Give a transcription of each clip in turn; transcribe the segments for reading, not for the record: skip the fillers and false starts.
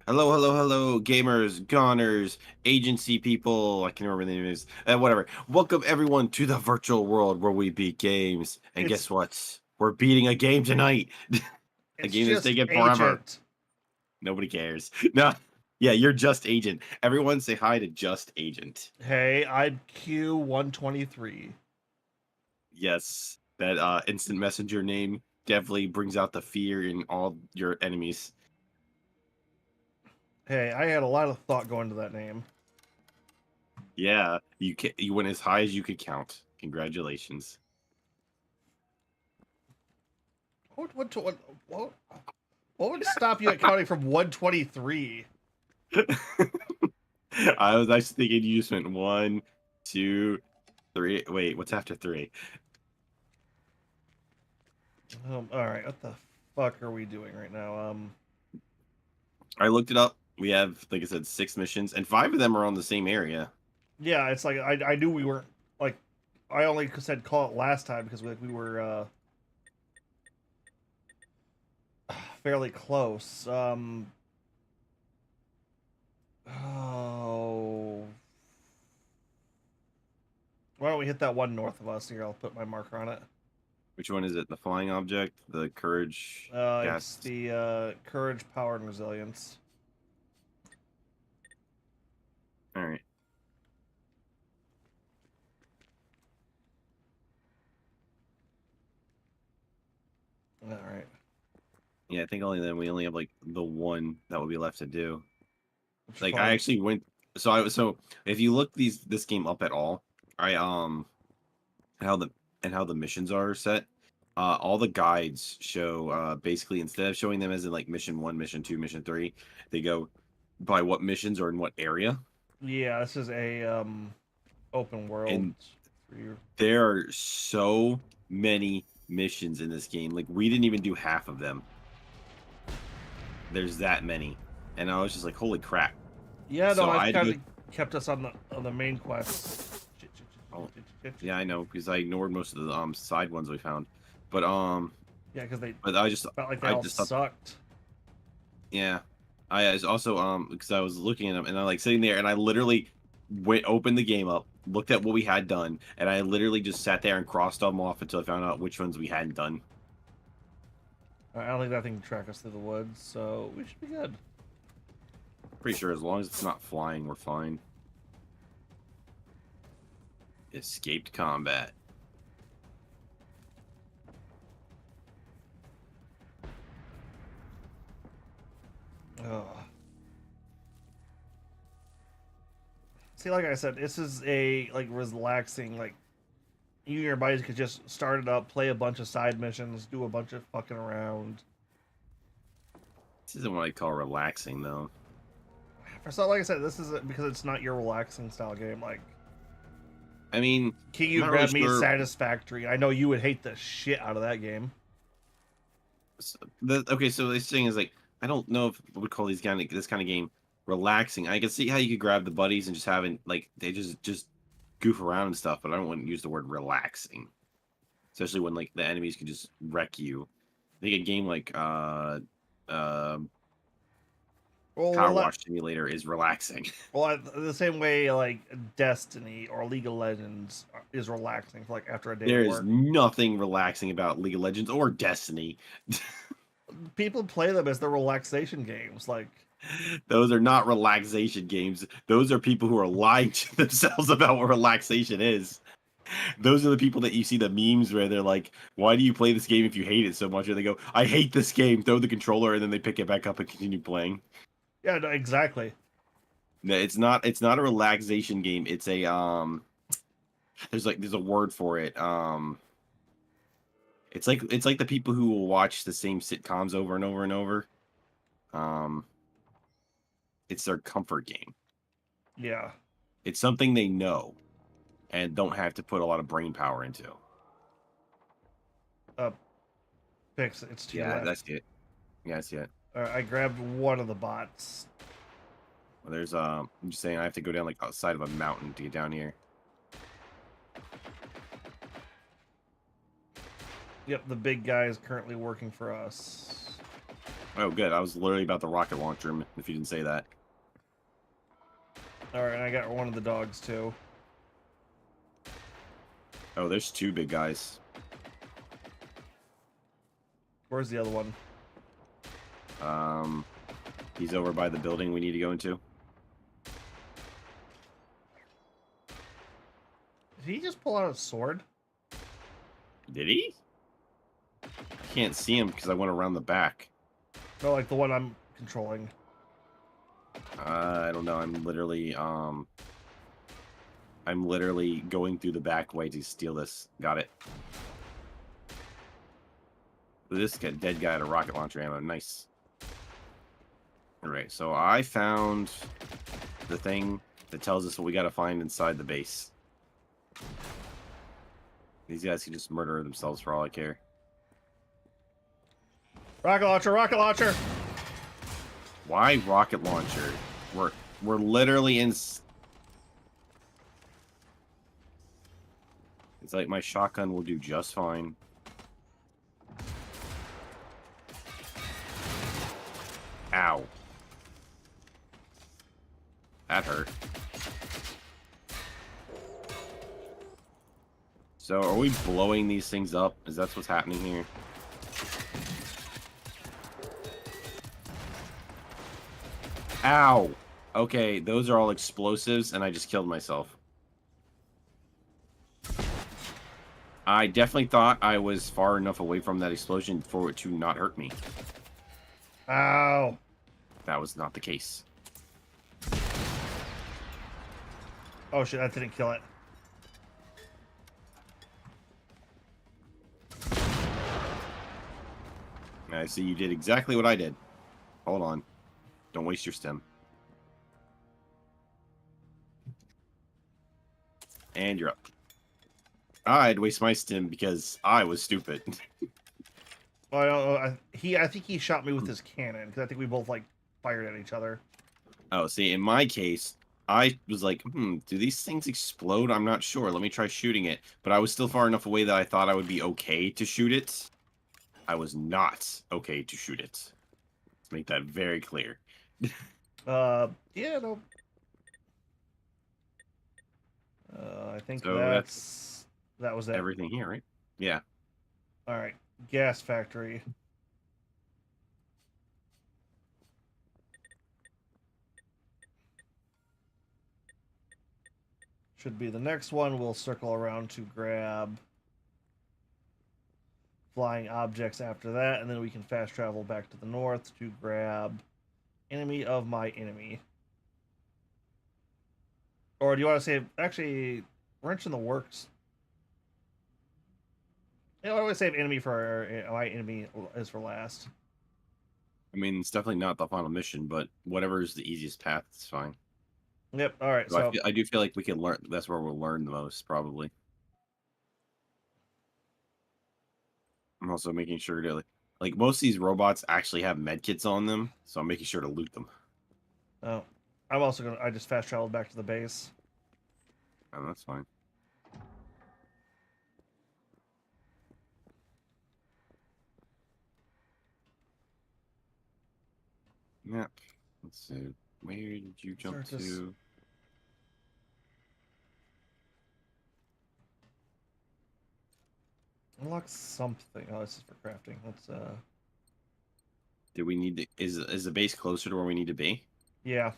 Hello, hello, hello, gamers, goners, agency people. I can't remember the name is. Whatever. Welcome everyone to the virtual world where we beat games. And It's guess what? We're beating a game tonight. A it's game that's just taken forever. agent. Nobody cares. No. Yeah, you're just agent. Everyone say hi to just agent. Hey, I'm Q123. Yes, that instant messenger name definitely brings out the fear in all your enemies. Hey, I had a lot of thought going to that name. Yeah, you went as high as you could count. Congratulations. What would stop you at counting from 123? I was actually thinking you just went 1, 2, 3. Wait, what's after 3? All right, what the fuck are we doing right now? I looked it up. We have, like I said, 6 missions, and 5 of them are on the same area. Yeah, it's like I knew we weren't like I only said call it last time because we were fairly close. Oh, why don't we hit that one north of us here? I'll put my marker on it. Which one is it? The flying object, the courage, It's gas. the courage, power, and resilience. All right. All right. Yeah, I think only then we only have like the one that would be left to do. Like I Fine. actually went. So if you look this game up at all, I how the how the missions are set. All the guides show basically instead of showing them as in like mission 1, mission 2, mission 3, they go by what missions are in what area. Yeah, this is a open world. And there are so many missions in this game. Like we didn't even do half of them. There's that many. And I was just like, holy crap. Yeah, no, So I've I kind of kept us on the main quest. oh, yeah, I know because I ignored most of the side ones we found. But Yeah, because they but I just felt like they I all just thought sucked. yeah. I was also because I was looking at them and I like sitting there and I literally opened the game up, looked at what we had done, and I literally just sat there and crossed them off until I found out which ones we hadn't done. I don't think that thing can track us through the woods, so we should be good. Pretty sure as long as it's not flying, we're fine. Escaped combat. Ugh. See, like I said, this is a like relaxing, like you and your buddies could just start it up, play a bunch of side missions, do a bunch of fucking around. This isn't what I call relaxing though. So, like I said, this is because it's not your relaxing style game. Like, I mean, Can I'm You not Grab really Me sure. Satisfactory. I know you would hate the shit out of that game. Okay, so this thing is like I don't know if we would call this kind of game relaxing. I can see how you could grab the buddies and just having like they just goof around and stuff, but I don't want to use the word relaxing, especially when like the enemies can just wreck you. I think a game like uh, Power Well, Wash Simulator is relaxing. the same way like Destiny or League of Legends is relaxing for like after a day There of is work. nothing relaxing about League of Legends or Destiny. People play them as their relaxation games. Like, Those are not relaxation games. Those are people who are lying to themselves about what relaxation is. Those are the people that you see the memes where they're like, "Why do you play this game if you hate it so much?" And they go, "I hate this game." Throw the controller, and then they pick it back up and continue playing. yeah, no, exactly. No, it's not. It's not a relaxation game. It's a There's a word for it. It's like the people who will watch the same sitcoms over and over and over. Um, it's their comfort game. Yeah. It's something they know and don't have to put a lot of brain power into. Fix it. It's to your Yeah, left. that's it. Yeah, I see it. I grabbed one of the bots. Well, there's I'm just saying I have to go down like outside of a mountain to get down here. Yep, the big guy is currently working for us. Oh, good. I was literally about to rocket launcher him if you didn't say that. All right, and I got one of the dogs too. Oh, there's two big guys. Where's the other one? He's over by the building we need to go into. Did he just pull out a sword? Did he? I can't see him because I went around the back. No, like the one I'm controlling. I don't know. I'm literally going through the back way to steal this. Got it. This dead guy had a rocket launcher ammo. Nice. Alright, so I found the thing that tells us what we gotta find inside the base. These guys can just murder themselves for all I care. Rocket launcher! Rocket launcher! Why rocket launcher? We're literally in... It's like my shotgun will do just fine. Ow. That hurt. So, are we blowing these things up? Is that what's happening here? Ow! Okay, those are all explosives, and I just killed myself. I definitely thought I was far enough away from that explosion for it to not hurt me. Ow! That was not the case. Oh shit, that didn't kill it. I see you did exactly what I did. Hold on. Don't waste your stem. And you're up. I'd waste my stem because I was stupid. Oh, I don't know. I think he shot me with his cannon because I think we both like fired at each other. Oh, see, in my case, I was like, do these things explode? I'm not sure. Let me try shooting it. But I was still far enough away that I thought I would be okay to shoot it. I was not okay to shoot it. Let's make that very clear. Yeah, no. I think So that was it. everything here, right? Yeah. All right, gas factory. Should be the next one. We'll circle around to grab flying objects after that, and then we can fast travel back to the north to grab enemy of my enemy. Or do you want to save... Actually, wrench in the works. I always save enemy for... My enemy is for last. I mean, it's definitely not the final mission, but whatever is the easiest path, it's fine. Yep, alright, so... I do feel like we can learn... That's where we'll learn the most, probably. I'm also making sure to... Like, most of these robots actually have medkits on them, so I'm making sure to loot them. Oh. I'm also gonna... I just fast traveled back to the base. Oh, that's fine. Map. Let's see. Where did you jump to? Unlock something. Oh, this is for crafting. Let's, Do we need to... Is the base closer to where we need to be? Yeah.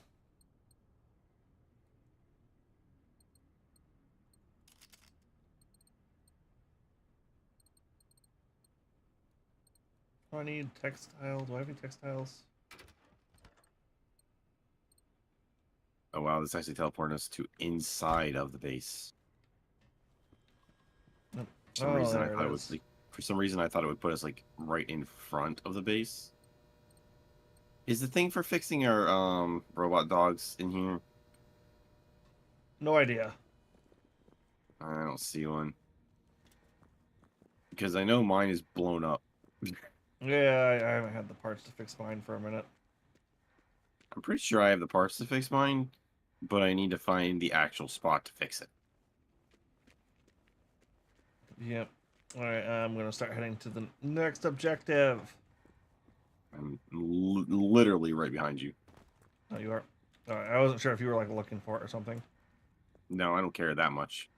Do I need textiles? Do I have any textiles? Oh, wow. This actually teleported us to inside of the base. Nope. For some reason, I thought it was like... For some reason, I thought it would put us, like, right in front of the base. Is the thing for fixing our robot dogs in here? No idea. I don't see one. Because I know mine is blown up. Yeah, I haven't had the parts to fix mine for a minute. I'm pretty sure I have the parts to fix mine, but I need to find the actual spot to fix it. Yep. All right, I'm gonna start heading to the next objective. I'm literally right behind you. Oh, you are. All right, I wasn't sure if you were like looking for it or something. No, I don't care that much.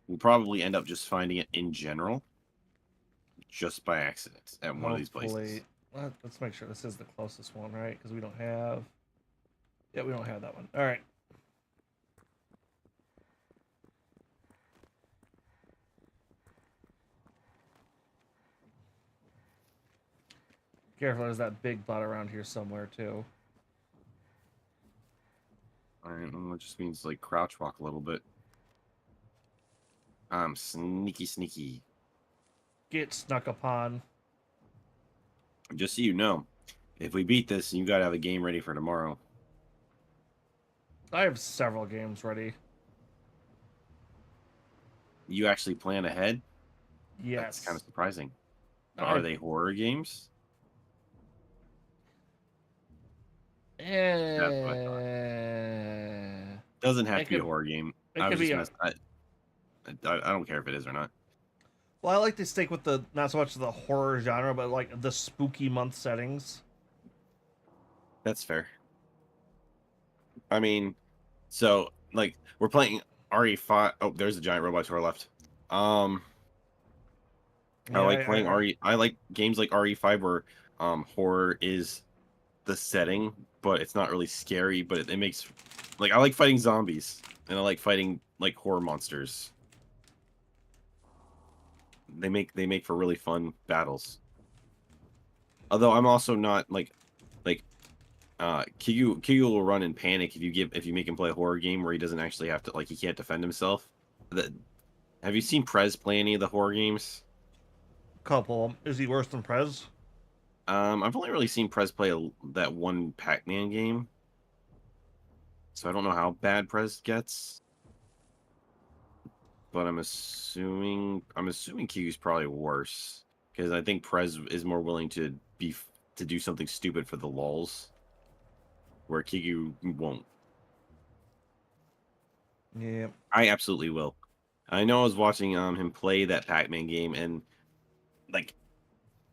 We'll probably end up just finding it in general, just by accident at one of these Hopefully, places. let's make sure this is the closest one, right? Because we don't have. Yeah, we don't have that one. All right. Careful, there's that big bot around here somewhere too. Alright, well, it just means like crouch walk a little bit. I'm sneaky, sneaky. Get snuck upon. Just so you know, if we beat this, you gotta have a game ready for tomorrow. I have several games ready. You actually plan ahead? That's kind of Yes. surprising. Are I. they horror games? That's what I thought. Doesn't have It to be a could. horror game. It I could was be just a. messing. I don't care if it is or not. Well, I like to stick with the not so much the horror genre, but like the spooky month settings. That's fair. I mean, so like we're playing RE5. Oh, there's a giant robot to our left. Um, I Yeah, like playing RE. I like games like RE5 where horror is the setting, but it's not really scary. But it makes like I like fighting zombies and I like fighting like horror monsters. They make for really fun battles. Although I'm also not like Kyu will run in panic if you make him play a horror game where he doesn't actually have to like he can't defend himself. The, have you seen Prez play any of the horror games? couple. Is he worse than Prez? I've only really seen Prez play that one Pac-Man game, so I don't know how bad Prez gets. But I'm assuming Kyu's probably worse because I think Prez is more willing to do something stupid for the lulz, where Kyu won't. Yeah. I absolutely will. I know I was watching him play that Pac-Man game, and like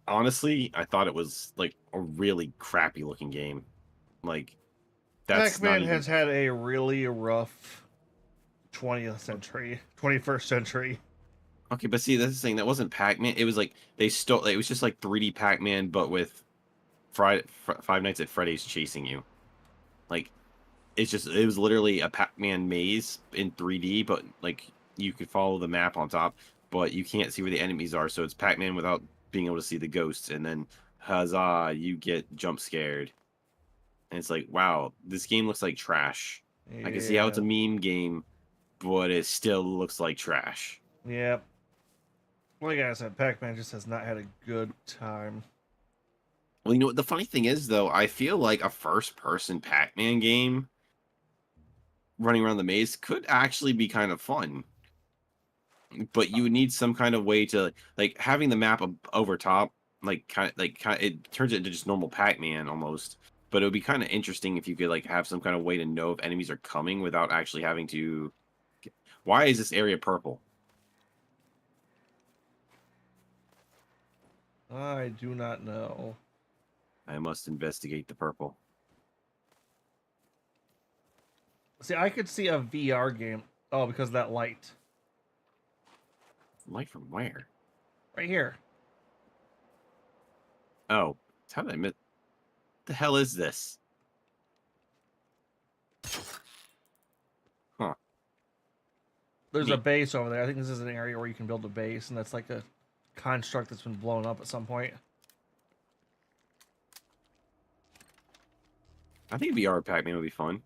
honestly, I thought it was like a really crappy looking game. Like that's not Pac-Man even has had a really rough 20th century, 21st century. okay. But see, that's the thing. That wasn't Pac-Man. It was like they stole. It was just like 3D Pac-Man, but with Five Nights at Freddy's chasing you. Like it was literally a Pac-Man maze in 3D, but like you could follow the map on top, but you can't see where the enemies are. So it's Pac-Man without being able to see the ghosts, and then huzzah, you get jump scared. And it's like, wow, this game looks like trash. I can see how it's Yeah. a meme game, but it still looks like trash. Yeah. Like I said, Pac-Man just has not had a good time. Well, you know what the funny thing is though, I feel like a first-person Pac-Man game running around the maze could actually be kind of fun. But you would need some kind of way to like having the map over top, it turns it into just normal Pac-Man almost. But it would be kind of interesting if you could like have some kind of way to know if enemies are coming without actually having to. Why is this area purple? I do not know. I must investigate the purple. See, I could see a VR game. Oh, because of that light. Light from where? Right here. Oh, how did I miss? The hell is this? Huh? There's a Neat. base over there. I think this is an area where you can build a base, and that's like a construct that's been blown up at some point. I think VR Pac-Man would be fun.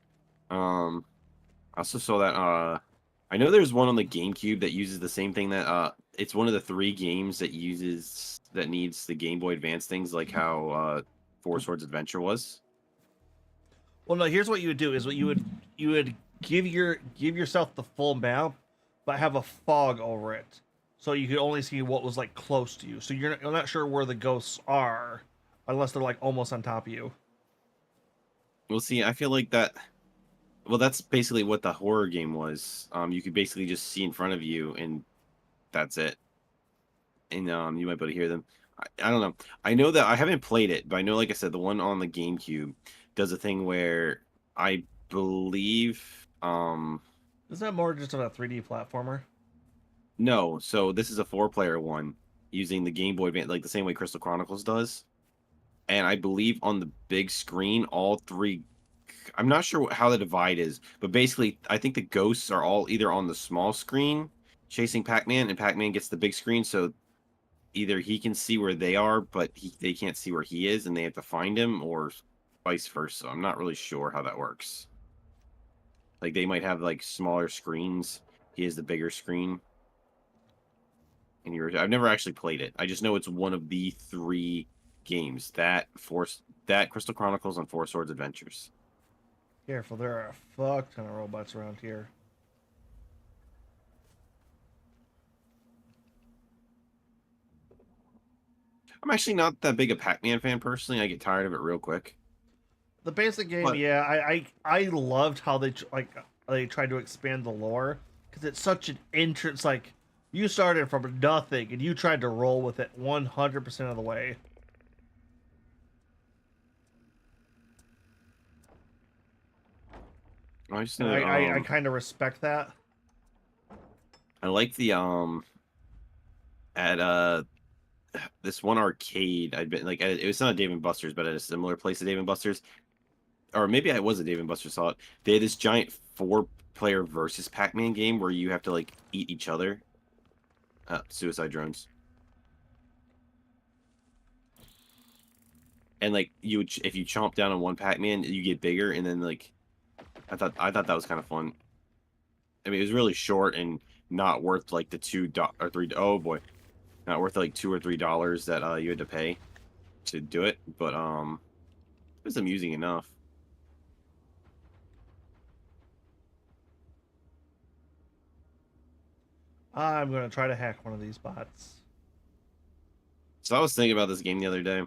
I also saw that I know there's one on the GameCube that uses the same thing that it's one of the 3 games that needs the Game Boy Advance things, like how Four Swords Adventure was. Well, no. Here's what you would do: is what you would give yourself the full map, but have a fog over it, so you could only see what was like close to you. So you're not sure where the ghosts are, unless they're like almost on top of you. We'll see. I feel like that. Well, that's basically what the horror game was. You could basically just see in front of you, and that's it. And you might be able to hear them. I don't know. I know that I haven't played it, but I know, like I said, the one on the GameCube does a thing where I believe Isn't that more just of a 3D platformer? no. So this is a 4-player one using the Game Boy Advance, like the same way Crystal Chronicles does. And I believe on the big screen, all 3. I'm not sure how the divide is, but basically, I think the ghosts are all either on the small screen chasing Pac-Man, and Pac-Man gets the big screen, so either he can see where they are, but they can't see where he is, and they have to find him, or vice versa. I'm not really sure how that works. Like they might have like smaller screens. He has the bigger screen. And I've never actually played it. I just know it's one of the 3 games that Crystal Chronicles and Four Swords Adventures. Careful, there are a fuck ton of robots around here. I'm actually not that big a Pac-Man fan personally. I get tired of it real quick. The basic game, But yeah, I loved how they tried to expand the lore because it's such an entrance. Like you started from nothing and you tried to roll with it 100% of the way. I just And know I kind of respect that. I like the at this one arcade I'd been like it was not a Dave and Buster's, but at a similar place to Dave and Buster's, or maybe I was a Dave and Buster's, saw it. They had this giant 4-player versus Pac-Man game where you have to like eat each other. Suicide drones. And like you would, if you chomp down on one Pac-Man, you get bigger, and then like I thought that was kind of fun. I mean, it was really short and not worth like the $2 or $3. Oh boy, not worth like $2 or $3 that you had to pay to do it. But it was amusing enough. I'm gonna try to hack one of these bots. So I was thinking about this game the other day,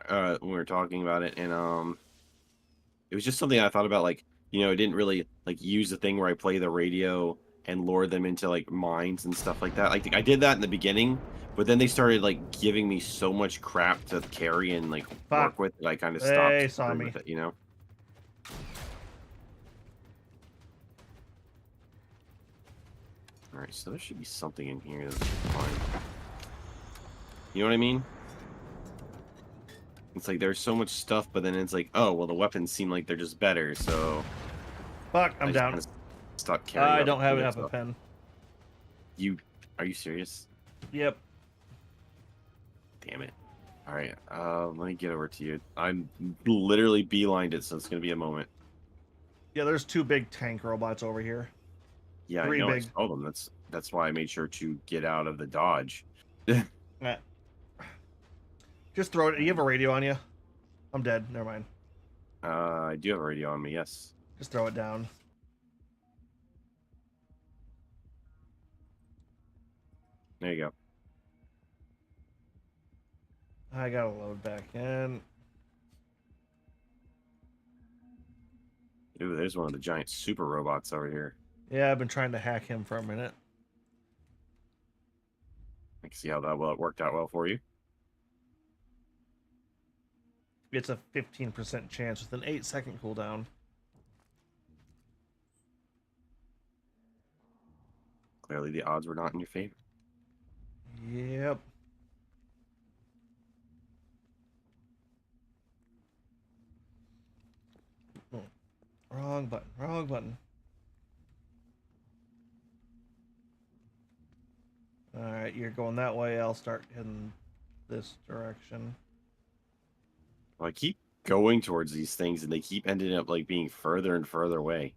when we were talking about it, and it was just something I thought about. Like, I didn't really like use the thing where I play the radio and lure them into like mines and stuff like that. Like I did that in the beginning, but then they started like giving me so much crap to carry and like Fuck. work with that I kind of They stopped saw screwing me. with it. All right, so there should be something in here that's fine. You know what I mean? It's like there's so much stuff, but then it's like, oh well, the weapons seem like they're just better, so Fuck, I I'm just down. kinda stopped carrying. I up don't have with half a stuff. pen. Are you serious? Yep. Damn it. All right, let me get over to you. I'm literally beelined it, so it's gonna be a moment. Yeah, there's 2 big tank robots over here. Yeah, I 3 know. I big. saw them. That's why I made sure to get out of the dodge. Eh. Just throw it. You have a radio on you? I'm dead. Never mind. I do have a radio on me. Yes. Just throw it down. There you go. I gotta load back in. Ooh, there's one of the giant super robots over here. Yeah, I've been trying to hack him for a minute. I can see how that worked out well for you. It's a 15% chance with an 8-second cooldown. Clearly, the odds were not in your favor. Yep. Oh, wrong button. Wrong button. Alright, you're going that way. I'll start heading this direction. Well, I keep going towards these things, and they keep ending up like being further and further away.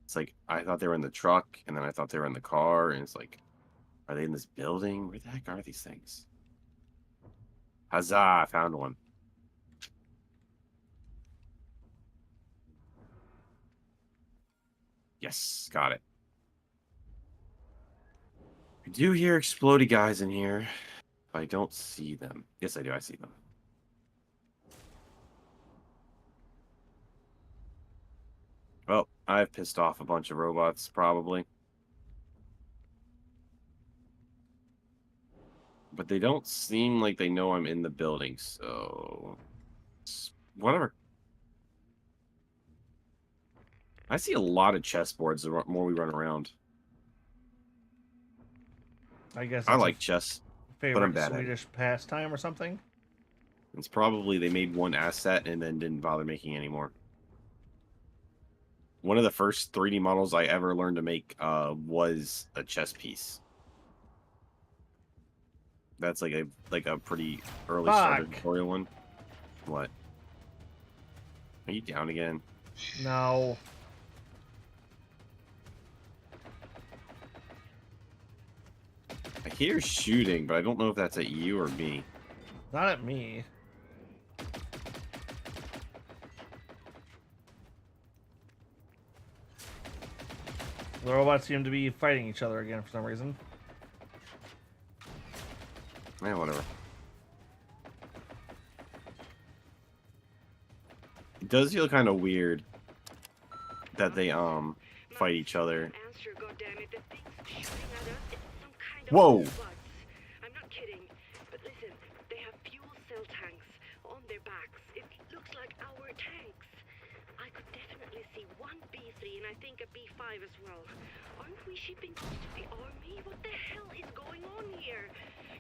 It's like I thought they were in the truck, and then I thought they were in the car, and it's like Are they in this building? Where the heck are these things? Huzzah! I found one. Yes, got it. I do hear explodey guys in here. But I don't see them. Yes, I do. I see them. Well, I've pissed off a bunch of robots, probably. But they don't seem like they know I'm in the building, so... Whatever. I see a lot of chessboards the more we run around. I guess I that's like chess, but I'm favorite bad at it. Swedish pastime or something. It's probably they made one asset and then didn't bother making any more. One of the first 3D models I ever learned to make was a chess piece. That's like a pretty early starter Fuck. tutorial one. What? Are you down again? No. I hear shooting, but I don't know if that's at you or me. Not at me. The robots seem to be fighting each other again for some reason. Yeah, whatever. It does feel kind of weird that they fight each other. Whoa! I'm not kidding, but listen, they have fuel cell tanks on their backs. It looks like our tanks. I could definitely see one B3 and I think a B5 as well. Aren't we shipping goods to the army? What the hell is going on here?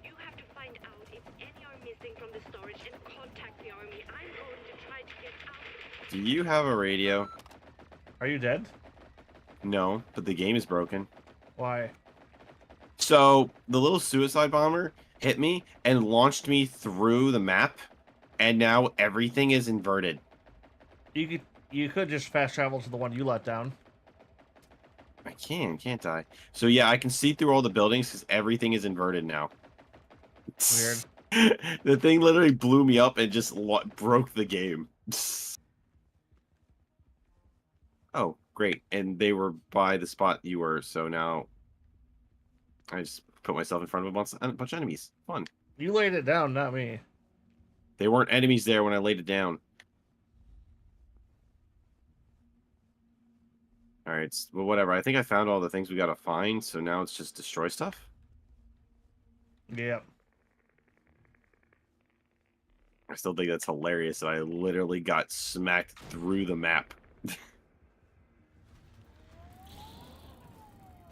You have to find out if any are missing from the storage and contact the army. I'm going to try to get out. Do you have a radio? Are you dead? No, but the game is broken. Why? So the little suicide bomber hit me and launched me through the map, and now everything is inverted. You could just fast travel to the one you let down. I can't I? So yeah, I can see through all the buildings because everything is inverted now. Weird. The thing literally blew me up and just broke the game. Oh, great. And they were by the spot you were, so now I just put myself in front of a bunch of enemies. Fun. You laid it down, not me. They weren't enemies there when I laid it down. Alright, well, whatever. I think I found all the things we gotta find, so now it's just destroy stuff? Yep. I still think that's hilarious that I literally got smacked through the map.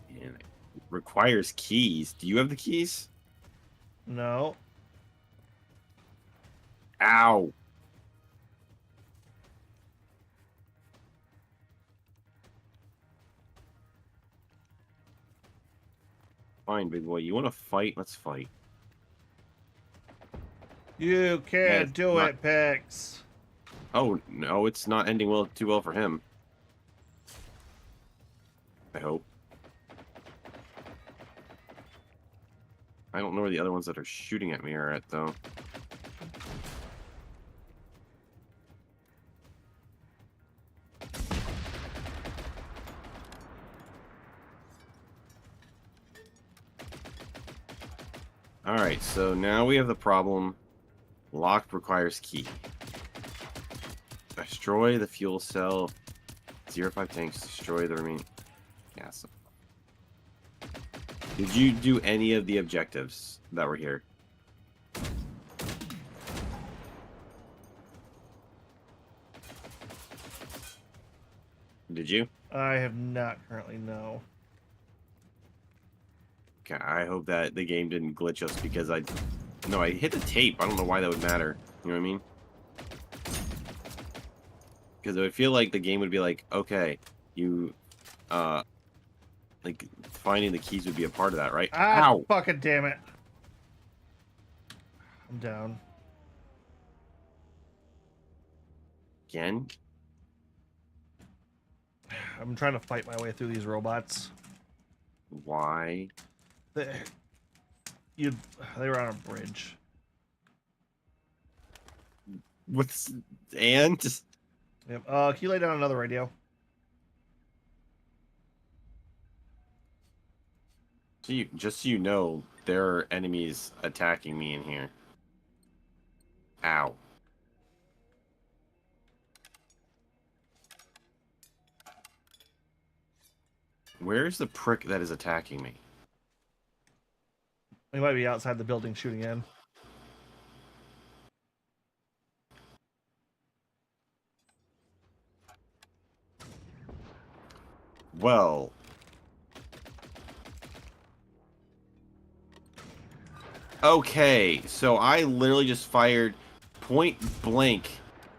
And it requires keys. Do you have the keys? No. Ow! Fine, big boy. You want to fight? Let's fight. You can't it's do not- it, Pix. Oh, no, it's not ending too well for him. I hope. I don't know where the other ones that are shooting at me are at, though. Alright, so now we have the problem. Lock requires key. Destroy the fuel cell. 05 tanks. Destroy the remaining. Yeah, so. Did you do any of the objectives that were here? Did you? I have not currently, no. Okay, I hope that the game didn't glitch us because I hit the tape. I don't know why that would matter. You know what I mean? Because it would feel like the game would be like, okay, you, like, finding the keys would be a part of that, right? Ah, Ow! fucking damn it. I'm down. Again? I'm trying to fight my way through these robots. Why? They were on a bridge. With and Yep. Can you lay down another radio? just so you know, there are enemies attacking me in here. Ow. Where's the prick that is attacking me? They might be outside the building shooting in. Well, okay, so I literally just fired point blank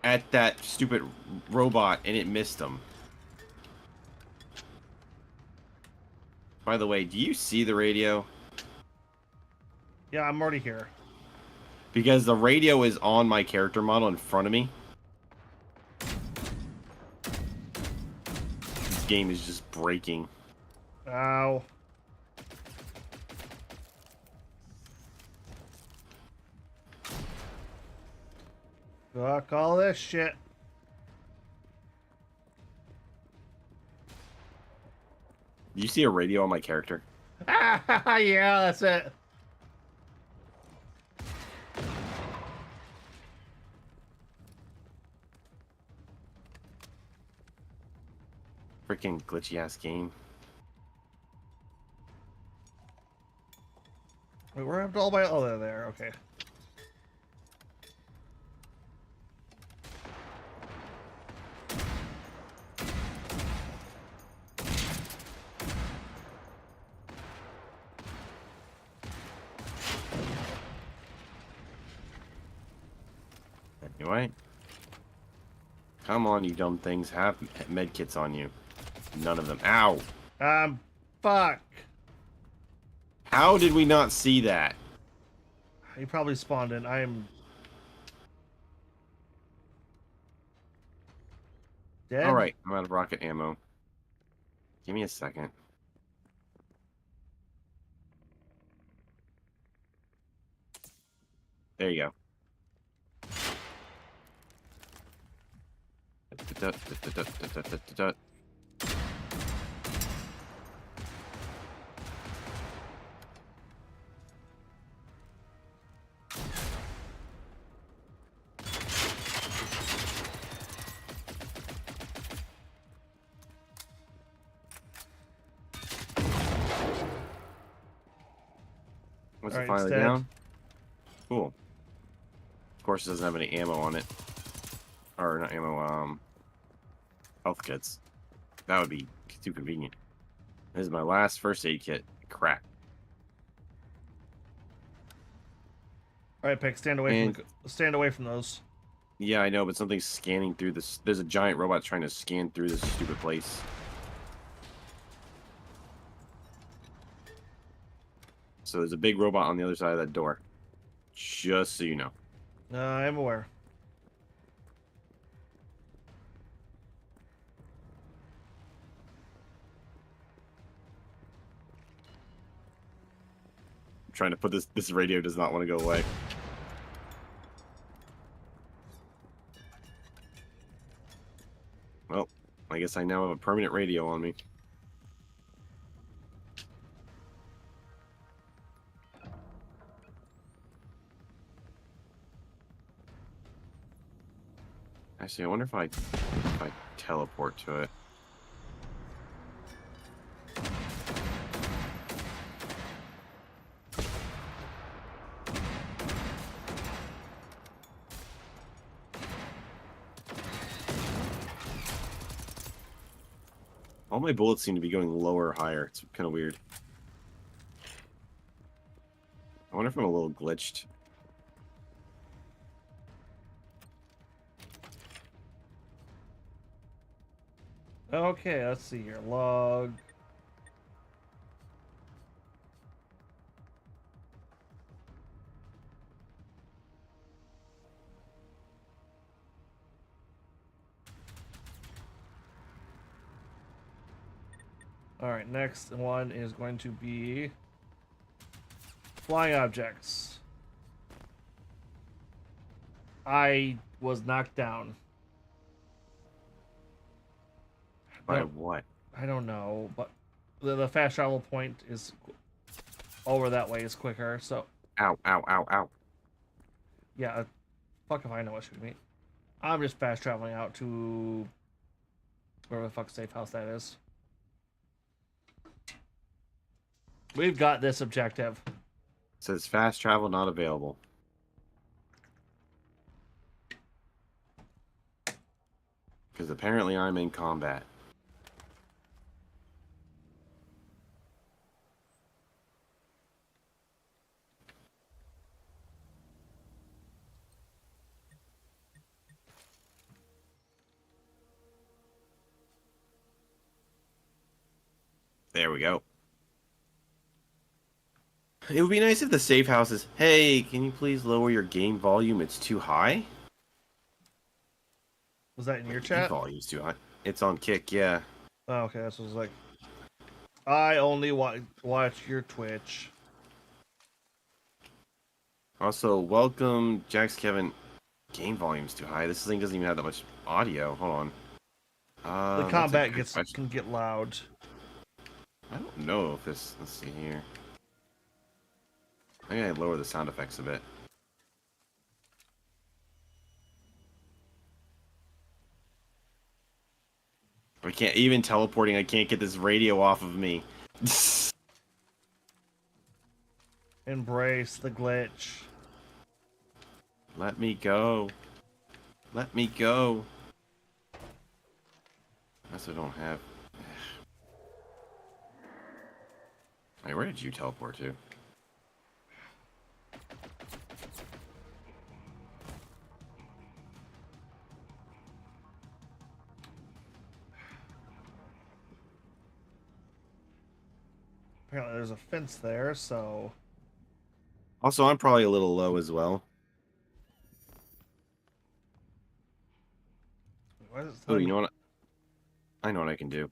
at that stupid robot and it missed him. By the way, do you see the radio? Yeah, I'm already here. Because the radio is on my character model in front of me. This game is just breaking. Ow. Fuck all this shit. Do you see a radio on my character? Yeah, that's it. Freaking glitchy ass game. Wait, where have all my... Oh, they're there. Okay. Anyway. Come on, you dumb things. Have medkits on you. None of them. Ow! Fuck. How did we not see that? He probably spawned in. I'm dead. Alright, I'm out of rocket ammo. Give me a second. There you go. Was it Alright, finally it's dead. down? Cool. Of course, it doesn't have any ammo on it. Or not ammo, health kits. That would be too convenient. This is my last first aid kit. Crap. All right, Pick, stand away stand away from those. Yeah, I know, but something's scanning through this. There's a giant robot trying to scan through this stupid place. So there's a big robot on the other side of that door. Just so you know. I'm aware. I'm trying to put this radio does not want to go away. Well, I guess I now have a permanent radio on me. Actually, I wonder if I teleport to it. All my bullets seem to be going lower or higher. It's kind of weird. I wonder if I'm a little glitched. Okay, let's see here. Log. All right, next one is going to be Flying objects. I was knocked down. By No, what? I don't know, but the fast travel point is over that way is quicker. So Ow, ow, ow, ow. yeah, fuck if I know what should mean. I'm just fast traveling out to wherever the fuck safe house that is. We've got this objective. It says fast travel not available. Because apparently I'm in combat. There we go. It would be nice if the safe house is, hey, can you please lower your game volume? It's too high. Was that in your Game chat? volume's too high. It's on Kick, yeah. Oh, okay, that's what it was like. I only watch your Twitch. Also, welcome, Jax Kevin. Game volume's too high. This thing doesn't even have that much audio. Hold on. The That's a combat good question. can get loud. I don't know if this. Let's see here. Maybe I lower the sound effects a bit. I can't even teleporting. I can't get this radio off of me. Embrace the glitch. Let me go. Let me go. I also don't have. Wait, where did you teleport to? Apparently there's a fence there, so... Also, I'm probably a little low as well. Why does it Oh, tell you me- know what? I know what I can do.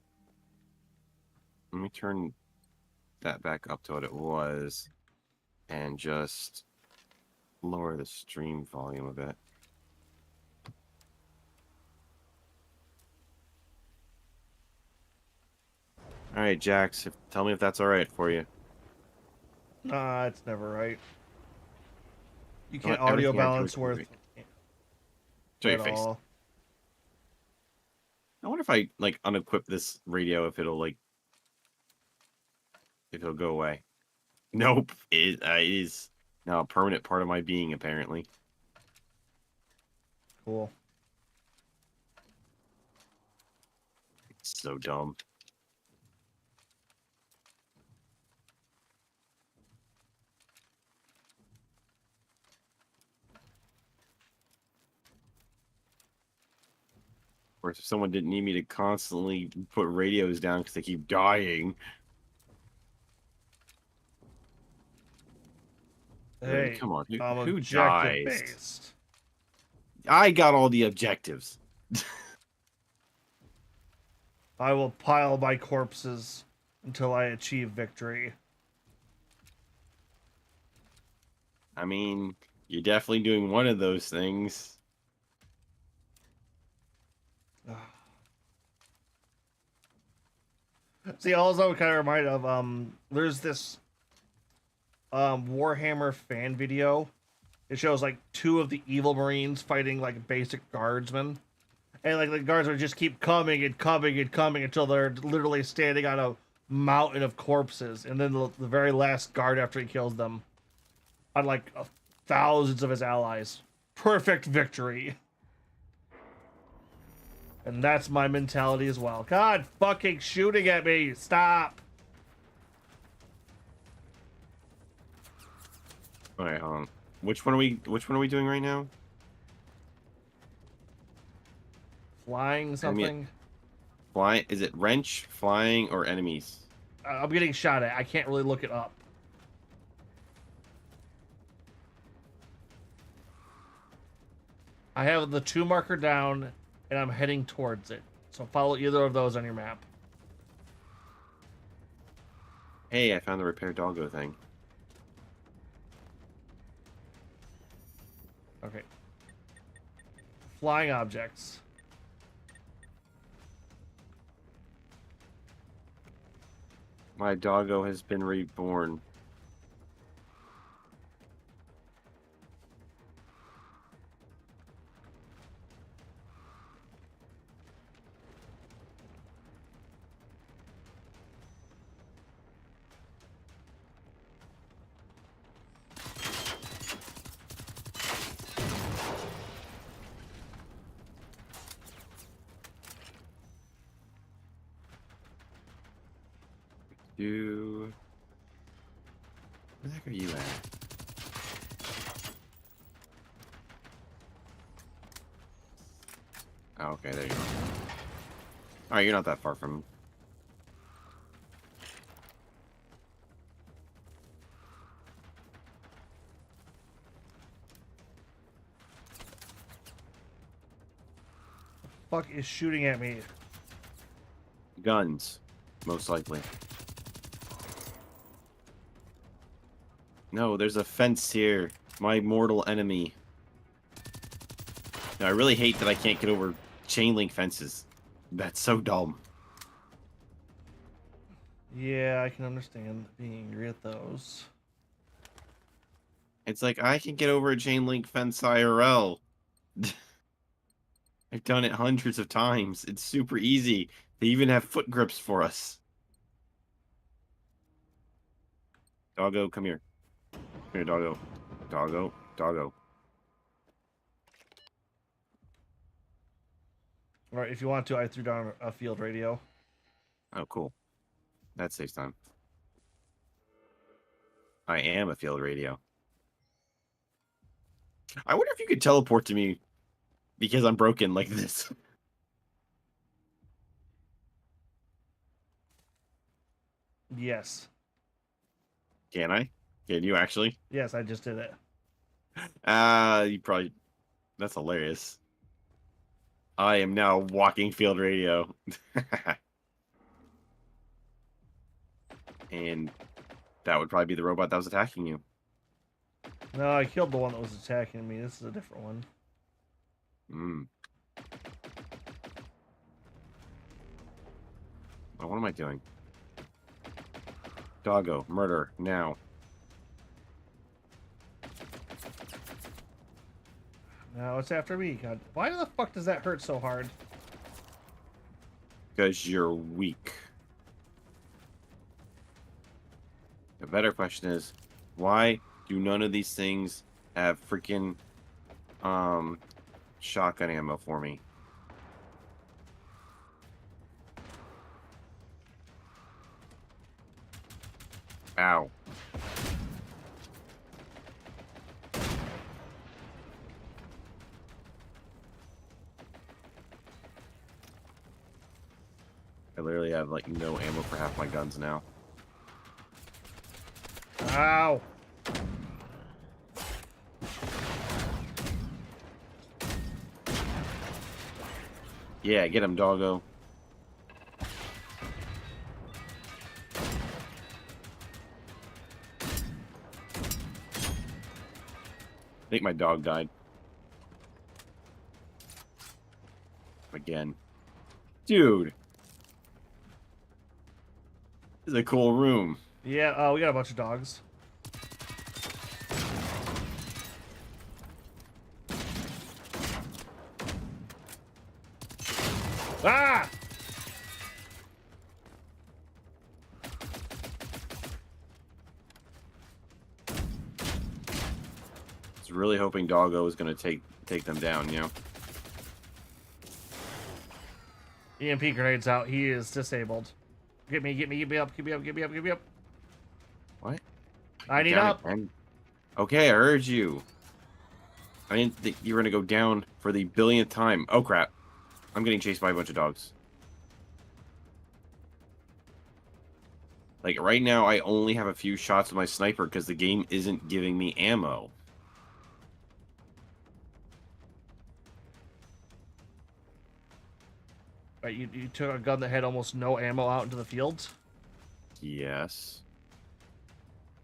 Let me turn that back up to what it was and just lower the stream volume a bit. All right, Jax, tell me if that's all right for you. Nah, it's never right. You Well, can't audio everything I do balance is worth right. Show your at face. all. I wonder if I like unequip this radio, if it'll go away. Nope, it is now a permanent part of my being apparently. Cool. It's so dumb. Of course, if someone didn't need me to constantly put radios down because they keep dying. Hey, Come on, I'm who objective dies? based. I got all the objectives. I will pile my corpses until I achieve victory. I mean, you're definitely doing one of those things. See, also I would kind of remind of there's this Warhammer fan video. It shows like two of the evil Marines fighting like basic guardsmen. And like the guardsmen just keep coming and coming and coming until they're literally standing on a mountain of corpses. And then the very last guard after he kills them on like thousands of his allies. Perfect victory. And that's my mentality as well. God fucking shooting at me. Stop. All right, hold on. Which one are we doing right now? Flying something. Fly? Is it wrench, flying, or enemies? I'm getting shot at. I can't really look it up. I have the 2 marker down, and I'm heading towards it. So follow either of those on your map. Hey, I found the repair doggo thing. Okay. Flying objects. My doggo has been reborn. Where the heck are you at? Oh, okay, there you go. Alright, you're not that far from me. Fuck is shooting at me? Guns, most likely. No, there's a fence here. My mortal enemy. Now, I really hate that I can't get over chain link fences. That's so dumb. Yeah, I can understand being angry at those. It's like, I can get over a chain link fence IRL. I've done it hundreds of times. It's super easy. They even have foot grips for us. Doggo, come here. Come here, doggo. Doggo, doggo. Alright, if you want to, I threw down a field radio. Oh, cool. That saves time. I am a field radio. I wonder if you could teleport to me because I'm broken like this. Yes. Can I? Can you actually? Yes, I just did it. You probably... That's hilarious. I am now walking field radio. And that would probably be the robot that was attacking you. No, I killed the one that was attacking me. This is a different one. Oh, what am I doing? Doggo, murder, now. Now it's after me. God, why the fuck does that hurt so hard? Because you're weak. The better question is, why do none of these things have freaking shotgun ammo for me? Ow. I literally have like no ammo for half my guns now. Ow! Yeah, get him, doggo. I think my dog died. Again. Dude. This is a cool room. Yeah, we got a bunch of dogs. Ah! I was really hoping Doggo was gonna take them down, you know? EMP grenades out. He is disabled. Get me up, get me up, get me up. What? I need Down up. again? Okay, I heard you. I didn't think you were gonna go down for the billionth time. Oh crap. I'm getting chased by a bunch of dogs. Like, right now, I only have a few shots with my sniper because the game isn't giving me ammo. Right, you took a gun that had almost no ammo out into the field? Yes.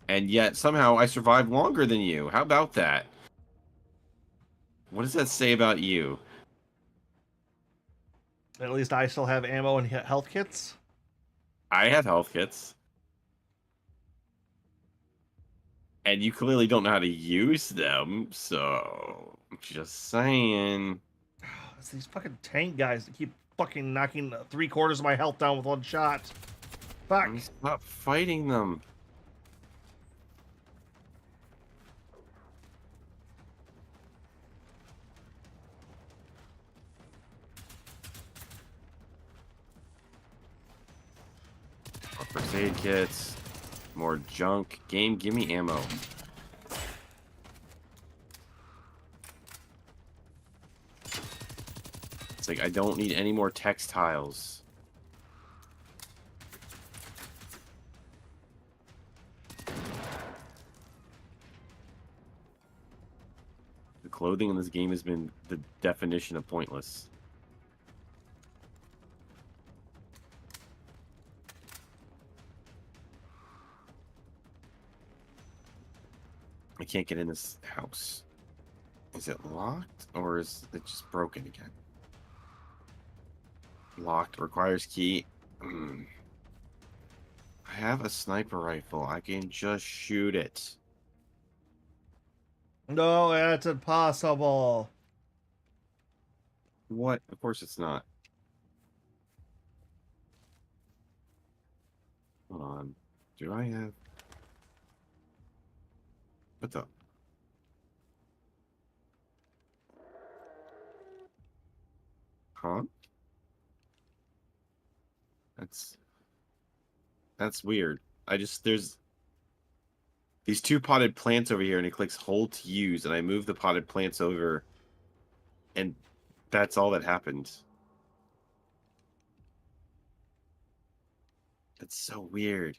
And yet, somehow, I survived longer than you. How about that? What does that say about you? At least I still have ammo and health kits. I have health kits. And you clearly don't know how to use them, so just saying. It's these fucking tank guys that keep fucking knocking 3/4 of my health down with one shot. Fuck. Stop fighting them. More first aid kits. More junk. Game, give me ammo. It's like I don't need any more textiles. The clothing in this game has been the definition of pointless. I can't get in this house. Is it locked or is it just broken again? Locked. Requires key. I have a sniper rifle. I can just shoot it. No, that's impossible. What? Of course it's not. Hold on. Do I have... What the... Huh? That's weird. There's these 2 potted plants over here, and it clicks hold to use, and I move the potted plants over, and that's all that happened. That's so weird.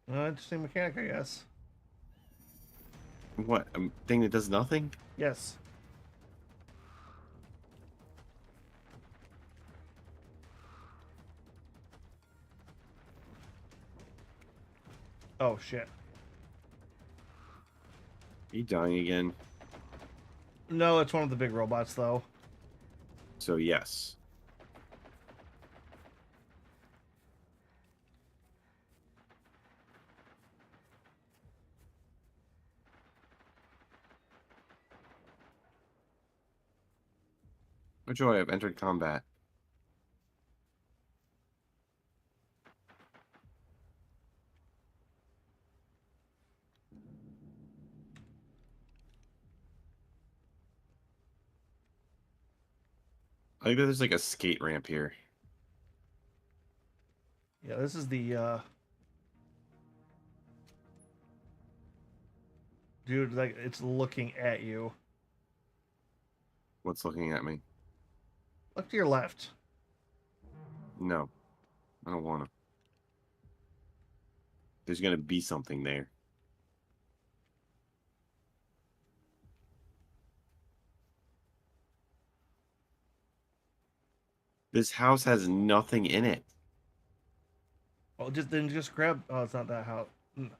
Interesting mechanic, I guess. What? A thing that does nothing? Yes. Oh, shit. Are you dying again? No, it's one of the big robots, though. So, yes. Oh joy, I've entered combat. I think there's like a skate ramp here. Yeah, this is the, dude, like, it's looking at you. What's looking at me? Look to your left. No. I don't want to. There's going to be something there. This house has nothing in it. Oh, just grab. Oh, it's not that house. The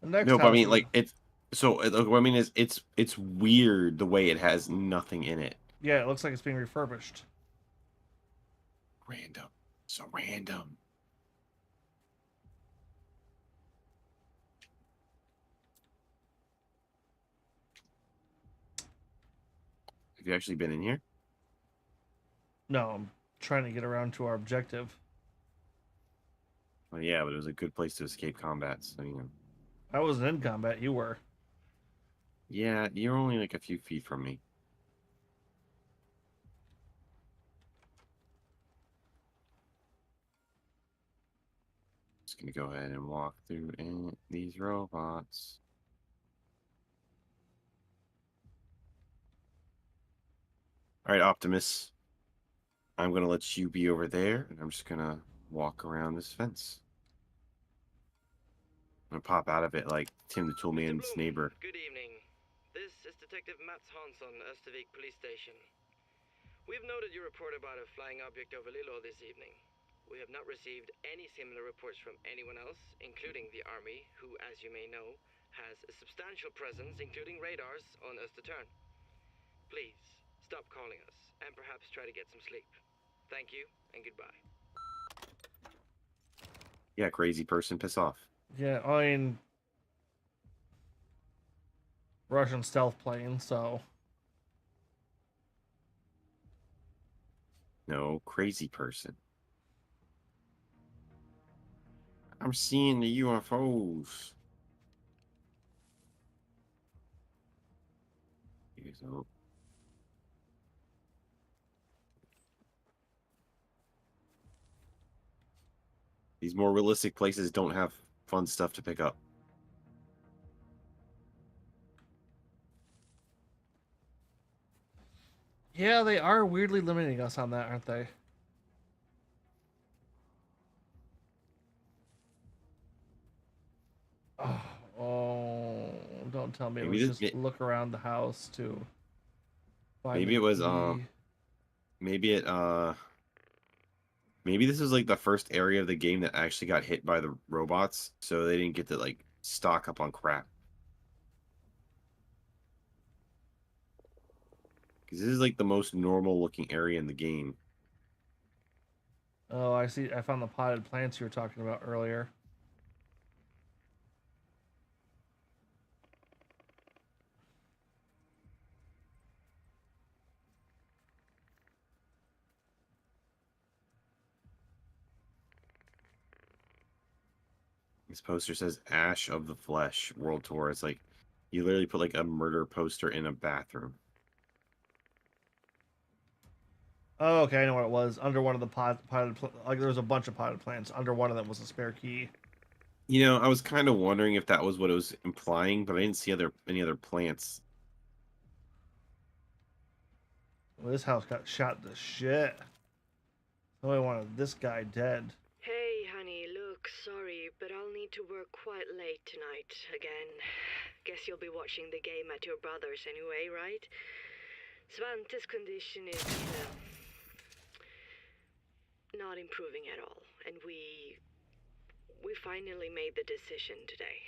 next No, but house I mean, is- like, it's... So, what I mean is, it's weird the way it has nothing in it. Yeah, it looks like it's being refurbished. Random. So random. Have you actually been in here? No, I'm trying to get around to our objective. Well, yeah, but it was a good place to escape combat, so, you know. I wasn't in combat. You were. Yeah, you're only like a few feet from me. Just gonna go ahead and walk through these robots. All right, Optimus. I'm gonna let you be over there, and I'm just gonna walk around this fence. I'm gonna pop out of it like Tim the Toolman's neighbor. Good evening. This is Detective Mats Hansson, Östervik Police Station. We've noted your report about a flying object over Lilo this evening. We have not received any similar reports from anyone else, including the Army, who, as you may know, has a substantial presence, including radars, on Östertörn. Please, stop calling us, and perhaps try to get some sleep. Thank you, and goodbye. Yeah, crazy person, piss off. Yeah, I mean, Russian stealth plane, so. No, crazy person. I'm seeing the UFOs. So, these more realistic places don't have fun stuff to pick up. Yeah, they are weirdly limiting us on that, aren't they? Oh, don't tell me it Maybe was this, just look around the house to find maybe the it was key. maybe it maybe this was like the first area of the game that actually got hit by the robots, so they didn't get to like stock up on crap. Because this is like the most normal looking area in the game. Oh, I see. I found the potted plants you were talking about earlier. This poster says Ash of the Flesh World Tour. It's like you literally put like a murder poster in a bathroom. Oh, okay, I know what it was. Under one of the like there was a bunch of potted plants. Under one of them was a spare key. You know, I was kind of wondering if that was what it was implying, but I didn't see any other plants. Well, this house got shot to shit. Somebody wanted this guy dead. Hey, honey, look, sorry, but I'll need to work quite late tonight again. Guess you'll be watching the game at your brother's anyway, right? Svante's condition is not improving at all, and we finally made the decision today.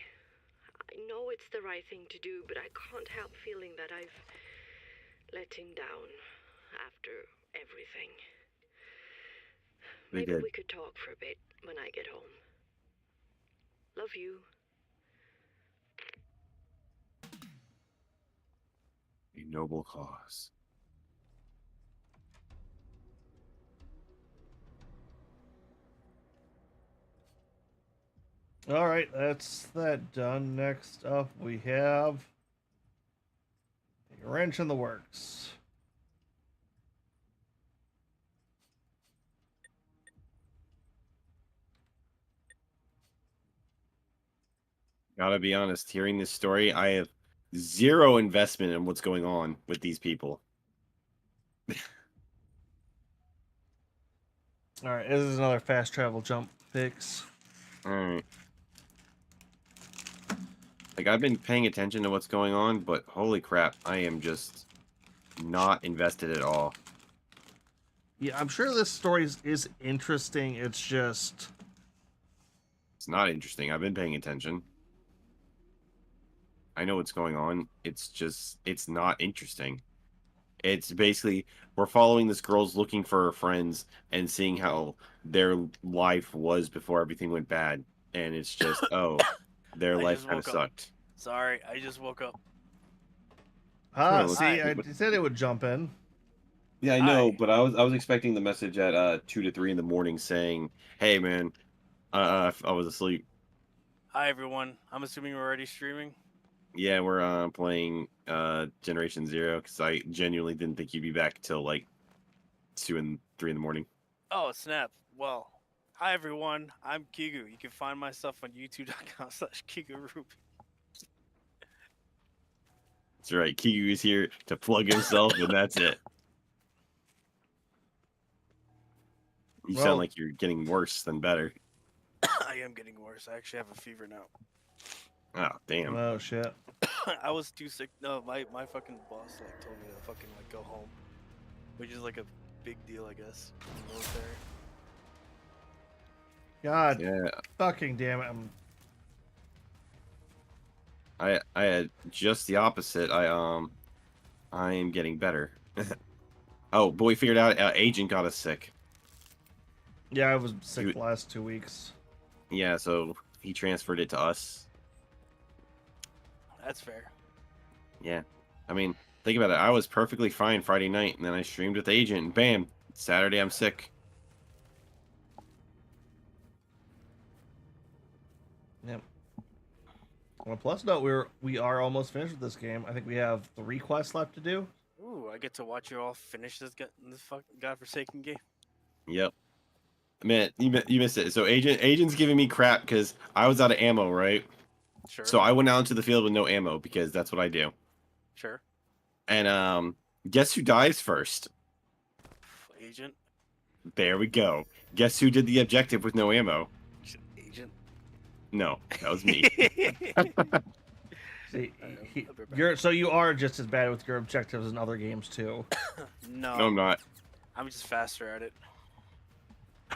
I know it's the right thing to do, but I can't help feeling that I've let him down after everything. They Maybe did. we could talk for a bit when I get home. Love you. A noble cause. All right, that's that done. Next up, we have a wrench in the works. Gotta be honest, hearing this story, I have zero investment in what's going on with these people. All right, this is another fast travel jump fix. Alright. Like, I've been paying attention to what's going on, but holy crap, I am just not invested at all. Yeah, I'm sure this story is interesting. It's just It's not interesting. I've been paying attention. I know what's going on. It's just, it's not interesting. It's basically, we're following this girl's looking for her friends and seeing how their life was before everything went bad. And it's just, oh, their I life just kind of woke up. sucked. Sorry, I just woke up. ah. Oh, See, hi. I said it would jump in. Yeah, I know, Hi. but I was expecting the message at 2 to 3 in the morning saying, "Hey, man, I was asleep." Hi, everyone. I'm assuming we're already streaming. Yeah, we're playing Generation Zero because I genuinely didn't think you'd be back till like 2 and 3 in the morning. Oh, snap. Well, hi, everyone. I'm Kigu. You can find my stuff on youtube.com/KiguRuby. That's right. Kigu is here to plug himself, and that's it. You Well- sound like you're getting worse than better. I am getting worse. I actually have a fever now. Oh, damn. Oh shit. I was too sick. No, my fucking boss like told me to fucking like go home, which is like a big deal, I guess, in the military. God Yeah, fucking damn it. I had just the opposite. I am getting better. Oh, but we figured out Agent got us sick. Yeah, I was sick You- the last 2 weeks. Yeah, so he transferred it to us. That's fair. Yeah. I mean, think about it. I was perfectly fine Friday night, and then I streamed with Agent, and bam, Saturday I'm sick. Yep. On a plus note, we are almost finished with this game. I think we have 3 quests left to do. Ooh, I get to watch you all finish this godforsaken game. Yep. Man, you missed it. So Agent's giving me crap because I was out of ammo, right? Sure. So I went out into the field with no ammo because that's what I do. Sure. And guess who dies first? Agent. There we go. Guess who did the objective with no ammo? Agent. No, that was me. See, I know. I'll be back. you are just as bad with your objectives in other games too. No. No, I'm not. I'm just faster at it.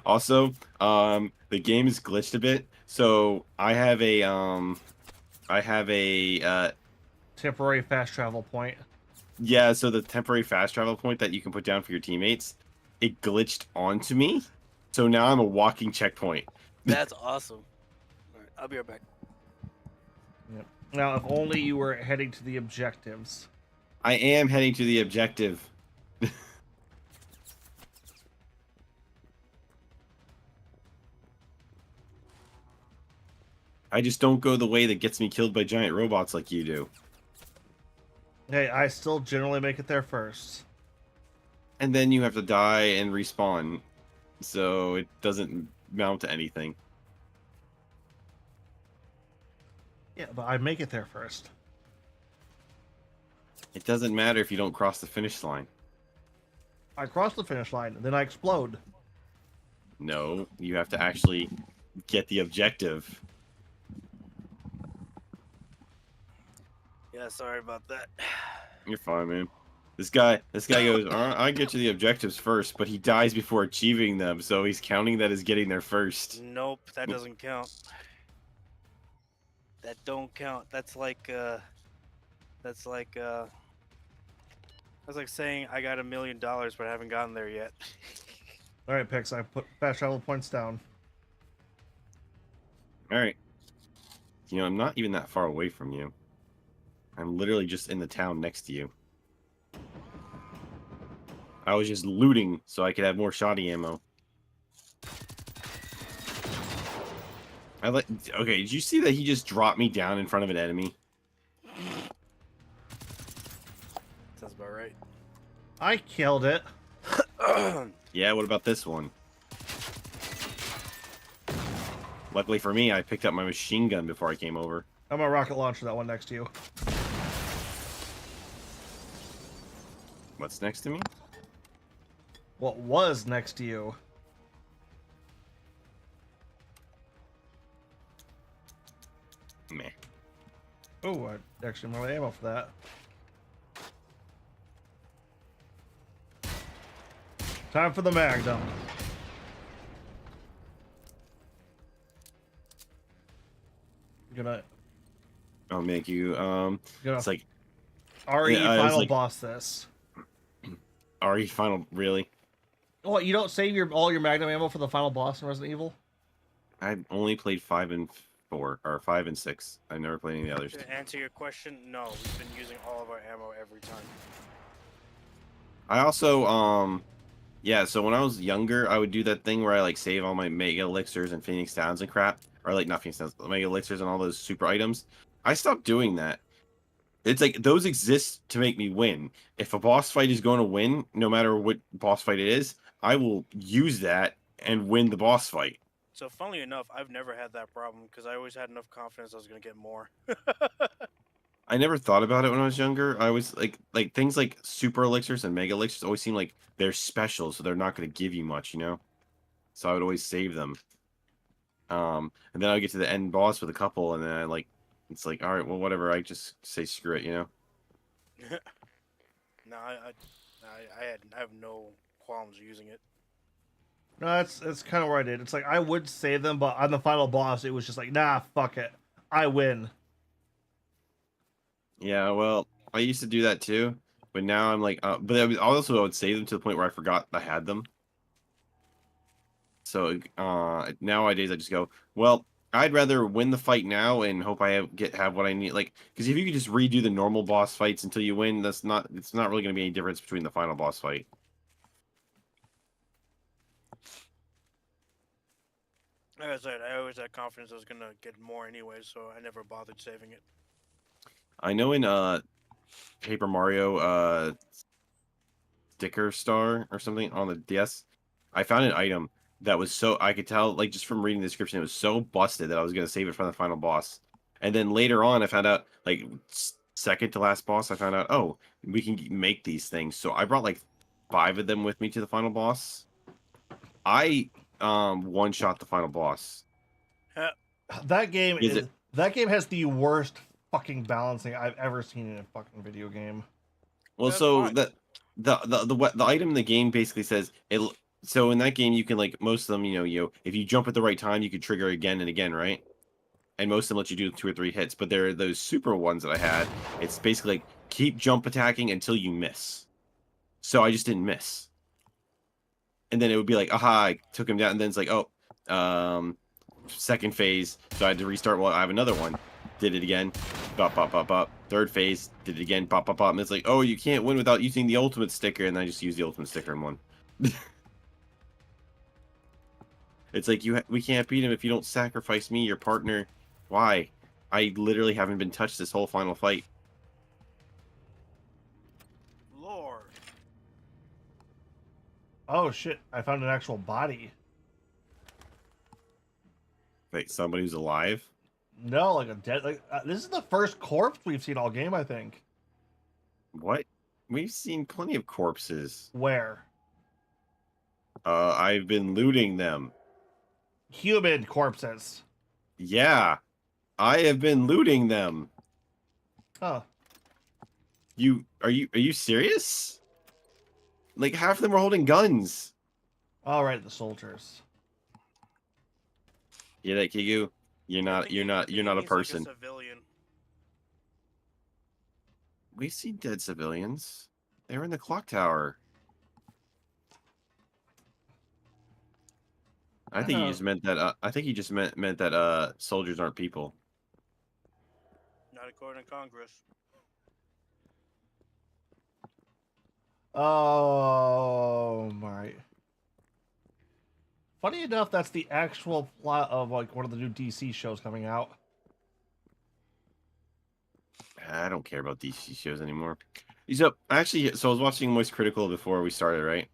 Also, the game is glitched a bit. So I have a Temporary fast travel point. yeah, so the temporary fast travel point that you can put down for your teammates, it glitched onto me. So now I'm a walking checkpoint. That's awesome. All right, I'll be right back. Yep. Now, if only you were heading to the objectives. I am heading to the objective. I just don't go the way that gets me killed by giant robots like you do. Hey, I still generally make it there first. And then you have to die and respawn. So it doesn't mount to anything. Yeah, but I make it there first. It doesn't matter if you don't cross the finish line. I cross the finish line, then I explode. No, you have to actually get the objective. Yeah, sorry about that. You're fine, man. This guy goes, I get to the objectives first, but he dies before achieving them, so he's counting that as getting there first. Nope, that doesn't count. That don't count. That's like saying I got $1 million but I haven't gotten there yet. All right, Pix, I put fast travel points down. Alright. You know, I'm not even that far away from you. I'm literally just in the town next to you. I was just looting so I could have more shoddy ammo. Okay, did you see that he just dropped me down in front of an enemy? Sounds about right. I killed it. Yeah, what about this one? Luckily for me, I picked up my machine gun before I came over. I'm gonna rocket launcher that one next to you. What's next to me? What was next to you? Meh. Oh, I actually more ammo for that. Time for the Magnum. Gonna Make you it's like RE yeah, I was final like- boss this. RE final really? What, you don't save all your Magnum ammo for the final boss in Resident Evil? I only played 5 and 4 or 5 and 6. I never played any of the others. To answer your question, no, we've been using all of our ammo every time. I also yeah, so when I was younger, I would do that thing where I like save all my mega elixirs and Phoenix Downs and crap, or like not Phoenix Downs, mega elixirs and all those super items. I stopped doing that. It's like those exist to make me win. If a boss fight is going to win, no matter what boss fight it is, I will use that and win the boss fight. So, funnily enough, I've never had that problem because I always had enough confidence I was going to get more. I never thought about it when I was younger. I always like things like super elixirs and mega elixirs always seem like they're special, so they're not going to give you much, you know. So I would always save them. And then I would get to the end boss with a couple, and then I like, it's like, all right, well, whatever. I just say screw it, you know. No, I have no qualms using it. No, that's kind of where I did. It's like I would save them, but on the final boss, it was just like, nah, fuck it, I win. Yeah, well, I used to do that too, But now I'm like, but I would save them to the point where I forgot I had them. So nowadays I just go, well, I'd rather win the fight now and hope I have what I need. Like, because if you could just redo the normal boss fights until you win, it's not really going to be any difference between the final boss fight. Like I said, I always had confidence I was gonna get more anyway, so I never bothered saving it. I know in Paper Mario Sticker Star or something on the DS, I found an item that was so I could tell, like just from reading the description, it was so busted that I was gonna save it for the final boss. And then later on, I found out, like second to last boss, I found out, oh, we can make these things. So I brought like 5 of them with me to the final boss. I one shot the final boss. That game Is is it- that game has the worst fucking balancing I've ever seen in a fucking video game. Well, That's so fine. the item in the game basically says it. So in that game, you can like most of them, if you jump at the right time, you can trigger again and again, right? And most of them let you do 2 or 3 hits. But there are those super ones that I had. It's basically like keep jump attacking until you miss. So I just didn't miss. And then it would be like, aha, I took him down. And then it's like, oh, second phase. So I had to restart. Well, I have another one. Did it again. Bop, bop, bop, bop. Third phase. Did it again. Bop, bop, bop. And it's like, oh, you can't win without using the ultimate sticker. And I just used the ultimate sticker and won. It's like, we can't beat him if you don't sacrifice me, your partner. Why? I literally haven't been touched this whole final fight. Lord. Oh shit! I found an actual body. Like somebody who's alive. No, like a dead. Like this is the first corpse we've seen all game. I think. What? We've seen plenty of corpses. Where? I've been looting them. Human corpses. Yeah, I have been looting them. Huh. Are you serious? Like half of them were holding guns. All right, the soldiers. Yeah, that Kigu. You're I not think you're he- I not think you're he not a means like person. civilian. We see dead civilians. They were in the clock tower. I think he Oh. just meant that. I think he just meant that soldiers aren't people. Not according to Congress. Oh my. Funny enough, that's the actual plot of like one of the new DC shows coming out. I don't care about DC shows anymore. So actually, I was watching Moist Critical before we started, right?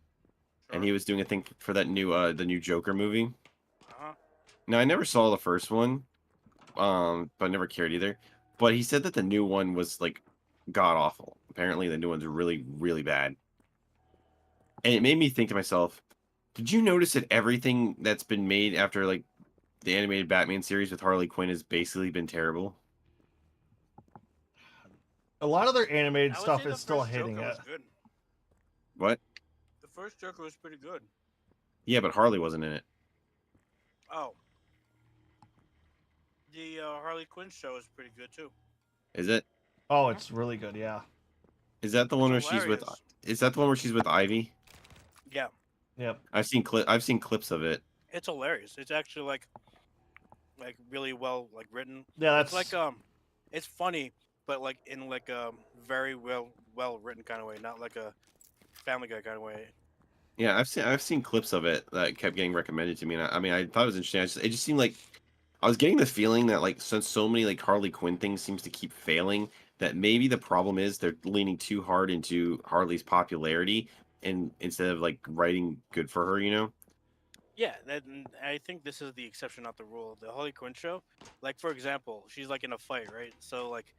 And he was doing a thing for that new the new Joker movie. Uh-huh. Now I never saw the first one, but I never cared either. But he said that the new one was like god awful. Apparently, the new one's really, really bad. And it made me think to myself, did you notice that everything that's been made after like the animated Batman series with Harley Quinn has basically been terrible? A lot of their animated I would stuff say the is still first hitting Joker it. was good. What? The first Joker was pretty good. Yeah, but Harley wasn't in it. Oh. The Harley Quinn show is pretty good too. Is it? Oh, it's really good. Yeah. Is that the one where It's she's with? hilarious. Is that the one where she's with Ivy? Yeah, Yep. I've seen clips of it. it's hilarious. It's actually like really well like written. Yeah, It's that's like it's funny, but like in like a very well written kind of way, not like a Family Guy kind of way. Yeah, I've seen clips of it that kept getting recommended to me, and I mean I thought it was interesting. It just seemed like I was getting the feeling that like since so many like Harley Quinn things seems to keep failing, that maybe the problem is they're leaning too hard into Harley's popularity, and instead of like writing good for her, you know? Yeah, I think this is the exception, not the rule. The Harley Quinn show, like for example, she's like in a fight, right? So like,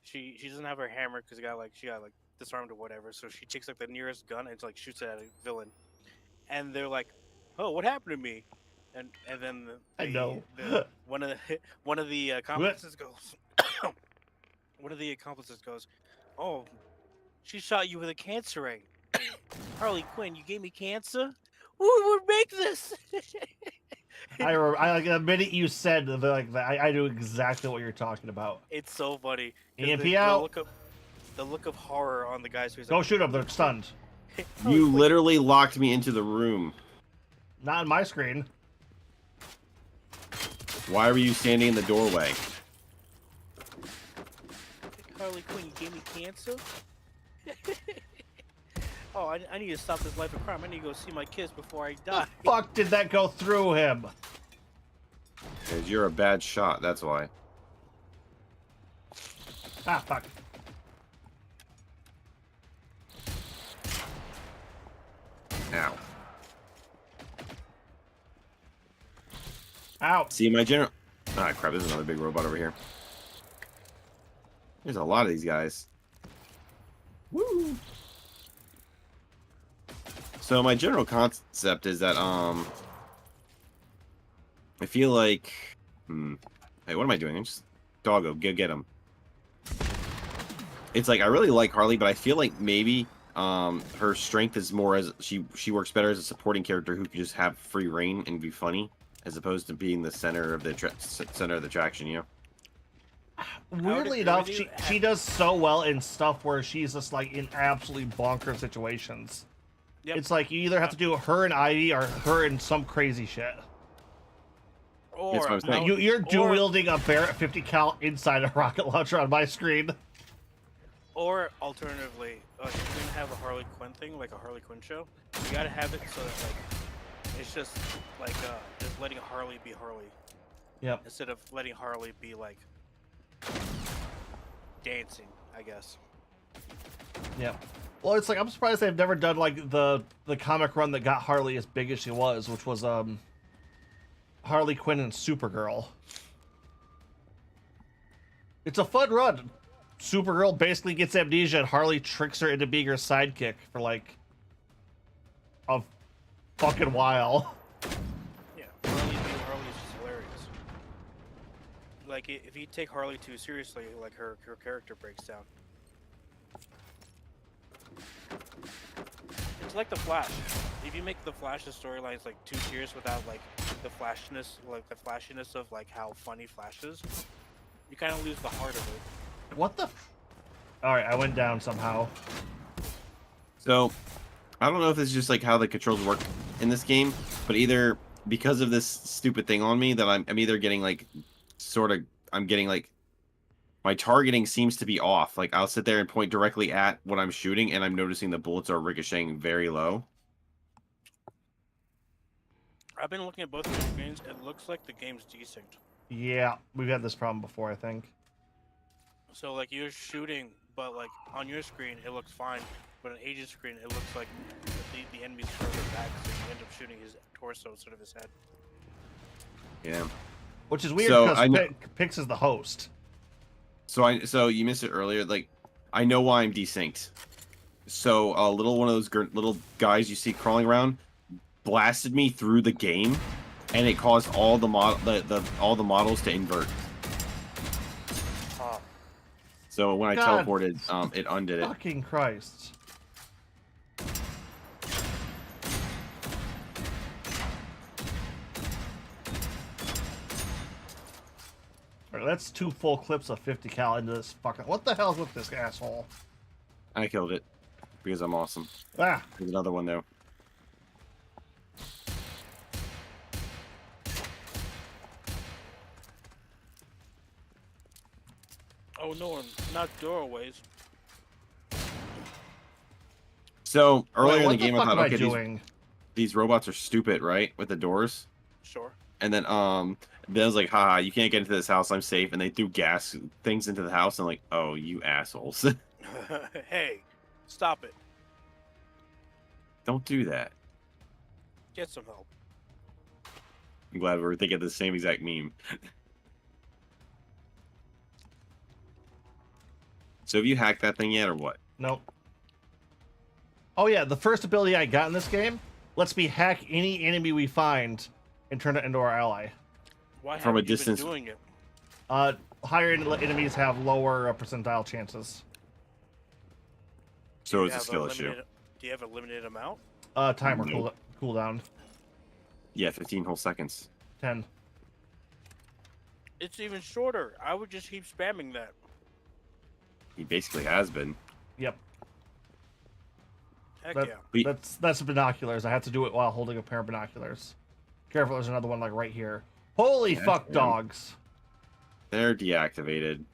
she doesn't have her hammer because she got like disarmed or whatever. So she takes like the nearest gun and like shoots it at a villain, and they're like, "Oh, what happened to me?" And then I know. one of the accomplices goes, one of the accomplices goes, "Oh, she shot you with a cancer ray." Harley Quinn, you gave me cancer. Who would make this? I like the minute you said like that, I knew exactly what you're talking about. It's so funny. 'cause EMP they'll out. look up- the look of horror on the guy's face. Go shoot them. They're stunned. You literally locked me into the room. Not on my screen. Why were you standing in the doorway? Harley Quinn, you gave me cancer? Oh, I need to stop this life of crime. I need to go see my kids before I die. Fuck did that go through him? Because you're a bad shot, that's why. Ah, fuck. Ow. Ow. See, my general... Ah, crap, there's another big robot over here. There's a lot of these guys. Woo! So my general concept is that, I feel like... Hey, what am I doing? I'm just... Doggo, go get him. It's like, I really like Harley, but I feel like maybe, her strength is more as... She works better as a supporting character who can just have free reign and be funny, as opposed to being the center of the attraction, you know? Weirdly enough, she does so well in stuff where she's just like in absolutely bonkers situations. Yep. It's like you either have to do her and Ivy or her in some crazy shit. Or That's what I'm saying. You're dual wielding a Barrett 50 cal inside a rocket launcher on my screen. Or alternatively, if you're gonna have a Harley Quinn thing, like a Harley Quinn show, you gotta have it so that like it's just like just letting Harley be Harley. Yep. Instead of letting Harley be like dancing, I guess. Yep. Well, it's like I'm surprised they've never done like the comic run that got Harley as big as she was, which was Harley Quinn and Supergirl. It's a fun run. Supergirl basically gets amnesia and Harley tricks her into being her sidekick for like a fucking while. Yeah, Harley being Harley is just hilarious. Like if you take Harley too seriously, like her character breaks down. It's like the Flash. If you make the Flash's storylines like too serious without like the flashiness of like how funny Flash is, you kind of lose the heart of it. What the? Alright, I went down somehow. So, I don't know if it's just like how the controls work in this game, but either because of this stupid thing on me that I'm either getting like, I'm getting like, my targeting seems to be off. Like I'll sit there and point directly at what I'm shooting and I'm noticing the bullets are ricocheting very low. I've been looking at both of your screens. It looks like the game's desynced. Yeah, we've had this problem before, I think. So like you're shooting, but like on your screen it looks fine, but on Agent's screen it looks like the enemy's further back, so you end up shooting his torso instead of his head. Yeah. Which is weird So, because Pix is the host. So you missed it earlier. Like, I know why I'm desynced. So a little one of those little guys you see crawling around blasted me through the game, and it caused all the all the models to invert. So when I God. teleported, it undid it. Fucking Christ. Alright, that's 2 full clips of 50 cal into this fucking... What the hell's with this asshole? I killed it because I'm awesome. Ah! There's another one though. Oh no, not doorways. So earlier Wait, in what the game, I fuck thought, am okay, doing? these robots are stupid, right? With the doors. Sure. And then I was like, haha, you can't get into this house, I'm safe. And they threw gas things into the house. And I'm like, oh, you assholes. Hey, stop it. Don't do that. Get some help. I'm glad we're thinking the same exact meme. So have you hacked that thing yet or what? Nope. Oh yeah, the first ability I got in this game lets me hack any enemy we find and turn it into our ally. Why From a haven't you distance. been doing it? Higher enemies have lower percentile chances. So Do you it's a have skill limited- issue. Do you have a limited amount? Timer Nope. cooldown. Yeah, 15 whole seconds. 10. It's even shorter. I would just keep spamming that. He basically has been. Yep. Heck That- yeah. That's binoculars. I have to do it while holding a pair of binoculars. Careful, there's another one like right here. Holy Yeah, fuck, I am. dogs! They're deactivated.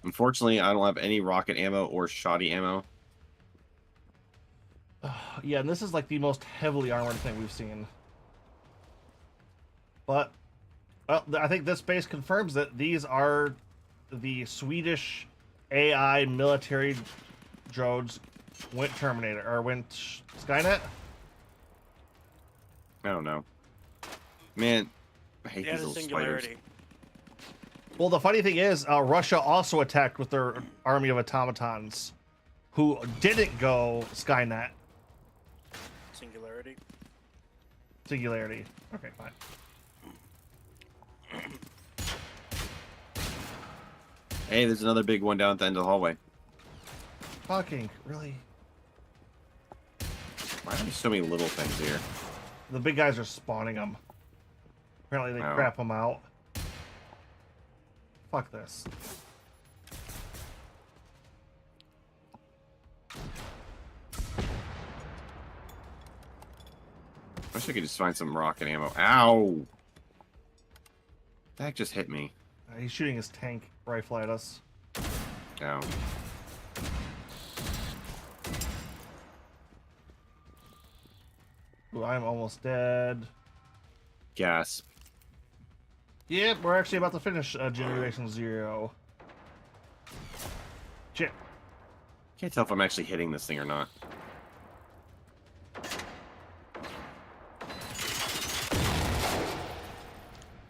Unfortunately, I don't have any rocket ammo or shoddy ammo. Yeah, and this is like the most heavily armored thing we've seen. But, well, I think this base confirms that these are the Swedish AI military drones went Terminator, or went Skynet? I don't know. Man, I hate Yeah, these the little singularity. spiders. Well, the funny thing is, Russia also attacked with their army of automatons who didn't go Skynet. Singularity. Singularity. Okay, fine. Hey, there's another big one down at the end of the hallway. Fucking, really? Why are there so many little things here? The big guys are spawning them. Apparently they Oh. crap them out. Fuck this. I wish I could just find some rocket ammo. Ow! That just hit me. He's shooting his tank rifle at us. Ow. Ooh, I'm almost dead. Gasp. Yep, we're actually about to finish Generation 0. Shit. Can't tell if I'm actually hitting this thing or not.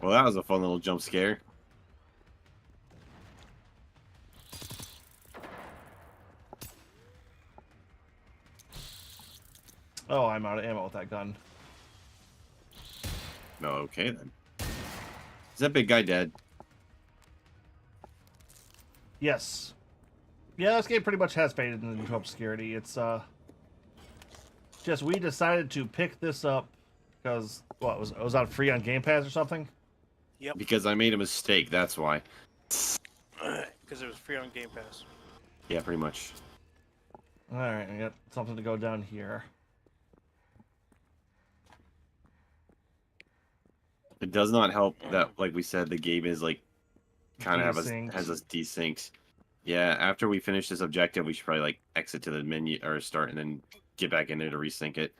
Well, that was a fun little jump scare. Oh, I'm out of ammo with that gun. No, okay then. Is that big guy dead? Yes. Yeah, this game pretty much has faded into obscurity. It's just we decided to pick this up because what was it was on free on Game Pass or something. Yep. Because I made a mistake, that's why. Because it was free on Game Pass. Yeah, pretty much. All right, I got something to go down here. It does not help that, like we said, the game is like kind of Desynced. has us desynced. Yeah, after we finish this objective, we should probably like exit to the menu or start and then get back in there to resync it.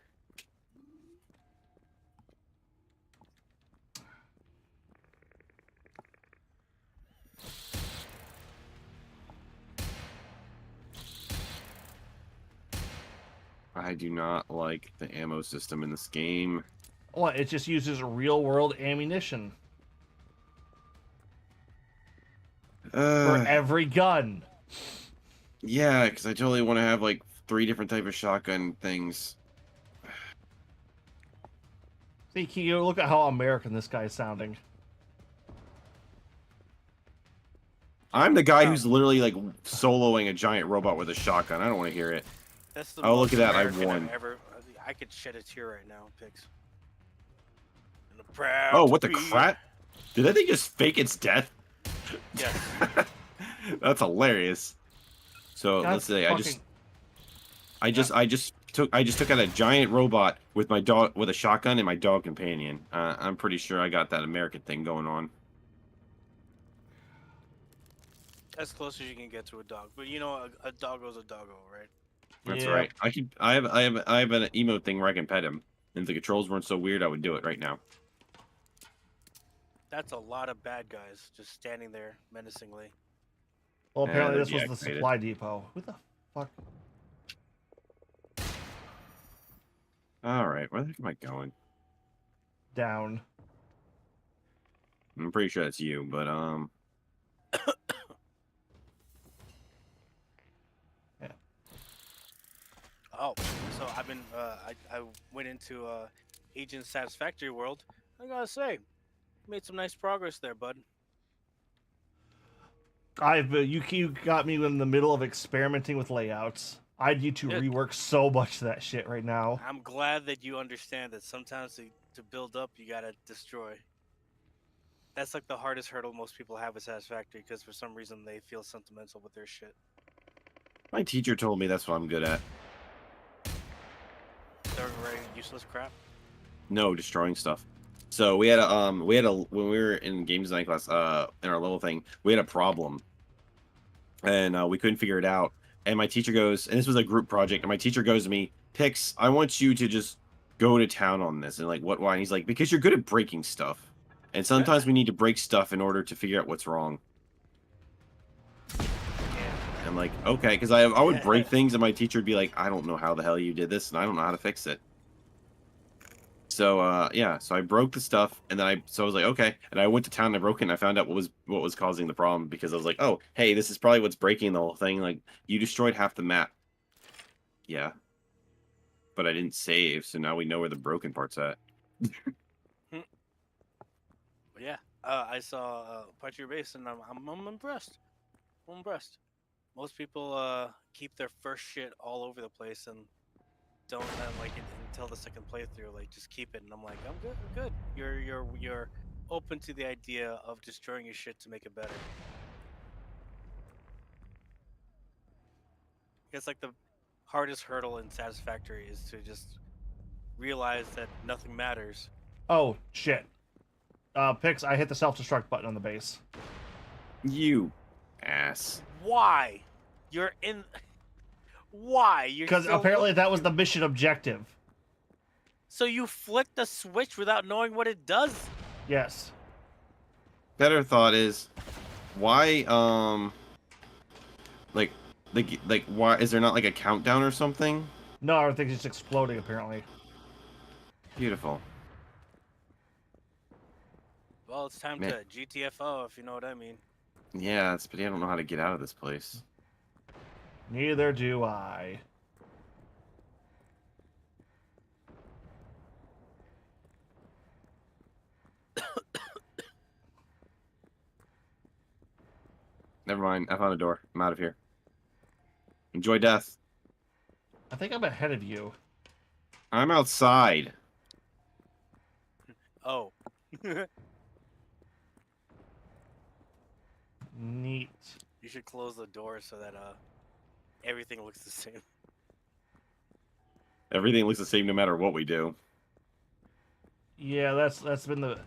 I do not like the ammo system in this game. Well, it just uses real world ammunition for every gun. Yeah, because I totally want to have like 3 different type of shotgun things. See, can you look at how American this guy's sounding? I'm the guy who's literally like soloing a giant robot with a shotgun. I don't want to hear it. That's the Oh, most look at that, I American won. I've ever. I could shed a tear right now, Pix. And I'm proud Oh, to what the be- crap? Did that thing just fake its death? Yes. That's hilarious. So God let's say fucking- I just took out a giant robot with my dog with a shotgun and my dog companion. I'm pretty sure I got that American thing going on. As close as you can get to a dog, but you know, a doggo's a doggo, right? That's Yeah. right. I have an emote thing where I can pet him. And if the controls weren't so weird, I would do it right now. That's a lot of bad guys just standing there menacingly. Well, apparently they're this was the deactivated. supply depot. Who the fuck? All right, where the heck am I going? Down. I'm pretty sure that's you, but Oh, so I've been I went into Agent Satisfactory World. I gotta say, made some nice progress there, bud. You got me in the middle of experimenting with layouts. I need to Good. rework so much of that shit right now. I'm glad that you understand that sometimes to build up, you gotta destroy. That's like the hardest hurdle most people have with Satisfactory because for some reason they feel sentimental with their shit. My teacher told me that's what I'm good at. Throwing away useless crap. No, destroying stuff. So we had a when we were in game design class, in our level thing, we had a problem, and we couldn't figure it out. And my teacher goes, and this was a group project, and my teacher goes to me, Pix, I want you to just go to town on this. And like, what? Why? And he's like, because you're good at breaking stuff, and sometimes we need to break stuff in order to figure out what's wrong. Yeah. I'm like, okay, because I would break things, and my teacher would be like, I don't know how the hell you did this, and I don't know how to fix it. So yeah, so I broke the stuff, and then I was like, okay, and I went to town and I broke it, and I found out what was causing the problem, because I was like, oh, hey, this is probably what's breaking the whole thing. Like, you destroyed half the map. Yeah, but I didn't save, so now we know where the broken part's at. But yeah, I saw part of your base, and I'm impressed. I'm impressed. Most people keep their first shit all over the place and don't like it until the second playthrough. Like, just keep it, and I'm like, I'm good. I'm good. You're open to the idea of destroying your shit to make it better. It's like the hardest hurdle in Satisfactory is to just realize that nothing matters. Oh shit. Pix, I hit the self-destruct button on the base. You ass. Why? You're in. Why? You're Because so apparently that was the mission objective. So you flick the switch without knowing what it does? Yes. Better thought is, why like why is there not like a countdown or something? No, everything's just exploding apparently. Beautiful. Well, it's time Man. to GTFO, if you know what I mean. Yeah, but I don't know how to get out of this place. Neither do I. Never mind. I found a door. I'm out of here. Enjoy death. I think I'm ahead of you. I'm outside. Oh. Neat. You should close the door so that everything looks the same. Everything looks the same no matter what we do. Yeah, that's been the.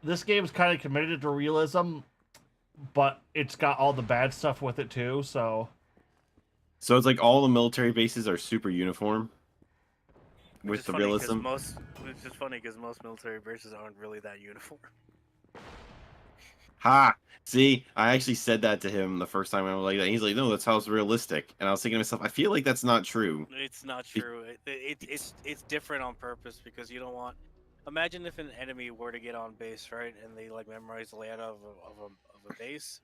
This game's kind of committed to realism, but it's got all the bad stuff with it too. So. So it's like all the military bases are super uniform. Which With is the funny 'cause realism. Which is funny because most military bases aren't really that uniform. Ha! See, I actually said that to him the first time I was like that. He's like, no, that's how it's realistic. And I was thinking to myself, I feel like that's not true. It's not true. It's different on purpose because you don't want. Imagine if an enemy were to get on base, right, and they like memorize the layout of a base.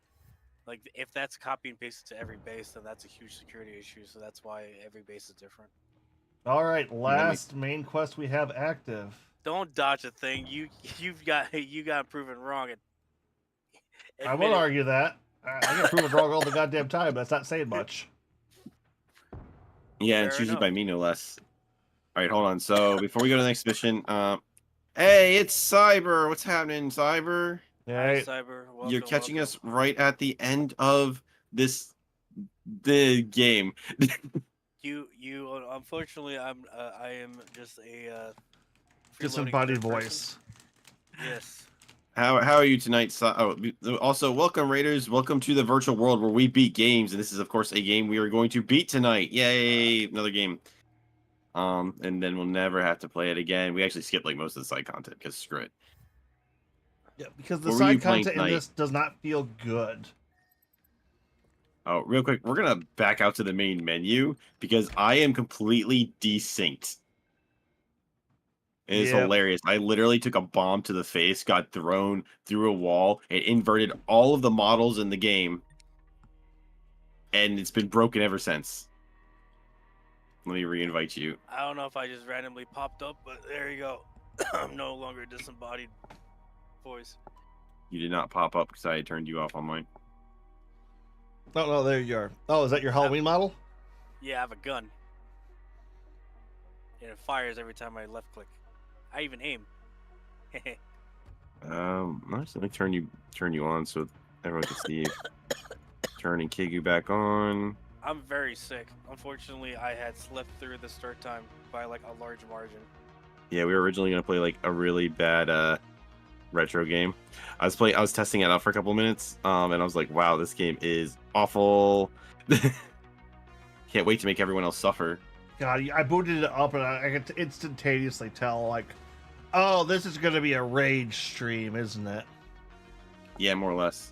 Like, if that's copy and pasted to every base, then that's a huge security issue. So that's why every base is different. All right, last main quest we have active. Don't dodge a thing. You got proven wrong. I won't argue that. I get proven wrong all the goddamn time. That's not saying much. Yeah, and it's Fair usually enough. by me, no less. All right, hold on. So before we go to the next mission, hey, it's Cyber. What's happening, Cyber? Hi, Right. Cyber. You're Welcome, catching welcome. us right at the end of the game. You unfortunately I am just a freeloading Disembodied third person. voice. Yes. How are you tonight? Also, welcome Raiders. Welcome to the virtual world where we beat games, and this is of course a game we are going to beat tonight. Yay! Another game. And then we'll never have to play it again. We actually skipped like most of the side content because screw it. Yeah, because the What were you side playing content in tonight? this does not feel good. Oh, real quick, we're gonna back out to the main menu because I am completely desynced. It is Yep. hilarious. I literally took a bomb to the face, got thrown through a wall, it inverted all of the models in the game, and it's been broken ever since. Let me re-invite you. I don't know if I just randomly popped up, but there you go. I'm no longer a disembodied voice. You did not pop up because I had turned you off on mine. Oh, no, there you are. Oh, is that your Halloween model? Yeah, I have a gun. And it fires every time I left click. I even aim. Let's let me turn you on so everyone can see you. Turn and kick you back on. I'm very sick. Unfortunately, I had slept through the start time by like a large margin. Yeah, we were originally gonna play like a really bad retro game. I was testing it out for a couple minutes, and I was like, wow, this game is awful. Can't wait to make everyone else suffer. God, I booted it up and I could instantaneously tell, like, oh, this is going to be a rage stream, isn't it? Yeah, more or less.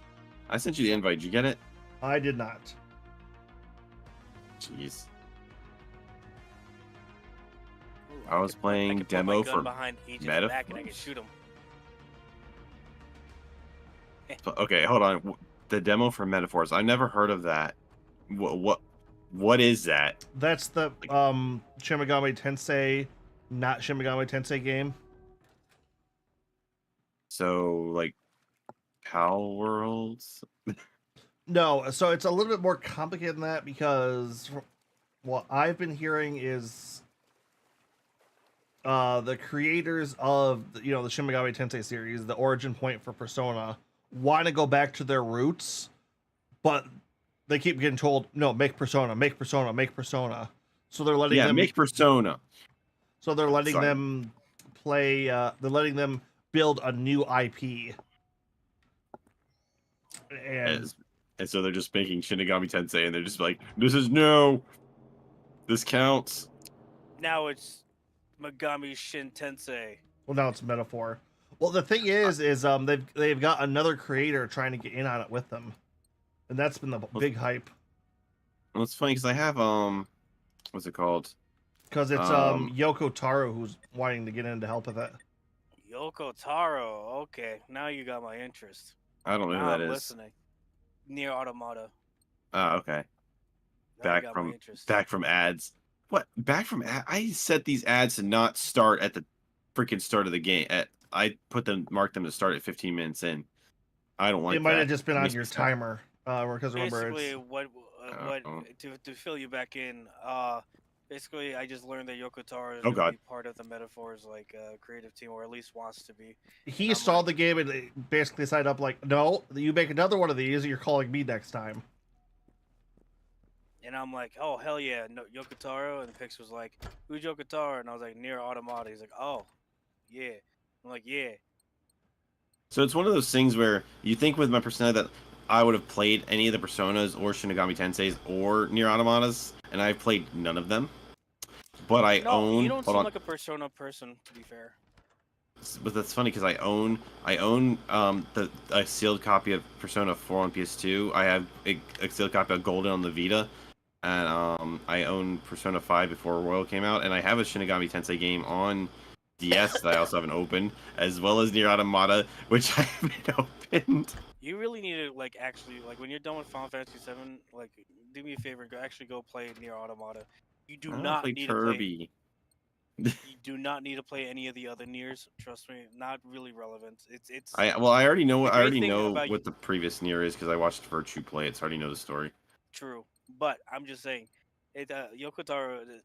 I sent you the invite. Did you get it? I did not. Jeez. Ooh, I was playing could demo put my gun for behind Agent's Meta back and I could Force. shoot him. Okay, hold on. The demo for Metaphors. I never heard of that. What is that? That's the Shin Megami Tensei, not Shin Megami Tensei game. So like Pal Worlds? No, so it's a little bit more complicated than that because what I've been hearing is the creators of the Shin Megami Tensei series, the origin point for Persona, want to go back to their roots, but they keep getting told, no, make Persona, make Persona, make Persona. So they're letting them make Persona. So they're letting Sorry. them play. They're letting them build a new IP. And So they're just making Shinigami Tensei, and they're just like, this is no. This counts. Now it's Megami Shin Tensei. well, now it's metaphor. Well, the thing is they've got another creator trying to get in on it with them, and that's been the big hype. Well, it's funny because I have what's it called? Because it's Yoko Taro who's wanting to get in to help with it. Yoko Taro. Okay, now you got my interest. I don't know who Now that I'm is. listening. Near Automata. Oh, okay. Now you got my interest. Back from ads. What? Back from ads? I set these ads to not start at the freaking start of the game. I marked them to start at 15 minutes in. I don't like It might that. have just been It on makes me your sad. timer. Because remember, Basically, it's what Uh-oh. to fill you back in, basically I just learned that Yoko Taro is Oh, going God. to be part of the Metaphors like creative team, or at least wants to be. he I'm saw like- the game and basically signed up like, no, you make another one of these, you're calling me next time. And I'm like, oh hell yeah, no, Yoko Taro. And Pix was like, who's Yoko Taro? And I was like, Near Automata. He's like, oh, yeah. I'm like, yeah. So it's one of those things where you think with my Persona that I would have played any of the Personas or Shinigami Tenseis or Nier Automatas, and I've played none of them. But I No, own. you don't Hold seem on. like a Persona person, to be fair. But that's funny because I own a sealed copy of Persona 4 on PS2. I have a sealed copy of Golden on the Vita, and I own Persona 5 before Royal came out, and I have a Shinigami Tensei game on DS that I also haven't opened, as well as Nier Automata, which I haven't opened. You really need to like actually like when you're done with Final Fantasy VII, like do me a favor, go play Near Automata. You do I not play need to play. Kirby. You do not need to play any of the other Niers. Trust me, not really relevant. It's. I already know The I great already thing know about what the previous Nier is because I watched Virtue play it, so I already know the story. True, but I'm just saying, Yoko Taro it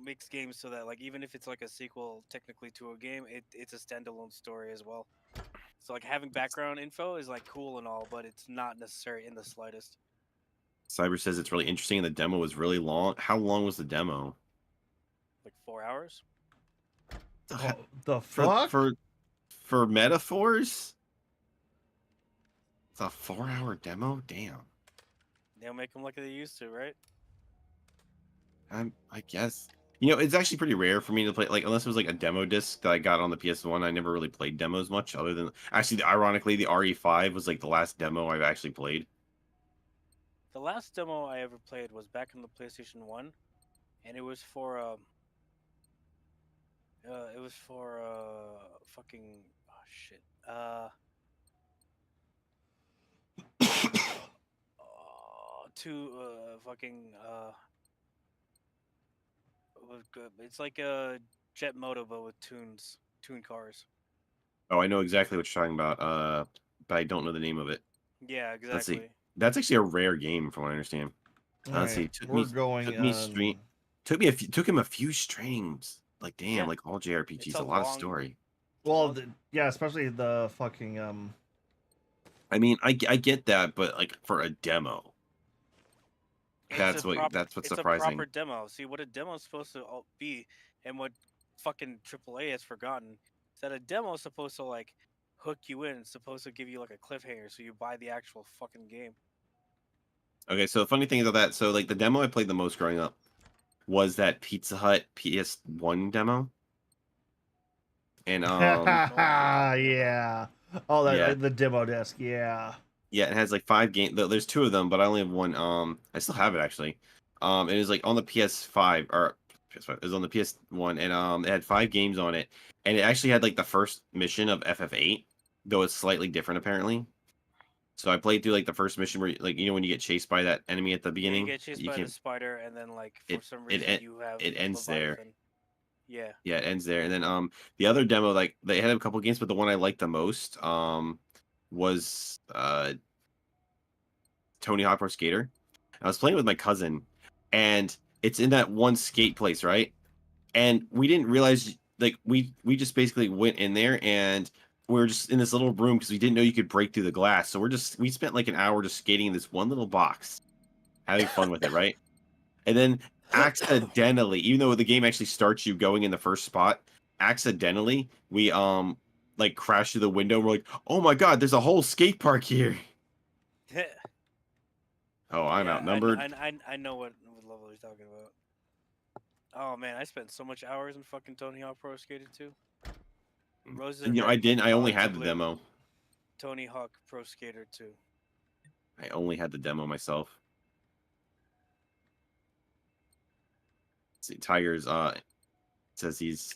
makes games so that like even if it's like a sequel technically to a game, it's a standalone story as well. So like having background info is like cool and all, but it's not necessary in the slightest. Cyber says it's really interesting, and the demo was really long. How long was the demo? Like 4 hours. The fuck? For Metaphors? It's a 4-hour demo? Damn. They'll make them like they used to, right? I guess. You know, it's actually pretty rare for me to play, like, unless it was like a demo disc that I got on the PS1. I never really played demos much, other than actually, ironically, the RE5 was like the last demo I've actually played. The last demo I ever played was back in the PlayStation 1, and it was for fucking oh shit. To fucking it's like a jet moto but with tuned cars. Oh, I know exactly what you're talking about, but I don't know the name of it. Yeah, Let's see. exactly. That's actually a rare game, from what I understand. All Let's see. right, we're going Took me on. stream took him a few streams. Like damn, Yeah, like all it's JRPGs, a a lot of long. story. Well, long- yeah, especially the fucking I mean, I get that, but like for a demo, that's what's It's a surprising. proper demo. See what a demo is supposed to be, and what fucking AAA has forgotten is that a demo is supposed to like hook you in. It's supposed to give you like a cliffhanger, so you buy the actual fucking game. Okay, so the funny thing about that, so like the demo I played the most growing up was that Pizza Hut PS1 demo. And No idea what you're talking about. yeah. Oh, that yeah. the demo disc. Yeah. Yeah, it has like 5 games. There's 2 of them, but I only have one. I still have it actually. It was like on the PS5 or PS5. It was on the PS1, and it had 5 games on it, and it actually had like the first mission of FF8, though it's slightly different apparently. So I played through like the first mission where like when you get chased by that enemy at the Yeah, you beginning, get chased you by the can't. spider, and then like for It some it reason en- you have it ends there. Leviathan. Yeah. Yeah, it ends there. And then the other demo, like they had a couple games, but the one I liked the most was Tony Hawk Pro Skater. I was playing with my cousin, and it's in that one skate place, right? And we didn't realize, like, we just basically went in there, and we were just in this little room because we didn't know you could break through the glass. So we spent like an hour just skating in this one little box, having fun with it, right? And then accidentally, even though the game actually starts you going in the first spot, accidentally we like crashed through the window. And we're like, oh my god, there's a whole skate park here. Oh, I'm Yeah, outnumbered. I know what level he's talking about. Oh man, I spent so much hours in fucking Tony Hawk Pro Skater 2. Roses and You know, I Red didn't. I only Violets had and the Blue. demo. Tony Hawk Pro Skater 2. I only had the demo myself. See, Tiger's says he's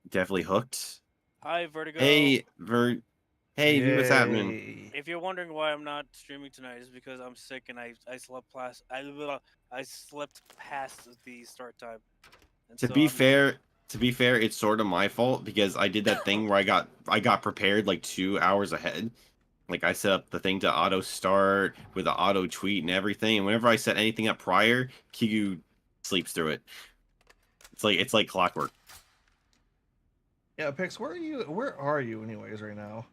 definitely hooked. Hi, Vertigo. Hey, Hey, V, what's happening? Yay. If you're wondering why I'm not streaming tonight, it's because I'm sick and I slept past I slept past the start time. And To so be I'm- fair, it's sort of my fault because I did that thing where I got prepared like 2 hours ahead. Like I set up the thing to auto start with the auto tweet and everything. And whenever I set anything up prior, Kigu sleeps through it. It's like clockwork. Yeah, Pix, where are you? Where are you, anyways, right now?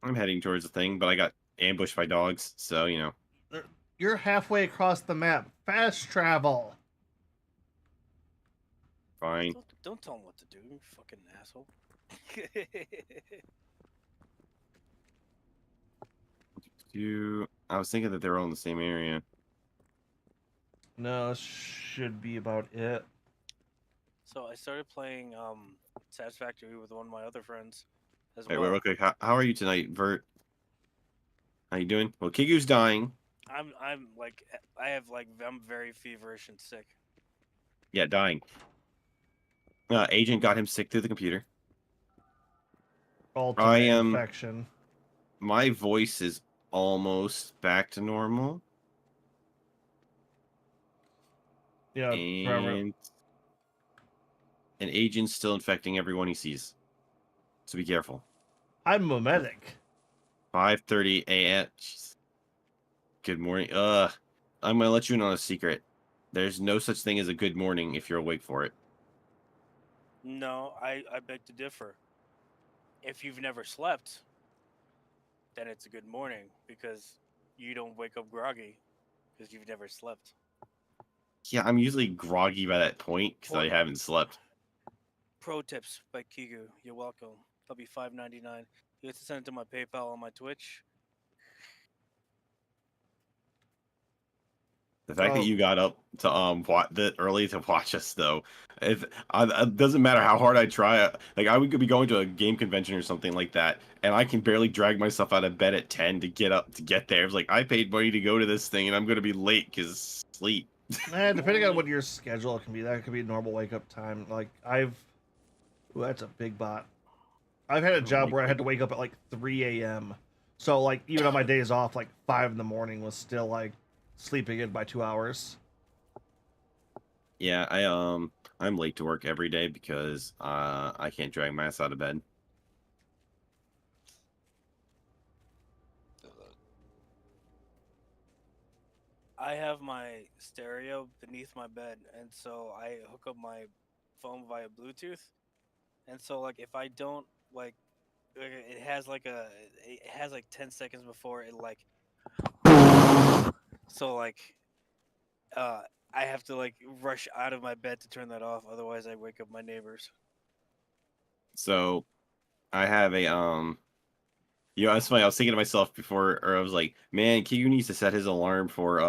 I'm heading towards the thing, but I got ambushed by dogs, so you know. You're halfway across the map. Fast travel. Fine. don't tell him what to do, you fucking asshole. I was thinking that they were all in the same area. No, this should be about it. So I started playing Satisfactory with one of my other friends as Wait, well. real quick. How are you tonight, Vert? How you doing? Well, Kigu's dying. I'm very feverish and sick. Yeah, dying. Agent got him sick through the computer. Ultimate infection. My voice is almost back to normal. Yeah, And an agent's still infecting everyone he sees. So be careful. I'm a medic. 5:30 a.m. Jeez. Good morning. I'm gonna let you in on a secret. There's no such thing as a good morning if you're awake for it. No, I beg to differ. If you've never slept, then it's a good morning because you don't wake up groggy because you've never slept. Yeah, I'm usually groggy by that point because I haven't slept. Pro tips by Kigu. You're welcome. That'll be $5.99. You have to send it to my PayPal on my Twitch. The fact that you got up to that early to watch us though, it doesn't matter how hard I try. Like I could be going to a game convention or something like that, and I can barely drag myself out of bed at 10 to get there. It's like I paid money to go to this thing, and I'm gonna be late because sleep. Depending on what your schedule can be, that could be normal wake up time. Like ooh, that's a big bot. I've had a job where I had to wake up at like 3 a.m. So like even on my days off, like 5 in the morning was still like sleeping in by 2 hours. Yeah, I'm late to work every day because I can't drag my ass out of bed. I have my stereo beneath my bed, and so I hook up my phone via Bluetooth. And so like if I don't like, it has like it has like 10 seconds before it like, so like uh I have to like rush out of my bed to turn that off, otherwise I wake up my neighbors. So I have a that's funny. I was thinking to myself before, or I was like, man, Kiyu needs to set his alarm for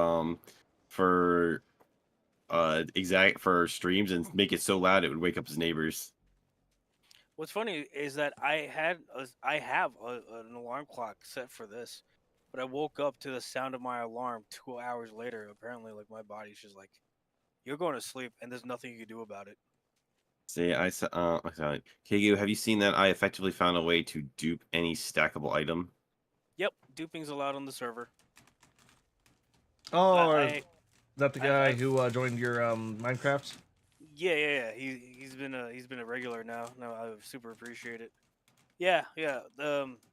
exact for streams and make it so loud it would wake up his neighbors. What's funny is that I have an alarm clock set for this, but I woke up to the sound of my alarm 2 hours later. Apparently, like my body's just like, you're going to sleep, and there's nothing you can do about it. See, sorry. Kiyu, have you seen that I effectively found a way to dupe any stackable item? Yep, duping's allowed on the server. Oh, is I that the I've, guy I've who joined your Minecraft? yeah. He's been a regular now. No, I super appreciate it. Yeah.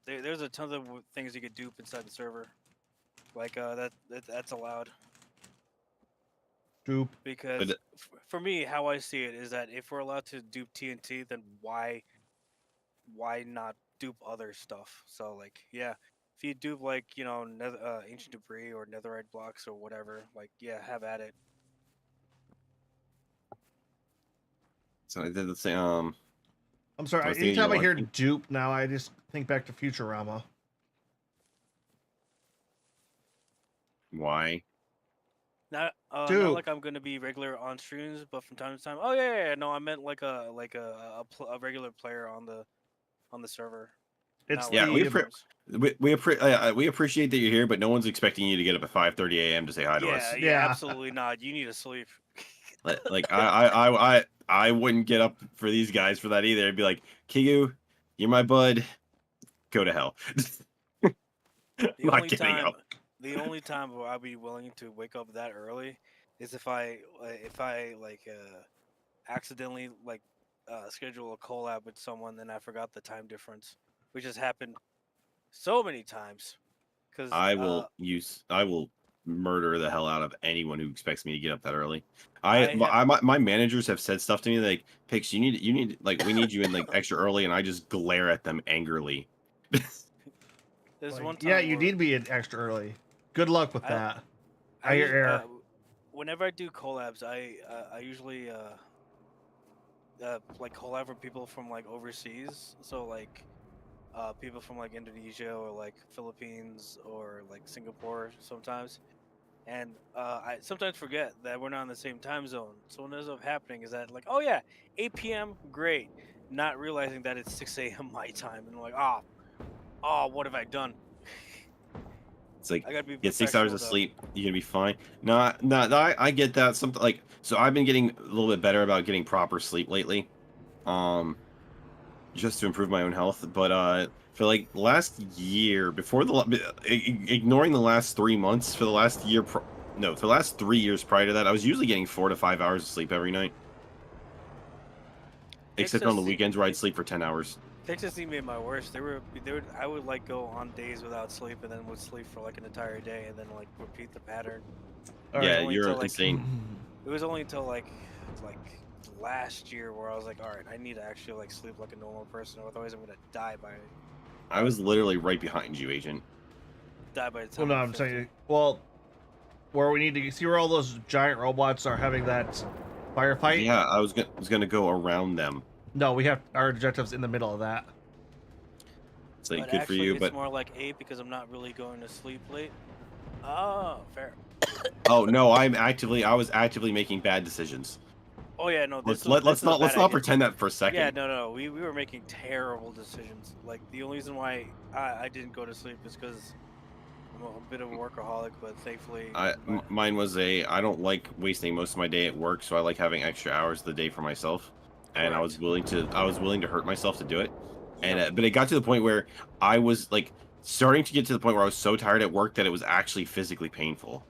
There's a ton of things you could dupe inside the server, like that's allowed. Dupe. Because But for me, how I see it is that if we're allowed to dupe TNT, then why not dupe other stuff? So like, yeah, if you dupe like ancient debris or netherite blocks or whatever, like yeah, have at it. so I did the same. I'm I sorry. was thinking Anytime you're I hear lucky. dupe now, I just think back to Futurama. Why? Not Dupe. like I'm gonna be regular on streams, but from time to time. Oh yeah. No, I meant like a regular player on the server, It's not like Yeah, the streams. we appreciate that you're here, but no one's expecting you to get up at 5:30 a.m. to say hi to Yeah, us. yeah, yeah. absolutely not. You need to sleep. Like I wouldn't get up for these guys for that either. I'd be like, Kiyu, you're my bud. Go to hell. The Not only getting time, up. the only time where I'd be willing to wake up that early is if I like accidentally like schedule a collab with someone and I forgot the time difference, which has happened so many times. Cause I will murder the hell out of anyone who expects me to get up that early. I have My managers have said stuff to me like, Pix, you need like we need you in like extra early, and I just glare at them angrily. there's one Yeah, time you where need to be in extra early. Good luck with I that. I I hear usually air. whenever I do collabs, I usually like collab with people from like overseas. So like people from like Indonesia or like Philippines or like Singapore sometimes. And I sometimes forget that we're not in the same time zone. So what ends up happening is that like, oh yeah, 8 p.m. great, not realizing that it's 6 a.m. my time, and I'm like, what have I done? It's like I gotta be get 6 hours professional of though. sleep, you're gonna be fine. I get that. Something like so I've been getting a little bit better about getting proper sleep lately. Um, just to improve my own health. But for like last year, ignoring the last 3 months, for the last year, no, for the last 3 years prior to that, I was usually getting 4 to 5 hours of sleep every night, except on Texas the seemed weekends where I'd sleep for 10 hours. Texas seemed made my worst. They would I would like go on days without sleep and then would sleep for like an entire day and then like repeat the pattern. All Yeah, right. Only you're until like insane. it was only until like last year where I was like, all right, I need to actually like sleep like a normal person, or otherwise I'm gonna I was literally right behind you, Agent. die by the Well, time no, I'm I'm 50. saying. Well, where we need to see where all those giant robots are having that firefight. Yeah, I was gonna go around them. No, we have our objectives in the middle of that. It's like But good for actually, you, it's but more like 8 because I'm not really going to sleep late. Oh, fair. oh no, I was actively making bad decisions. Oh yeah, no, Let's this was a bad let's not idea. pretend that for a second. Yeah, no, we were making terrible decisions. Like the only reason why I didn't go to sleep is because I'm a bit of a workaholic, but thankfully, Mine was I don't like wasting most of my day at work, so I like having extra hours of the day for myself, and I was willing to hurt myself to do it, and Yep. but it got to the point where I was like starting to get to the point where I was so tired at work that it was actually physically painful,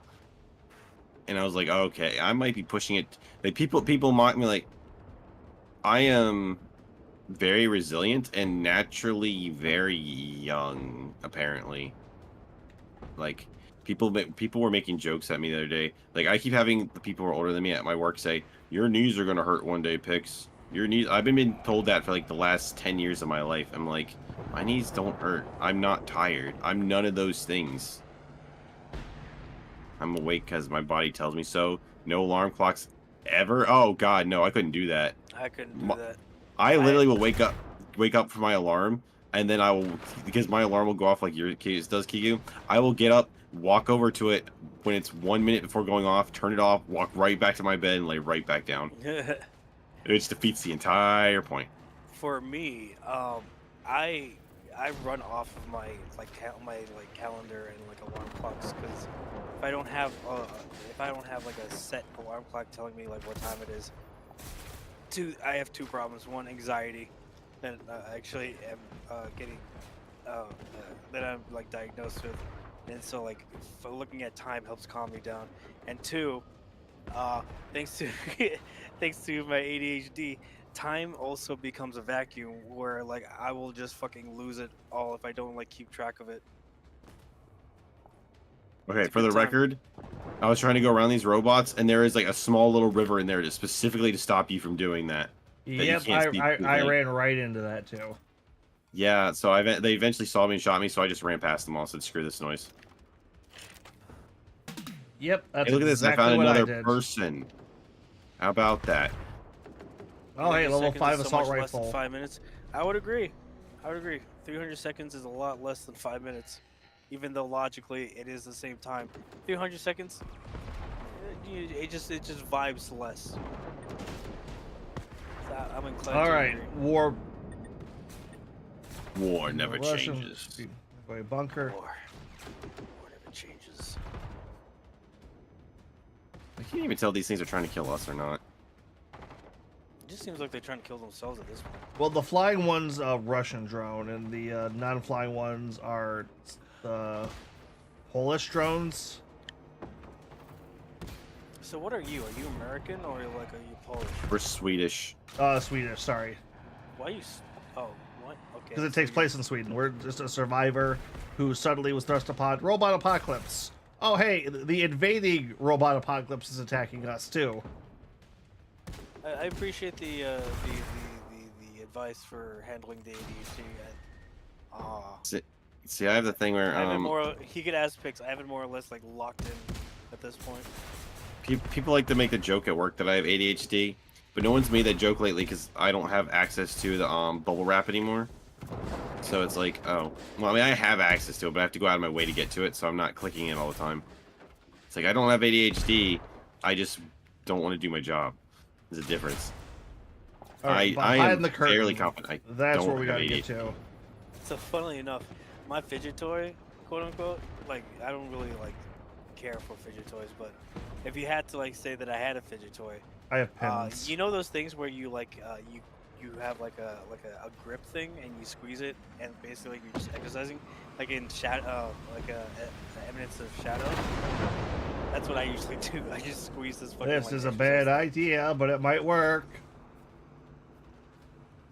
and I was like, okay, I might be pushing it. Like people mock me like I am very resilient and naturally very young, apparently. Like People were making jokes at me the other day. Like I keep having the people who are older than me at my work say, "Your knees are gonna hurt one day, Pix. Your knees." I've been being told that for like the last 10 years of my life. I'm like, my knees don't hurt. I'm not tired. I'm none of those things. I'm awake because my body tells me so. No alarm clocks ever. Oh God, no! I couldn't do that. I couldn't do that. I literally will wake up for my alarm, and then I will, because my alarm will go off like your case does, Kiku. I will get up, walk over to it when it's 1 minute before going off, turn it off, walk right back to my bed, and lay right back down. It just defeats the entire point. For me, I run off of my calendar and like alarm clocks because if I don't have like a set alarm clock telling me like what time it is, I have two problems. One, anxiety, that I actually am getting that I'm like diagnosed with, and so like looking at time helps calm me down. And two, thanks to thanks to my ADHD, time also becomes a vacuum where like I will just fucking lose it all if I don't like keep track of it. Okay, It's a for the good time. record, I was trying to go around these robots, and there is like a small little river in there to specifically to stop you from doing that. you Yep, can't speed through, I like- ran right into that too. Yeah, so they eventually saw me and shot me, so I just ran past them all. Said, "Screw this noise." Yep, that's Hey, look at this! I exactly found what another I did. person. How about that? Oh, hey, 300 level seconds 5 is so assault much less than rifle. 5 minutes. I would agree. 300 seconds is a lot less than 5 minutes, even though logically it is the same time. 300 seconds, it just vibes less. So I'm inclined All to right, agree. War never Russian- changes. Wait, bunker. War never changes. I can't even tell if these things are trying to kill us or not. It just seems like they're trying to kill themselves at this point. Well, the flying one's a Russian drone, and the non-flying ones are Polish drones. So what are you? Are you American or like are you Polish? We're Swedish. Swedish, sorry. Why you? Oh, what? Okay. Because it so takes you're- place in Sweden. We're just a survivor who suddenly was thrust upon robot apocalypse. Oh, hey, the invading robot apocalypse is attacking us too. I appreciate the advice for handling the ADHD. See, I have the thing where I have it more. He could ask picks. I have it more or less like locked in at this point. people like to make the joke at work that I have ADHD, but no one's made that joke lately because I don't have access to the bubble wrap anymore. So it's like, oh, well, I mean, I have access to it, but I have to go out of my way to get to it, so I'm not clicking it all the time. It's like I don't have ADHD, I just don't want to do my job. There's a difference. All right, I behind am the curtain. fairly confident. I That's don't where we have gotta get ADHD. to. So funnily enough, my fidget toy, quote unquote, like I don't really like care for fidget toys, but if you had to like say that I had a fidget toy, I have pins. you know those things where you like you have like a grip thing and you squeeze it and basically you're just exercising like in shadow like a eminence of shadow. That's what I usually do. I just squeeze this fucking. This like, is a exercise bad thing. idea, but it might work.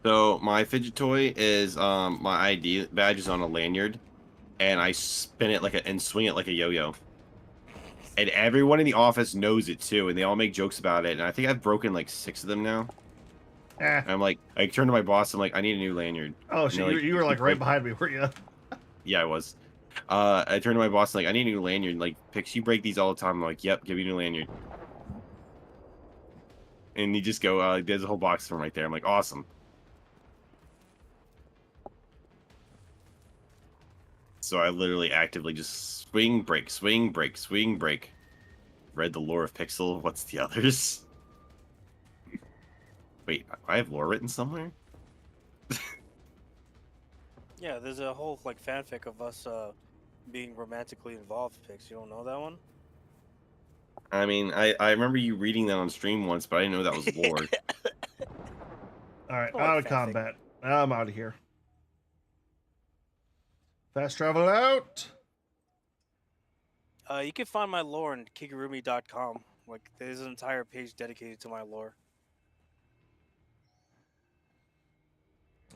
So my fidget toy is my ID badge is on a lanyard, and I spin it and swing it like a yo-yo. And everyone in the office knows it too, and they all make jokes about it. And I think I've broken like 6 of them now. Eh. And I'm like, I turn to my boss. I'm like, I need a new lanyard. Oh, And shit, they're you were like right behind me, were you? Yeah, I was. I turned to my boss like, I need a new lanyard. Like, Pix, you break these all the time. I'm like, yep, give me a new lanyard. And you just go, there's a whole box from right there. I'm like, awesome. So I literally actively just swing, break, swing, break, swing, break. Read the lore of Pixel. What's the others? Wait, I have lore written somewhere? Yeah, there's a whole like fanfic of us being romantically involved. Pix, you don't know that one? I mean, I remember you reading that on stream once, but I didn't know that was lore. All right, Oh, out of fanfic. combat. I'm out of here. Fast travel out. You can find my lore on kigurumi.com. Like, there's an entire page dedicated to my lore.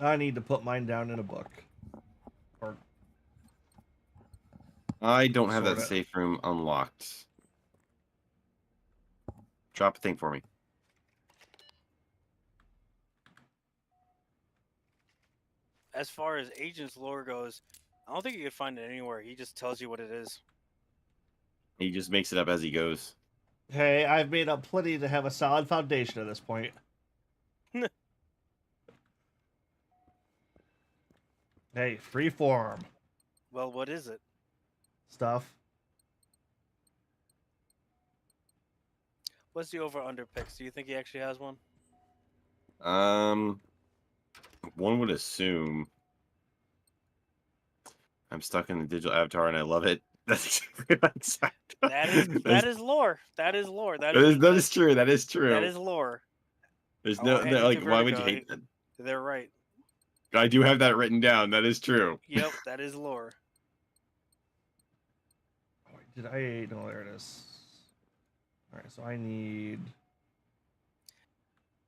I need to put mine down in a book. Or I don't have that Sorta. safe room unlocked. Drop a thing for me. As far as Agent's lore goes, I don't think you can find it anywhere. He just tells you what it is. He just makes it up as he goes. Hey, I've made up plenty to have a solid foundation at this point. Hey, freeform Well, what is it? stuff. What's the over/under picks? Do you think he actually has one? One would assume. I'm stuck in the digital avatar and I love it. That's exact. That is lore. That is lore. That is true. That is true. That is lore. There's I no, will hand no it to like why would you Vertigo. hate that? They're right. I do have that written down. That is true. Yep, that is lore. Oh, wait, did I? No, there it is. All right, so I need.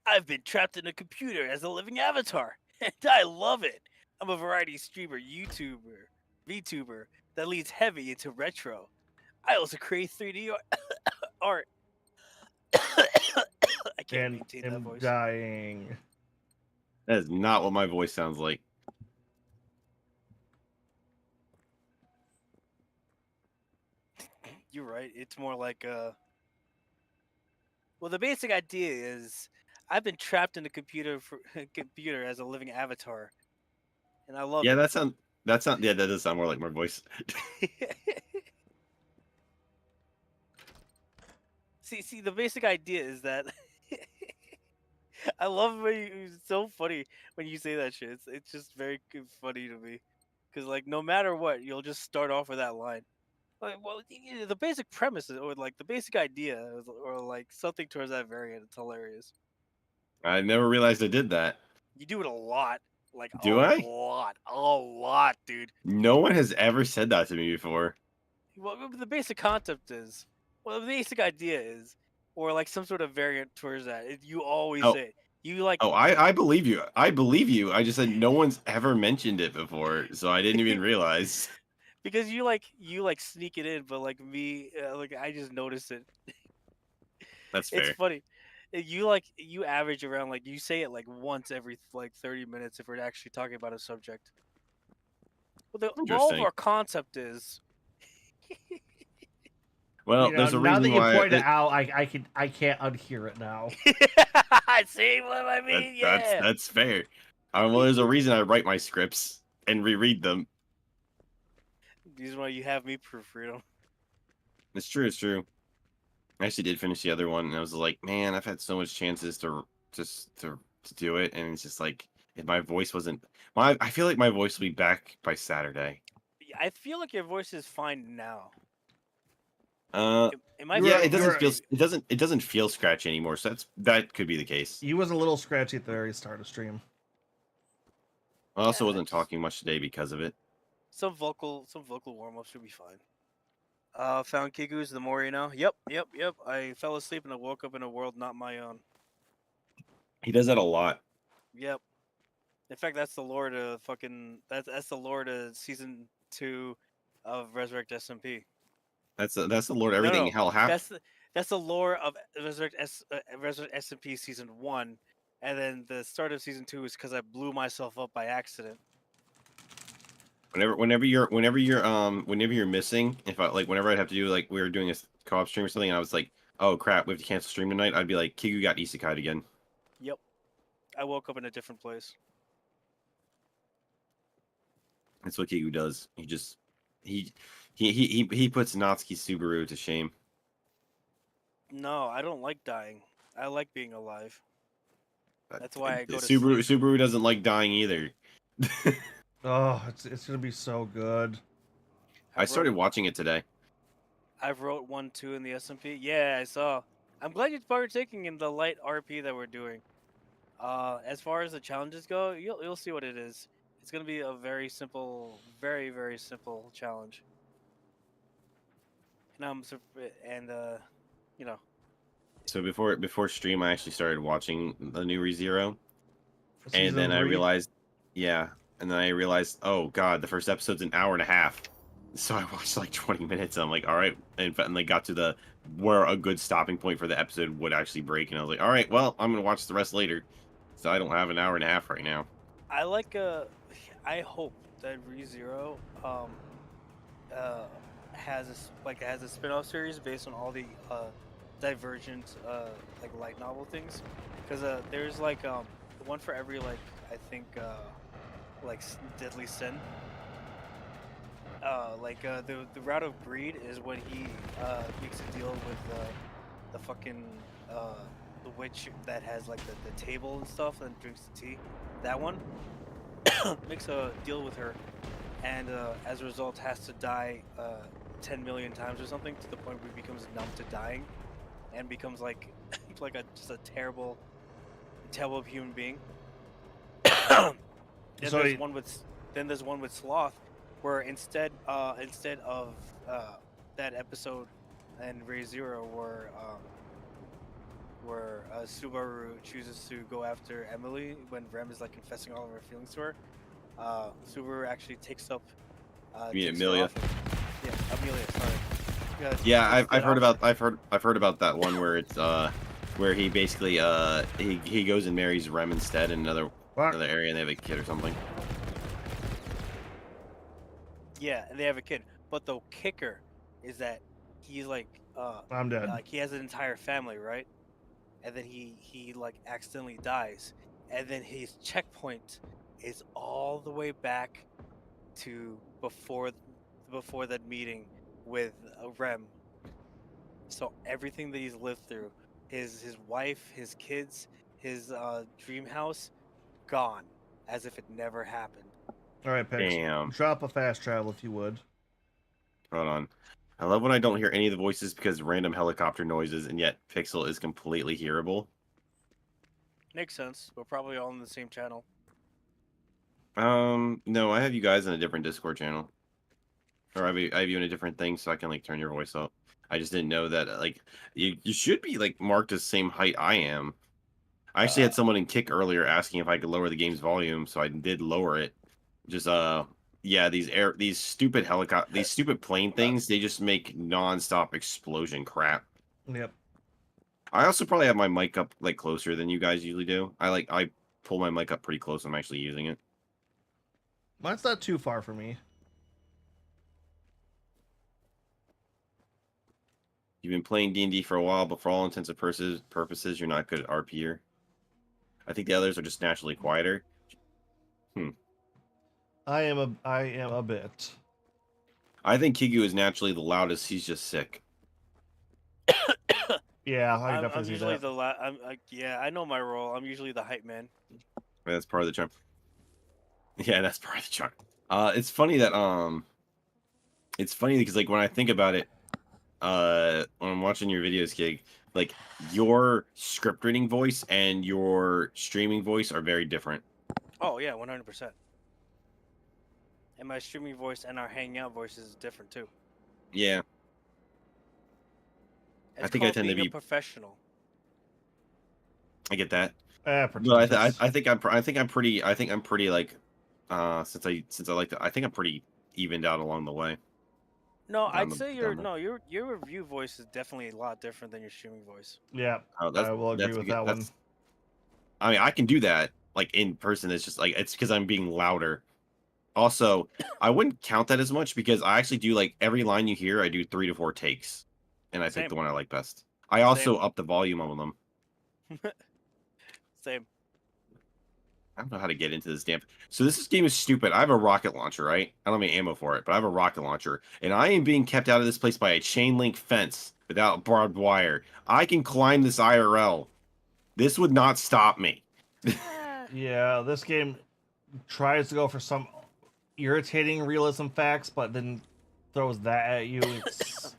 I've been trapped in a computer as a living avatar, and I love it. I'm a variety streamer, YouTuber, VTuber that leans heavy into retro. I also create 3D art. I can't And maintain that am voice. dying. That is not what my voice sounds like. You're right. It's more like well, the basic idea is I've been trapped in a computer as a living avatar, and I love Yeah, it. yeah, that does sound more like my voice. See, the basic idea is that I love when it's so funny when you say that shit. It's just very funny to me, because like no matter what, you'll just start off with that line. Like, well, the basic premise or like the basic idea or like something towards that variant. It's hilarious. I never realized I did that. You do it a lot, like a Do I? lot, dude. No one has ever said that to me before. Well, the basic concept is, well, the basic idea is, or like some sort of variant towards that. You always Oh. say it. You like Oh, I believe you. I believe you. I just said no one's ever mentioned it before, so I didn't even realize. because you like sneak it in, but like me, like I just notice it. That's It's fair. funny. You average around like you say it like once every like 30 minutes if we're actually talking about a subject. Well, the Interesting. overall concept is. Well, You know, there's a now reason that you why. point it out, I can't unhear it now. See what I mean? Yeah. That's fair. Well, there's a reason I write my scripts and reread them. This is why you have me proofread them. It's true. It's true. I actually did finish the other one, and I was like, man, I've had so much chances to just to do it, and it's just like if my voice wasn't. I feel like my voice will be back by Saturday. I feel like your voice is fine now. Uh, It might yeah, be it doesn't very- feel it doesn't feel scratchy anymore. So that could be the case. He was a little scratchy at the very start of stream. I also Yeah, wasn't it's- talking much today because of it. Some vocal warm ups should be fine. Found Kigu's the more you know. Yep. I fell asleep and I woke up in a world not my own. He does that a lot. Yep. In fact, that's the lore to fucking that's the lore to season 2 of Resurrect SMP. That's the Lord. Everything no. hell happened. That's the lore of Resurrect SMP season 1, and then the start of season 2 is because I blew myself up by accident. Whenever you're missing, whenever I'd have to do like we were doing a co-op stream or something, and I was like, oh crap, we have to cancel stream tonight. I'd be like, Kigu got isekai'd again. Yep. I woke up in a different place. That's what Kigu does. He puts Natsuki Subaru to shame. No, I don't like dying. I like being alive. That's why I go to Subaru. sleep. Subaru doesn't like dying either. Oh, it's gonna be so good. I started watching it today. I've wrote 1, 2 in the SMP. Yeah, I saw. I'm glad you're partaking in the light RP that we're doing. As far as the challenges go, you'll see what it is. It's gonna be a very simple, very very simple challenge. And you know. So before stream, I actually started watching the new ReZero, For and then season I 3. realized, oh god, the first episode's an hour and a half. So I watched like 20 minutes. And I'm like, all right. And they got to the where a good stopping point for the episode would actually break. And I was like, all right, well, I'm going to watch the rest later. So I don't have an hour and a half right now. I like I hope that ReZero uh has a spin-off series based on all the divergent like light novel things, because there's like one for every like I think deadly sin. The route of greed is when he makes a deal with the fucking uh the witch that has like the table and stuff and drinks the tea. That one makes a deal with her, and as a result has to die 10 million times or something, to the point where he becomes numb to dying and becomes like like just a terrible human being. then So there's he- one with then there's one with sloth, where instead of that episode in Ray Zero where Subaru chooses to go after Emily when Rem is like confessing all of her feelings to her, Subaru actually takes mean takes her Amelia? off. Yeah, Amelia. Sorry. Yeah, takes I've that heard off. about I've heard about that one where it's where he basically he goes and marries Rem instead in another Fuck. area and they have a kid or something. Yeah, and they have a kid. But the kicker is that he's I'm dead. like he has an entire family, right? And then he like accidentally dies, and then his checkpoint is all the way back to before that meeting with Rem. So everything that he's lived through, his wife, his kids, his dream house, gone, as if it never happened. All right, Pix. Damn. Drop a fast travel if you would. Hold on. I love when I don't hear any of the voices because random helicopter noises, and yet Pixel is completely hearable. Makes sense. We're probably all in the same channel. No, I have you guys in a different Discord channel, or I have you in a different thing, so I can like turn your voice up. I just didn't know that like you should be like marked as same height I am. I actually had someone in Kick earlier asking if I could lower the game's volume, so I did lower it. Just yeah, these stupid these stupid plane things, they just make non-stop explosion crap. Yep. I also probably have my mic up like closer than you guys usually do. I pull my mic up pretty close when I'm actually using it. Mine's not too far for me. You've been playing D&D for a while, but for all intents and purposes, you're not good at RPer. I think the others are just naturally quieter. I am a bit. I think Kigu is naturally the loudest. He's just sick. Yeah, I I'm definitely see usually that. yeah, I know my role. I'm usually the hype man. That's part of the charm. Yeah, that's part of the charm. It's funny that it's funny because like when I think about it, when I'm watching your videos, Kig, like your script reading voice and your streaming voice are very different. Oh yeah, 100%. And my streaming voice and our hanging out voice is different too. Yeah, It's think I called tend to being be- a professional. I get that. Pretty But much. I think I'm pretty like since I like to I think I'm pretty evened out along the way. No, Down I'd the- say down the- your review voice is definitely a lot different than your streaming voice. Yeah, Oh, I will agree with that one. I mean, I can do that like in person. It's just like it's because I'm being louder. Also, I wouldn't count that as much because I actually do like every line you hear, I do 3 to 4 takes, and I pick Same. the one I like best. I also Same. up the volume on them. Same. I don't know how to get into this damn. So this game is stupid. I have a rocket launcher, right? I don't have any ammo for it, but I have a rocket launcher, and I am being kept out of this place by a chain link fence without barbed wire. I can climb this IRL. This would not stop me. Yeah, this game tries to go for some irritating realism facts, but then throws that at you. It's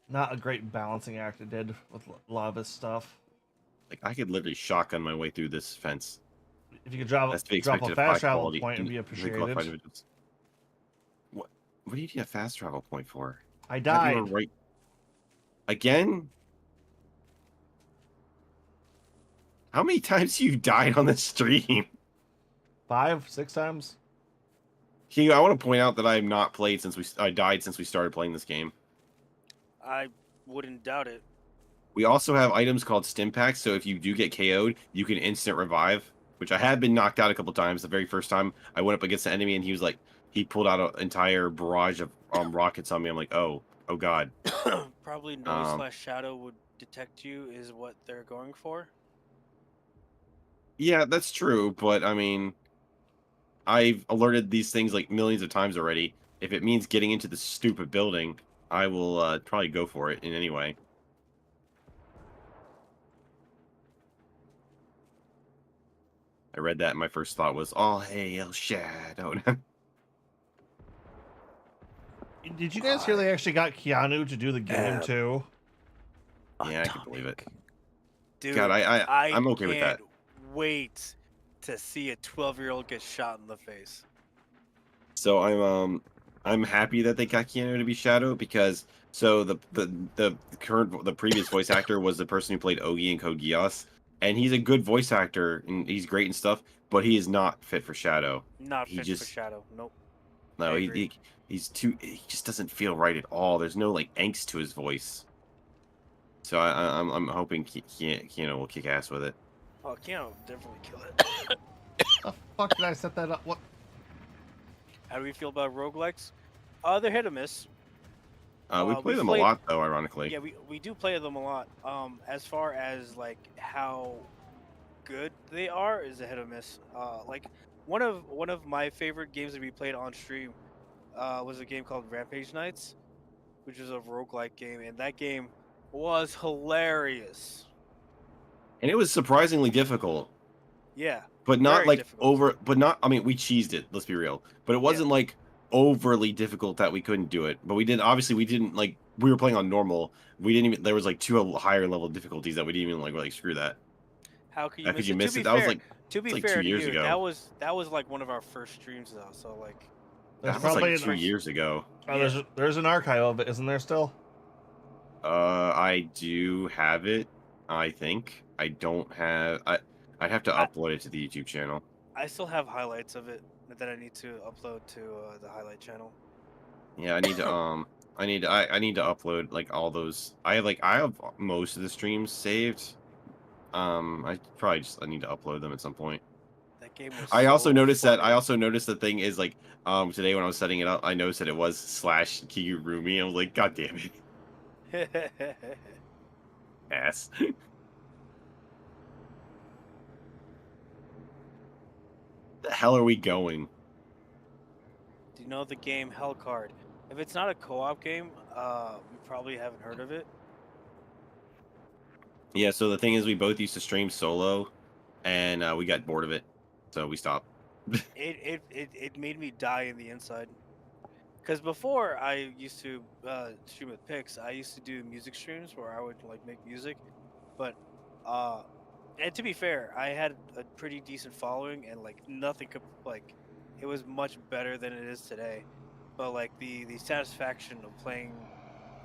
not a great balancing act it did with a lot of this stuff. Like I could literally shotgun my way through this fence. If you could drop That's to be a expected of fast high travel quality point, it'd be really qualified appreciated. individuals. What do you need a fast travel point for? I Thought you died. were right. Again? How many times you died on the stream? 5, 6 times. I want to point out that I have not played since I died since we started playing this game. I wouldn't doubt it. We also have items called stim packs, so if you do get KO'd, you can instant revive, which I have been knocked out a couple times. The very first time I went up against the enemy and he pulled out an entire barrage of rockets on me. I'm like, oh god. Probably no/shadow would detect you is what they're going for. Yeah, that's true, but I mean, I've alerted these things like millions of times already. If it means getting into the stupid building, I will probably go for it in any way. I read that and my first thought was, "Oh, hail shadow." Did you guys hear they actually got Keanu to do the game too? Yeah, I can believe it. Dude, God, I'm okay with that. can't wait to see a 12-year-old get shot in the face. So I'm happy that they got Keanu to be Shadow because the previous voice actor was the person who played Ogi in Code Geass, and he's a good voice actor and he's great and stuff, but he is not fit for Shadow. Not He fit just- for Shadow. Nope. No, I agree. he just doesn't feel right at all. There's no like angst to his voice. So I'm hoping Keanu will kick ass with it. Oh, Keanu will definitely kill it. The fuck did I set that up? What? How do we feel about roguelikes? They're hit or miss. We play them a lot though, ironically. Yeah, we do play them a lot. As far as like how good they are is a hit or miss. Like one of my favorite games that we played on stream was a game called Rampage Nights, which is a roguelike game, and that game was hilarious. And it was surprisingly difficult. Yeah. But not Very like difficult. I mean, we cheesed it, let's be real. But it wasn't like overly difficult that we couldn't do it. But we didn't like, we were playing on normal. We didn't even, there was like two higher level difficulties that we didn't even like screw that. How could you How miss could you it? miss To it? be That was fair, like, to be like fair 2 to years you, ago. that was like one of our first streams though. So like, There's that was probably like 2 an, years ago. there's an archive of it, isn't there still? I do have it, I think. I don't have, I'd have to upload it to the YouTube channel. I still have highlights of it that I need to upload to the highlight channel. Yeah, I need to I need to upload like all those. I have most of the streams saved. I need to upload them at some point. That game was. I also so noticed funny. the thing is like today when I was setting it up, I noticed that it was /Kigurumi. I was like, God damn it, ass. The hell are we going? Do you know the game Hellcard? If it's not a co-op game, you probably haven't heard of it. Yeah, so the thing is, we both used to stream solo, and we got bored of it, so we stopped. It made me die in the inside. Because before I used to stream with Pix, I used to do music streams where I would like make music, but and to be fair, I had a pretty decent following, and like nothing could like, it was much better than it is today. But like the satisfaction of playing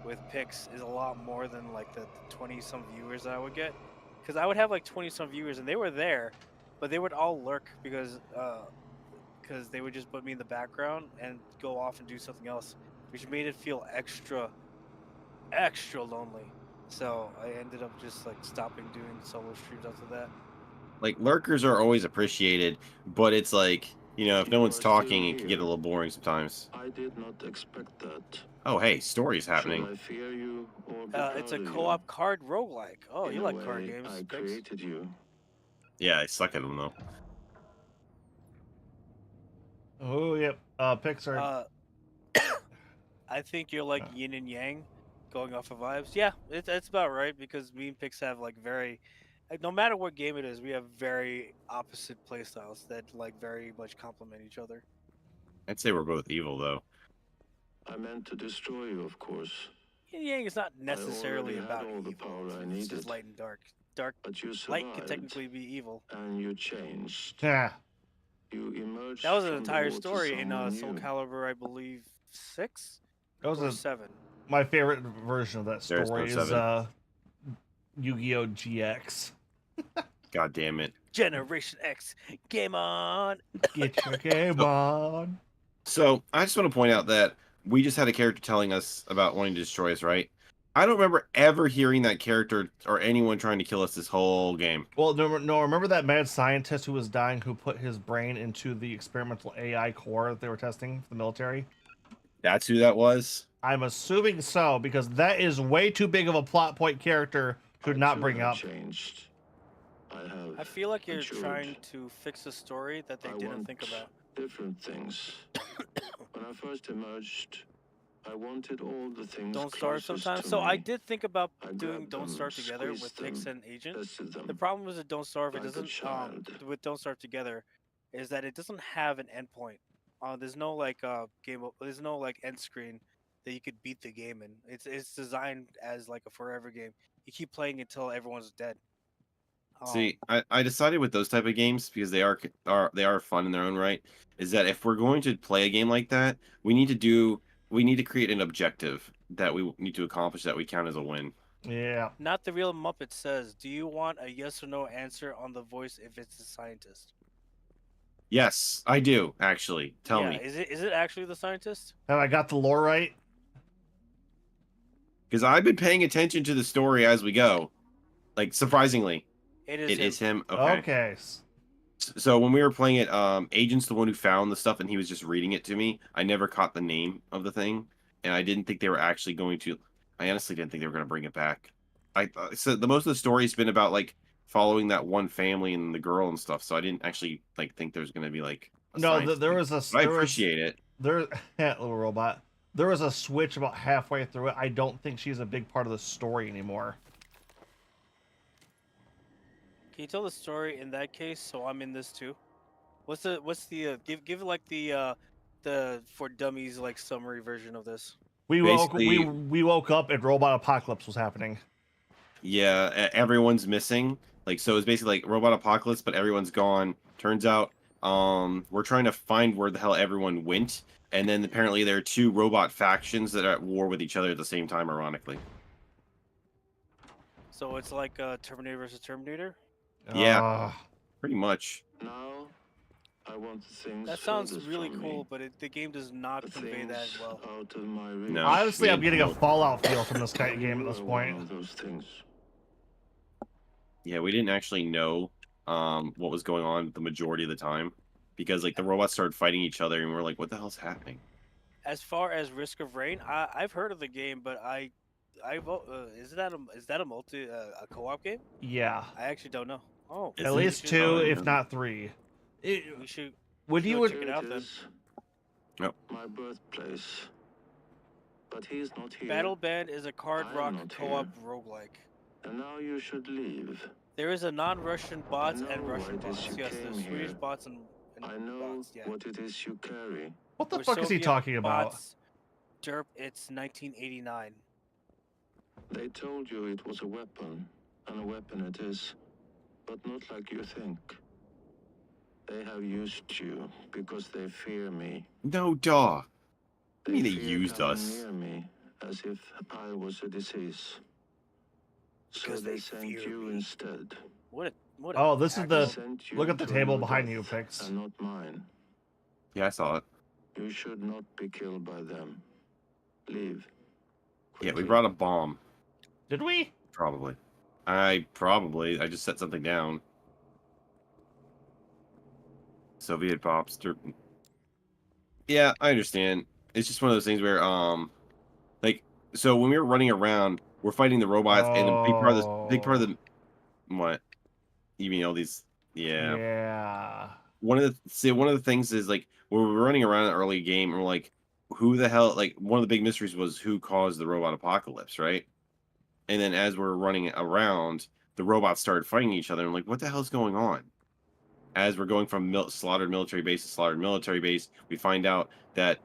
with Pix is a lot more than like the 20 some viewers that I would get, because I would have like 20 some viewers and they were there, but they would all lurk because they would just put me in the background and go off and do something else, which made it feel extra lonely. So I ended up just like stopping doing solo streams after that. Like lurkers are always appreciated, but it's like, you know, if no You one's are still talking, it can get a here. little boring sometimes. I did not expect that. Oh, hey, story's Should happening. I fear you or be It's a proud of you? co-op card roguelike. Oh, In you a like card way, games? I Pix? created you. Yeah, I suck at them though. Oh, yep. Pixar. I think you're like yin and yang, going off of vibes. Yeah, it's about right because me and Pix have like very, like, no matter what game it is, we have very opposite playstyles that like very much complement each other. I'd say we're both evil though. I meant to destroy you, of course, Yin and yang is not necessarily already had about all the evil. power I It's just needed. light and dark. Dark but you light can survived, technically be evil. and you changed. Yeah. You emerged. That was an from the entire woods as story in someone Soul new. Calibur, I believe, 6 That was or 7. my favorite version of that There's story no is 7. Yu-Gi-Oh! GX. God damn it. Generation X, game on! Get your game on. So I just want to point out that we just had a character telling us about wanting to destroy us, right? I don't remember ever hearing that character or anyone trying to kill us this whole game. Well, no, remember that mad scientist who was dying who put his brain into the experimental AI core that they were testing for the military? That's who that was. I'm assuming so, because that is way too big of a plot point character to I not too bring have up. changed. I feel like you're matured. trying to fix a story that they I didn't want think about. different things. When I first emerged, I wanted all the things Don't Starve closest sometimes. to So I me. did think about I doing grabbed Don't them, Starve together with squeezed Hicks them, and Agent. tested them The problem with the Don't Starve, it like a doesn't child. with Don't Starve together, is that it doesn't have an endpoint. There's no like there's no like end screen that you could beat the game in. It's designed as like a forever game. You keep playing until everyone's dead. See, I decided with those type of games because they are fun in their own right. Is that if we're going to play a game like that, we need to create an objective that we need to accomplish that we count as a win. Yeah. Not the real Muppet says, "Do you want a yes or no answer on the voice if it's a scientist?" Yes, I do actually. Tell yeah, me, is it actually the scientist? Have I got the lore right? because I've been paying attention to the story as we go. Like surprisingly, It is it him. is him. Okay. Okay. So when we were playing it, Agent's the one who found the stuff, and he was just reading it to me. I never caught the name of the thing, and I didn't think they were actually going to. I honestly didn't think they were going to bring it back. So the most of the story's been about like following that one family and the girl and stuff. So I didn't actually like think there's going to be like a No, science there thing. was a. But I There was, appreciate it. there, little robot. There was a switch about halfway through it. I don't think she's a big part of the story anymore. Can you tell the story in that case? So I'm in this too. What's the give like the for dummies like summary version of this? We Basically- we woke up and robot apocalypse was happening. Yeah, everyone's missing. Like so, it's basically like robot apocalypse, but everyone's gone. Turns out, we're trying to find where the hell everyone went, and then apparently there are two robot factions that are at war with each other at the same time. Ironically, So it's like Terminator versus Terminator. Yeah. Ah. pretty much. Now, I want the things That sounds furthest really from cool, me, but the game does not the convey that things well. out of my reach. No. Honestly, I'm we- getting a Fallout feel from this kind of game at You this were point. one of those things. Yeah, we didn't actually know what was going on the majority of the time because like the robots started fighting each other, and we're like, what the hell's happening? As far as Risk of Rain, I've heard of the game, but is that a multi a co-op game? Yeah, I actually don't know. Oh, Is at it? least we should- two, Oh, if yeah. not three. We should. When Go you would, check it out then. is Yep. my birthplace. But he's not here. Battle Band is a card I'm rock not co-op here. roguelike. And now you should leave. There is a non-Russian bots and know Russian why it is bots. you Yes, came there's Swedish here. bots and I know bots. Yeah. what it is you carry. what the Or fuck is he Soviet talking about? bots. Derp, it's 1989. They told you it was a weapon, and a weapon it is. But not like you think. They have used you because they fear me. No, duh. I mean, they fear used coming us. near me, as if I was a disease. So Because they they sent fear you me. instead. What? Oh, this is act- the- Sent you look at the to table your behind you, death, Pix. And not mine. Yeah, I saw it. You should not be killed by them. Leave. Yeah, we Quickly. brought a bomb. Did we? Probably. I just set something down. Soviet pops. Yeah, I understand. It's just one of those things where like so when we were running around, we're fighting the robots and a big part of the what? You mean all these yeah. Yeah. One of the things is like when we were running around in the early game, we're like, who the hell like one of the big mysteries was who caused the robot apocalypse, right? And then as we're running around, the robots started fighting each other. And I'm like, what the hell's going on? As we're going from slaughtered military base to slaughtered military base, we find out that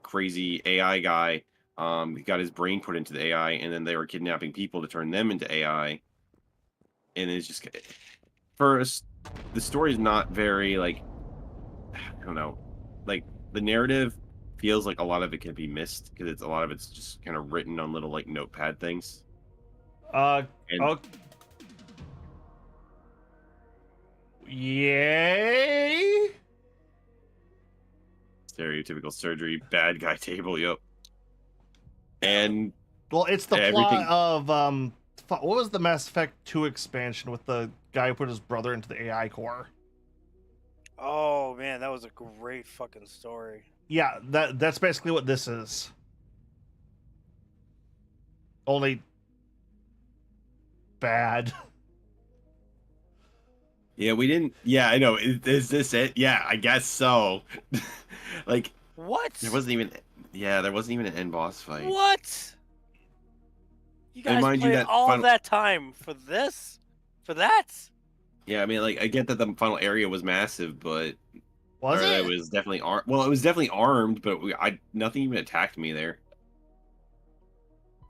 crazy AI guy got his brain put into the AI, and then they were kidnapping people to turn them into AI. And it's just first, the story is not very like I don't know, like the narrative feels like a lot of it can be missed because it's a lot of it's just kind of written on little like notepad things. And Oh. Yay! Stereotypical surgery, bad guy table. Yep. And Well, it's the plot everything. of what was the Mass Effect 2 expansion with the guy who put his brother into the AI core? Oh man, that was a great fucking story. Yeah, that's basically what this is. Only bad. Yeah, we didn't. Yeah, I know. Is this it? Yeah, I guess so. Like, What? there wasn't even. Yeah, there wasn't even an end boss fight. What? You And guys mind you, played that all final- that time for this? For that? Yeah, I mean, like, I get that the final area was massive, but Was or that it? it was definitely armed. Well, it was definitely armed, but nothing even attacked me there.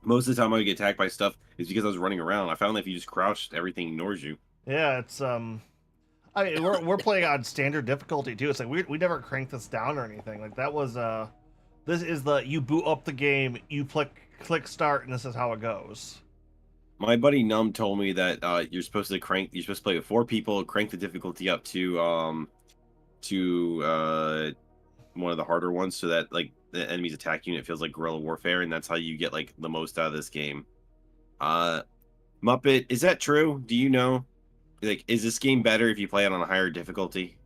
Most of the time, I would get attacked by stuff is because I was running around. I found that if you just crouched, everything ignores you. Yeah, it's I mean, we're playing on standard difficulty too. It's like we never cranked this down or anything. Like that was this is the you boot up the game, you click start, and this is how it goes. My buddy Num told me that you're supposed to play with 4 people, crank the difficulty up to one of the harder ones, so that like the enemy's attack unit feels like guerrilla warfare, and that's how you get like the most out of this game. Muppet, is that true? Do you know? Like, is this game better if you play it on a higher difficulty?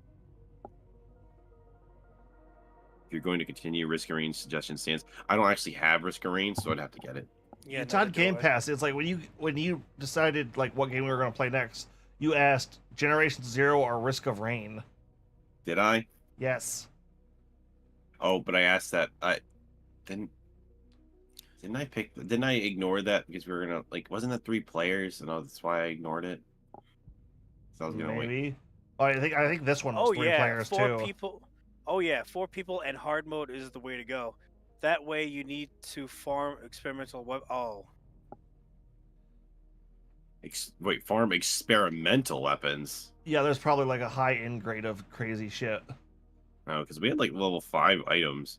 If you're going to continue, Risk of Rain suggestion stands. I don't actually have Risk of Rain, so I'd have to get it. Yeah, It's on neither do Game I. Pass. It's like when you decided like what game we were gonna play next, you asked Generation Zero or Risk of Rain. Did I? Yes. Oh, but I asked that. I didn't. Didn't I ignore that because we were gonna like? Wasn't that 3 players? And that's why I ignored it. So I was gonna wait. Maybe. Oh, I think this one was Oh 3 yeah, players 4 too. people. Oh yeah, 4 people and hard mode is the way to go. That way you need to farm experimental web. Oh, Wait, farm experimental weapons. Yeah, there's probably like a high end grade of crazy shit. No, because we had like level 5 items.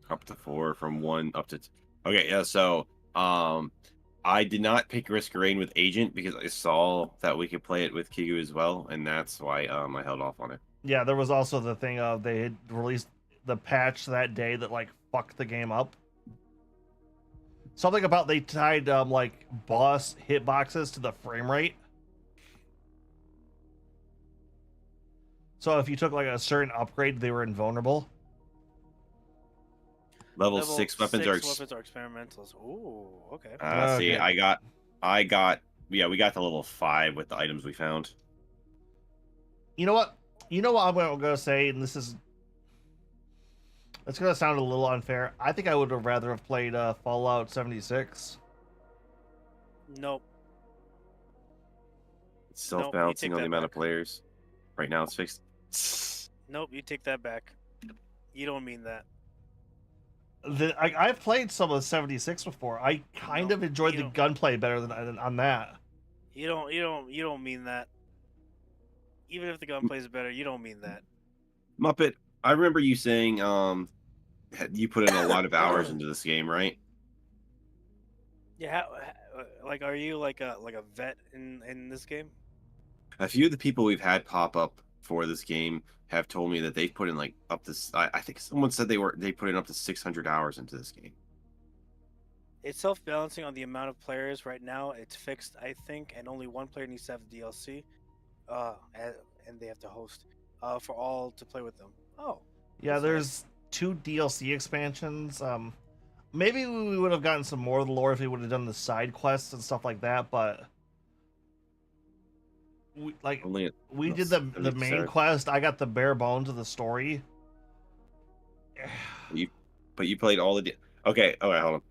Up to 4 from 1 up to. Okay, yeah. So, I did not pick Risk of Rain with Agent because I saw that we could play it with Kigu as well, and that's why I held off on it. Yeah, there was also the thing of they had released the patch that day that like fucked the game up. Something about they tied like boss hitboxes to the frame rate. So if you took like a certain upgrade, they were invulnerable. Level 6 weapons are. weapons are experimentals. Ooh, okay. See, Okay. I got. Yeah, we got to level 5 with the items we found. You know what? You know what I'm gonna say, and this is. It's gonna sound a little unfair. I think I would have rather have played Fallout 76. Nope. It's self-balancing take on the that amount of back. players. Right now, it's fixed. Nope. You take that back. You don't mean that. I've played some of the 76 before. I kind No, of enjoyed you the don't. gunplay better than on that. You don't mean that. Even if the gunplay is better, you don't mean that. Muppet, I remember you saying you put in a lot of hours into this game, right? Yeah. Like, are you like a vet in this game? A few of the people we've had pop up for this game have told me that they've put in like up to. I think someone said they put in up to 600 hours into this game. It's self-balancing on the amount of players. Right now, it's fixed, I think, and only 1 player needs to have the DLC. And they have to host for all to play with them. Oh, Yeah, that's there's 2 DLC expansions. Maybe we would have gotten some more of the lore if we would have done the side quests and stuff like that, but Only we did that's the main 70%. quest. I got the bare bones of the story. But you played all the. Okay, hold on.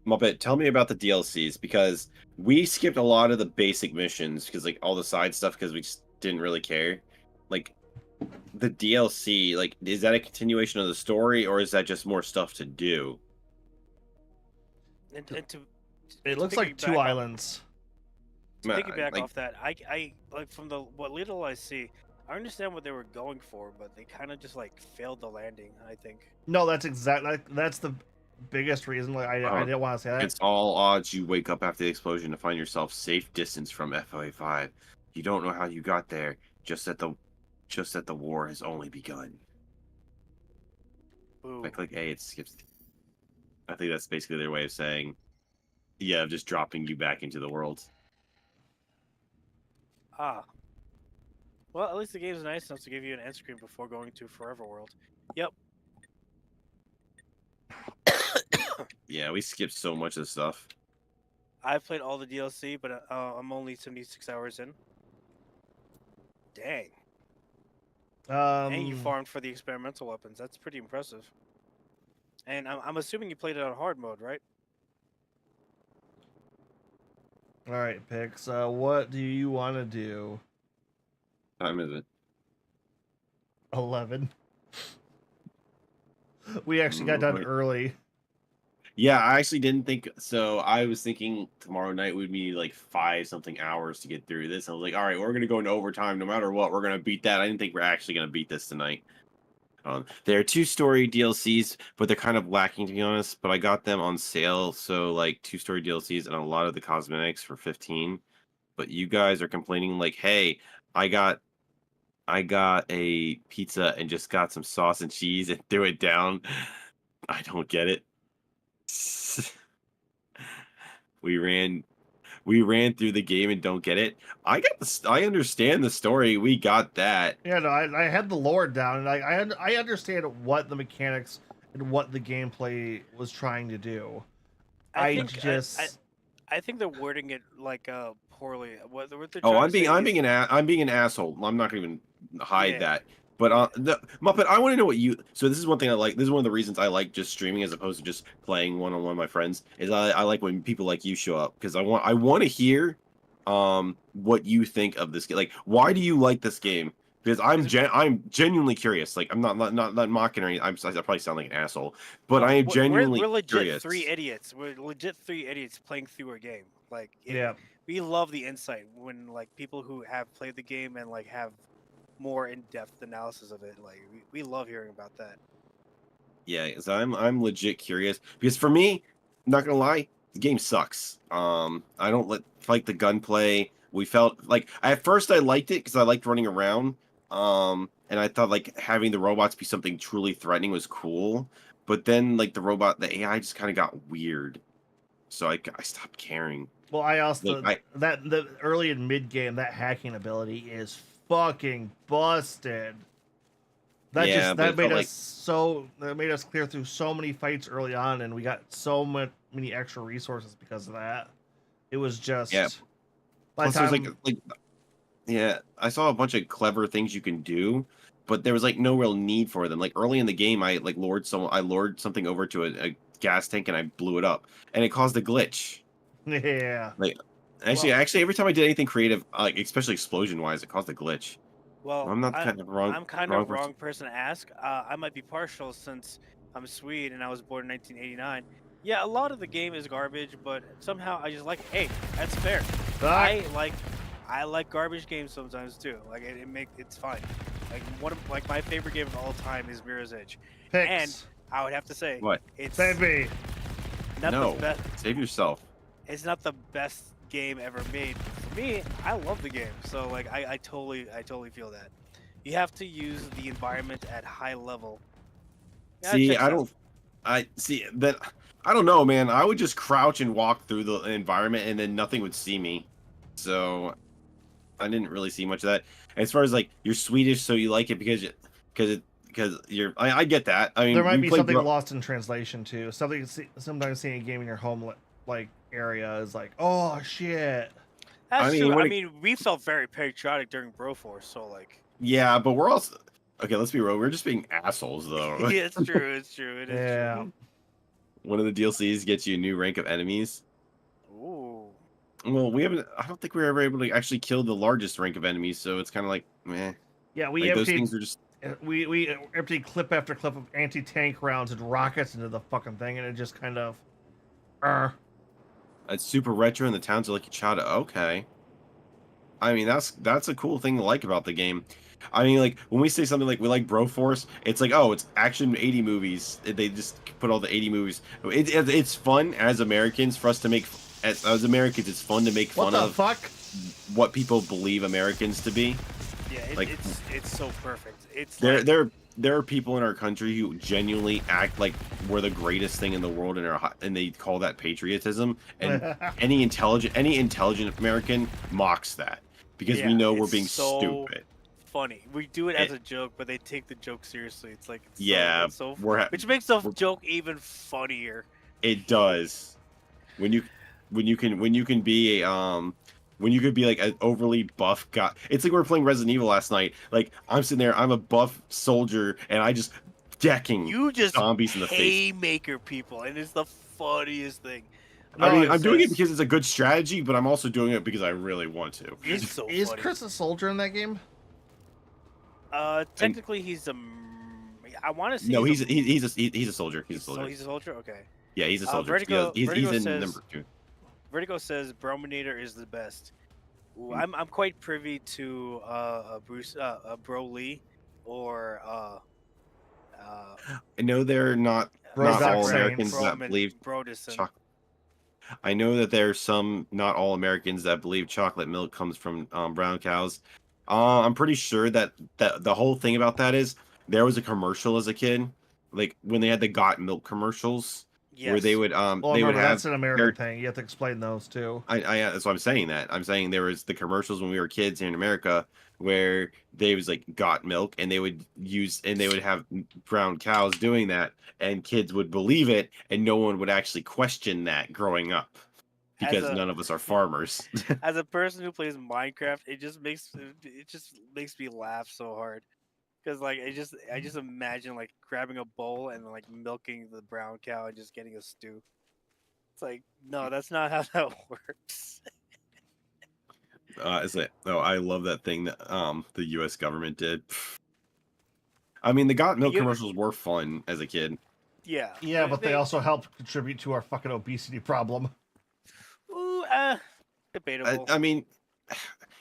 Muppet, tell me about the DLCs because we skipped a lot of the basic missions because like all the side stuff because we just didn't really care. Like the DLC, like is that a continuation of the story or is that just more stuff to do? And to It looks like 2 piggyback off- islands. To piggyback Like, off that, I like from the what little I see, I understand what they were going for, but they kind of just like failed the landing. I think. No, that's that's the biggest reason. Like I didn't want to say that. It's all odds you wake up after the explosion to find yourself safe distance from FOA5. You don't know how you got there. Just that the just that the war has only begun. Ooh. If I click A, it skips. I think that's basically their way of saying, yeah, just dropping you back into the world. Ah. Well, at least the game's nice enough to give you an end screen before going to Forever World. Yep. Yeah, we skipped so much of the stuff. I've played all the DLC, but I'm only 76 hours in. Dang. And you farmed for the experimental weapons. That's pretty impressive. And I'm assuming you played it on hard mode, right? All right, Pix. What do you want to do? Time is it? 11. We actually got done early. Yeah, I actually didn't think so. I was thinking tomorrow night would be like 5-something hours to get through this. I was like, all right, we're gonna go into overtime no matter what. We're gonna beat that. I didn't think we're actually gonna beat this tonight. There are 2-story DLCs, but they're kind of lacking to be honest. But I got them on sale, so like 2-story DLCs and a lot of the cosmetics for 15. But you guys are complaining like, hey, I got a pizza and just got some sauce and cheese and threw it down. I don't get it. we ran through the game and don't get it. I understand the story. We got that. Yeah, no, I had the lore down, and I understand what the mechanics and what the gameplay was trying to do. I think they're wording it like poorly. What they're I'm being an asshole. I'm not gonna even hide that. But the Muppet, I want to know what you. So this is one thing I like. This is one of the reasons I like just streaming as opposed to just playing one-on-one with my friends. Is I like when people like you show up because I want to hear, what you think of this game. Like, why do you like this game? Because I'm genuinely curious. Like, I'm not mocking or anything. I probably sound like an asshole, but I am genuinely we're legit curious. three idiots. We're legit 3 idiots playing through a game. Like, yeah, we love the insight when like people who have played the game and like have more in-depth analysis of it. Like we love hearing about that. Yeah, so I'm legit curious because for me, not gonna lie, the game sucks. I don't like the gunplay. We felt like at first I liked it because I liked running around. And I thought like having the robots be something truly threatening was cool. But then like the AI just kind of got weird, so I stopped caring. Well, I also the early and mid game that hacking ability is fucking busted. That made us clear through so many fights early on, and we got so many extra resources because of that. It was just Plus, there's I saw a bunch of clever things you can do, but there was like no real need for them. Like early in the game, I lured something over to a gas tank and I blew it up, and it caused a glitch. Yeah. Like actually, every time I did anything creative, like especially explosion wise, it caused a glitch. Well, I'm not kind of wrong. I'm kind of wrong person to ask. I might be partial since I'm Swede and I was born in 1989. Yeah, a lot of the game is garbage, but somehow I just like. Hey, that's fair. I like garbage games sometimes too. Like it's fine. Like my favorite game of all time is Mirror's Edge. Pix. And I would have to say What? It's Save me. Not No. the best. Save yourself. It's not the best game ever made. For me, I love the game, so like I totally feel that. You have to use the environment at high level. Yeah, I don't know, man. I would just crouch and walk through the environment, and then nothing would see me. So I didn't really see much of that. As far as like you're Swedish, so you like it because you're. I get that. I mean, there might be something lost in translation too. Sometimes seeing a game in your home like area is like, oh shit. That's true. I mean, we felt very patriotic during Broforce, so like. Yeah, but we're also okay. Let's be real. We're just being assholes, though. Yeah, it's true. It's true. It is true. One of the DLCs gets you a new rank of enemies. Ooh. Well, we haven't. I don't think we were ever able to actually kill the largest rank of enemies, so it's kind of like, meh. Yeah, those things are just. We emptied clip after clip of anti-tank rounds and rockets into the fucking thing, and it just kind of. It's super retro, and the towns are like Chada. Okay. I mean, that's a cool thing to like about the game. I mean, like when we say something like we like Broforce, it's like, oh, it's action 80 movies. They just put all the 80 movies. It's fun as Americans for us to make. As Americans, it's fun to make fun of what people believe Americans to be. Yeah, Like it's so perfect. It's there like, there are people in our country who genuinely act like we're the greatest thing in the world, and they call that patriotism. And any intelligent American mocks that because we yeah, know we're it's being so stupid. funny. We do it It, as a joke, but they take the joke seriously. It's like yeah, which makes the we're joke even funnier. it does when you when you can be a when you could be like an overly buff guy. It's like we were playing Resident Evil last night. Like I'm sitting there, I'm a buff soldier, and I just decking You just zombies in the face. haymaker people, and it's the funniest thing. I No, mean, I'm doing it it's because it's a good strategy, but I'm also doing it because I really want to. It's so is funny. Chris a soldier in that game? Technically, he's a. I want to say No, he's he's a soldier. He's a so soldier. he's a soldier. Okay. Yeah, he's a soldier. Vertigo. He's Vertigo in says. number 2. Vertigo says Brominator is the best. Ooh, Hmm. I'm quite privy to Bruce Bro Lee or I know they're not Bro Doc all Saints. Americans that believe Brodison. chocolate. I know that there's some not all Americans that believe chocolate milk comes from brown cows. I'm pretty sure that the whole thing about that is there was a commercial as a kid, like when they had the got milk commercials, where Yes. Well, they would remember have that's an American thing. You have to explain those too. I that's why I'm saying that. I'm saying there was the commercials when we were kids here in America where they was like got milk and they would have brown cows doing that and kids would believe it and no one would actually question that growing up As because a none of us are farmers. as a person who plays Minecraft, it just makes me laugh so hard. Cause like I just imagine like grabbing a bowl and like milking the brown cow and just getting a stew. It's like no, that's not how that works. Is it? Oh, I love that thing that the US government did. I mean, the got milk You, commercials were fun as a kid. yeah. Yeah, but they also help contribute to our fucking obesity problem. Ooh, debatable. I mean,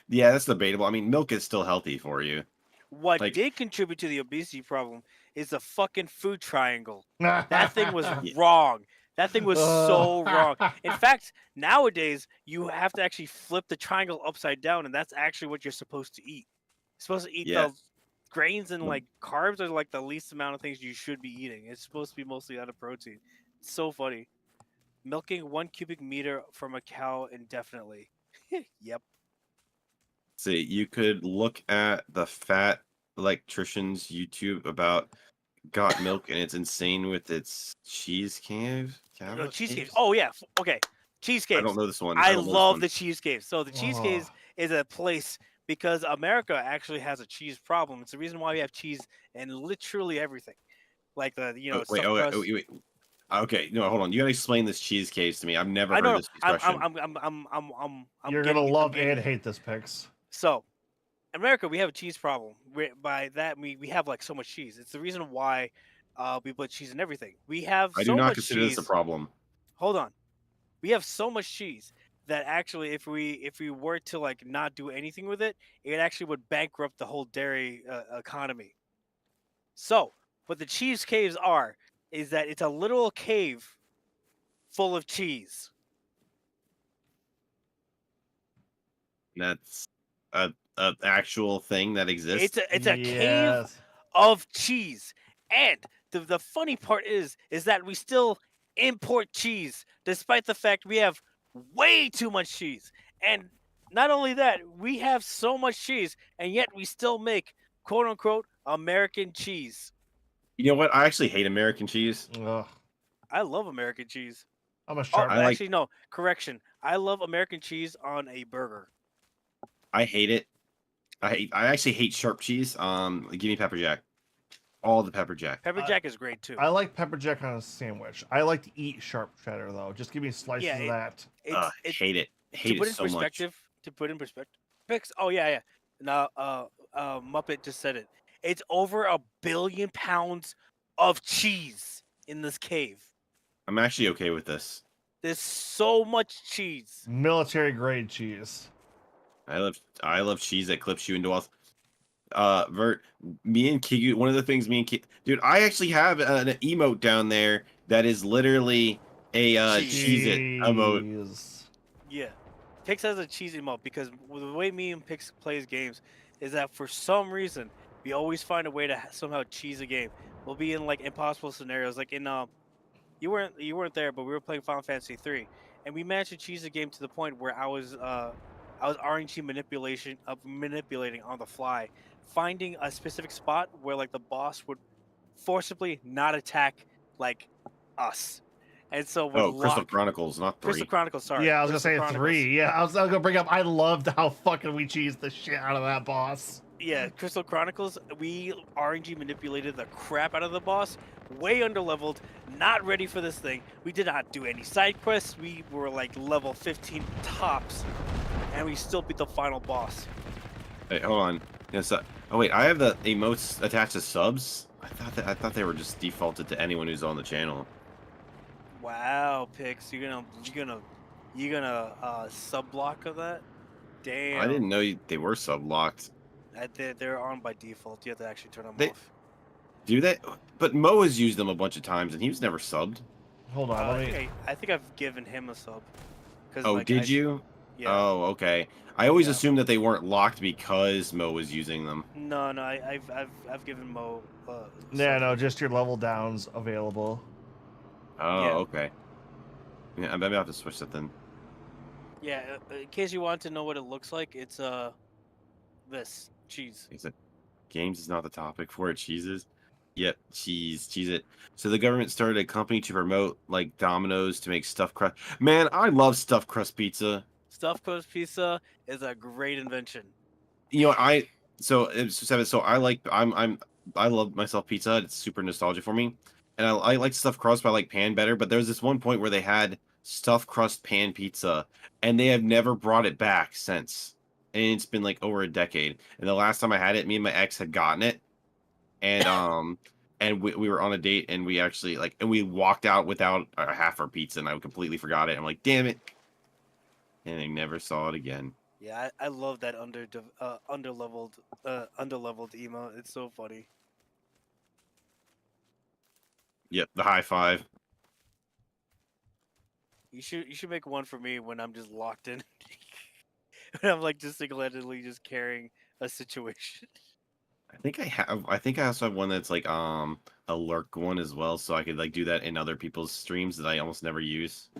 yeah, that's debatable. I mean, milk is still healthy for you. What Like, did contribute to the obesity problem is the fucking food triangle. That That thing was Yeah. wrong. That thing was so wrong. In fact, nowadays you have to actually flip the triangle upside down, and that's actually what you're supposed to eat. You're supposed to eat Yeah. the grains and like carbs are like the least amount of things you should be eating. It's supposed to be mostly out of protein. It's so funny. Milking 1 cubic meter from a cow indefinitely. Yep. see, you could look at the fat electrician's YouTube about got milk, and it's insane with its cheese cave. No, cheese caves. Oh yeah. Okay. Cheese caves. I don't know this one. I don't know this love one. the cheese caves. So the cheese Oh. caves is a place because America actually has a cheese problem. It's the reason why we have cheese in literally everything, like the Oh, wait, stuffed crust. wait. Okay, no, hold on. You gotta explain this cheese case to me. I've never I heard know. this expression. You're gonna love and hate this, Pix. So, in America, we have a cheese problem. By that, we have like so much cheese. It's the reason why we put cheese in everything. We have I so do not much consider cheese. this a problem. Hold on. We have so much cheese that actually, if we were to like not do anything with it, it actually would bankrupt the whole dairy economy. So, what the cheese caves are is that it's a literal cave full of cheese. That's a actual thing that exists. It's a cave Yes. of cheese. And the funny part is that we still import cheese despite the fact we have way too much cheese. And not only that, we have so much cheese and yet we still make quote unquote American cheese. You know what? I actually hate American cheese. Ugh. I love American cheese. I'm a Oh, sharp. I like- actually no, correction. I love American cheese on a burger. I hate it. I actually hate sharp cheese. Give me pepper jack. All the pepper jack. Pepper jack is great too. I like pepper jack on a sandwich. I like to eat sharp cheddar though. Just give me slices Yeah, of that. It's Hate it. Hate to put it in so much. perspective, oh yeah. Now, Muppet just said it. It's over 1 billion pounds of cheese in this cave. I'm actually okay with this. There's so much cheese. Military grade cheese. I love cheese that clips you into walls. Vert, me and Kigu, one of the things me and Kigu, dude, I actually have an emote down there that is literally a cheese it emote. Cheese. Yeah, Pix has a cheese emote because the way me and Pix plays games is that for some reason we always find a way to somehow cheese a game. We'll be in like impossible scenarios, like in you weren't there, but we were playing Final Fantasy 3, and we managed to cheese the game to the point where I was RNG manipulating on the fly, finding a specific spot where like the boss would forcibly not attack like us, and so would Oh, Crystal lock Chronicles, not Crystal 3. Chronicles. Sorry, Yeah, I was Crystal gonna say Chronicles. 3. Yeah, I was gonna bring up. I loved how fucking we cheesed the shit out of that boss. Yeah, Crystal Chronicles, we RNG manipulated the crap out of the boss, way underleveled, not ready for this thing. We did not do any side quests. We were like level 15 tops, and we still beat the final boss. Hey, hold on. Yes. Oh wait, I have the emotes attached to subs. I thought they were just defaulted to anyone who's on the channel. Wow, Pix, you're gonna sub block of that? Damn. I didn't know they were sub locked. They're on by default. You have to actually turn them They- off. Do they? But Mo has used them a bunch of times, and he was never subbed. Hold on, I let me. think I think I've given him a sub. 'Cause, Oh, like, did you? Yeah. Oh, okay. I always Yeah. assumed that they weren't locked because Mo was using them. No, I've given Mo. Yeah, sub. no, just your level downs available. Oh, Yeah. okay. Yeah, maybe I'll have to switch that then. Yeah, in case you want to know what it looks like, it's this cheese. Is it? Games is not the topic for it. Cheeses. Yep, cheese it. So the government started a company to promote like Domino's to make stuffed crust. Man, I love stuffed crust pizza. Stuffed crust pizza is a great invention. You know, so I love myself Pizza Hut. It's super nostalgic for me, and I like stuffed crust, but I like pan better. But there was this one point where they had stuffed crust pan pizza, and they have never brought it back since. And it's been like over a decade. And the last time I had it, me and my ex had gotten it, and we were on a date, and we actually and we walked out without half our pizza, and I completely forgot it. I'm like, damn it, and I never saw it again. Yeah, I love that underleveled emo. It's so funny. Yep, the high five. You should make one for me when I'm just locked in. When I'm like just single-handedly just carrying a situation. I think I also have one that's like a lurk one as well, so I could like do that in other people's streams that I almost never use.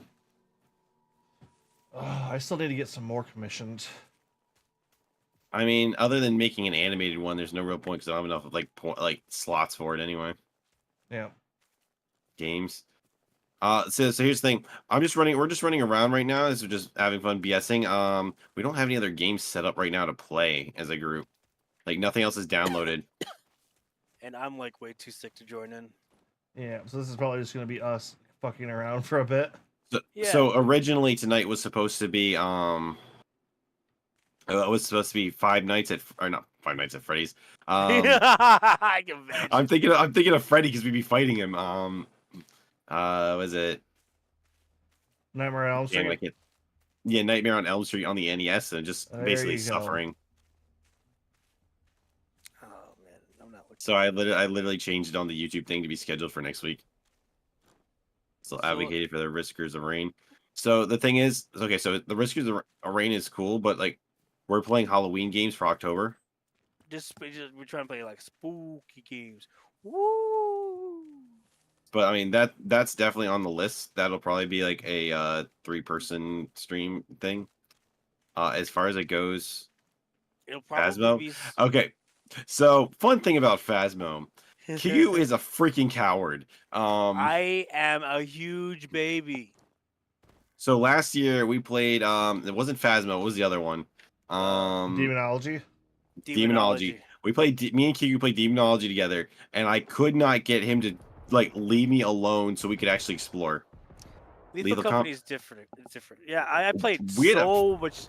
I still need to get some more commissioned. I mean, other than making an animated one, there's no real point because I don't have enough like slots for it anyway. Yeah. Games. So here's the thing. We're just running around right now as we're just having fun BSing. We don't have any other games set up right now to play as a group. Like nothing else is downloaded. And I'm like way too sick to join in. Yeah, so this is probably just gonna be us fucking around for a bit. Yeah. So originally tonight was supposed to be it was supposed to be Five Nights at Freddy's. I can imagine. I'm thinking of Freddy because we'd be fighting him. Was it? Nightmare on Elm Damn, Street. yeah, Nightmare on Elm Street on the NES, and just There basically you go. suffering. Oh man, I'm not looking. So I literally changed it on the YouTube thing to be scheduled for next week. Still So- advocated for the Riskers of Rain. So the thing is, okay, so the Riskers of Rain is cool, but like we're playing Halloween games for October. We're trying to play like spooky games. Woo! But I mean that's definitely on the list. That'll probably be like a 3-person stream thing. As far as it goes. It'll probably Phasmo? be. Okay. So fun thing about Phasmo. Q is a freaking coward. I am a huge baby. So last year we played it wasn't Phasmo, it was the other one. Demonology. Demonology. We played me and Q played Demonology together, and I could not get him to like leave me alone so we could actually explore. Lethal Company is different. It's different. Yeah, I played We had so much.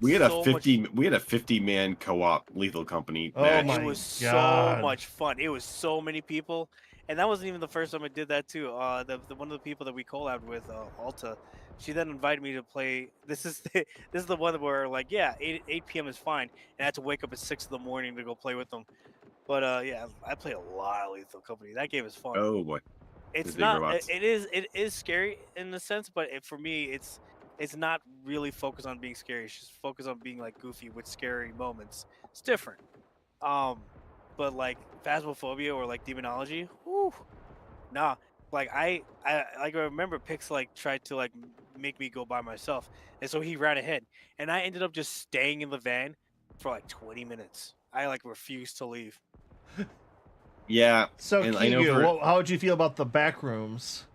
We had so a 50-man co-op Lethal Company Oh match. my It was God. so much fun. It was so many people, and that wasn't even the first time I did that too. The one of the people that we collabed with, Alta, she then invited me to play. This is the one where like 8 p.m. is fine, and I had to wake up at 6 in the morning to go play with them. But yeah, I play a lot of Lethal Company. That game is fun. Oh boy. It's big not. robots. It is scary in a sense, but for me, it's not really focused on being scary. It's just focused on being like goofy with scary moments. It's different. Um, but like Phasmophobia or like Demonology, whew, nah. Like I remember Pix like tried to like make me go by myself, and so he ran ahead, and I ended up just staying in the van for like 20 minutes. I like refused to leave. Yeah, So and I know Kigu, how would you feel about the back rooms?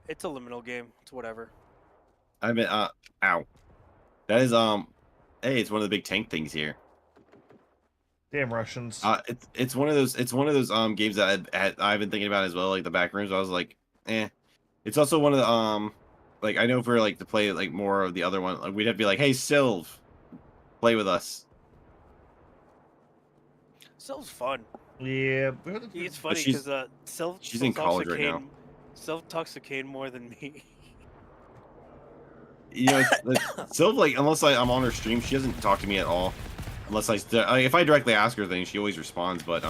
It's a liminal game. It's whatever. I've been ow. That is hey, it's one of the big tank things here. Damn Russians. It's one of those games that I've been thinking about as well, like the back rooms. I was like, eh. It's also one of the like I know for like to play like more of the other one, like we'd have to be like, hey Sylv, play with us. Sylv's fun. Yeah. It's funny she's- because Sylv she's in talks college to right now. Kane. Sylv talks to Kane more than me. You know, Sylv, like unless I'm on her stream, she doesn't talk to me at all. Unless if I directly ask her things, she always responds. But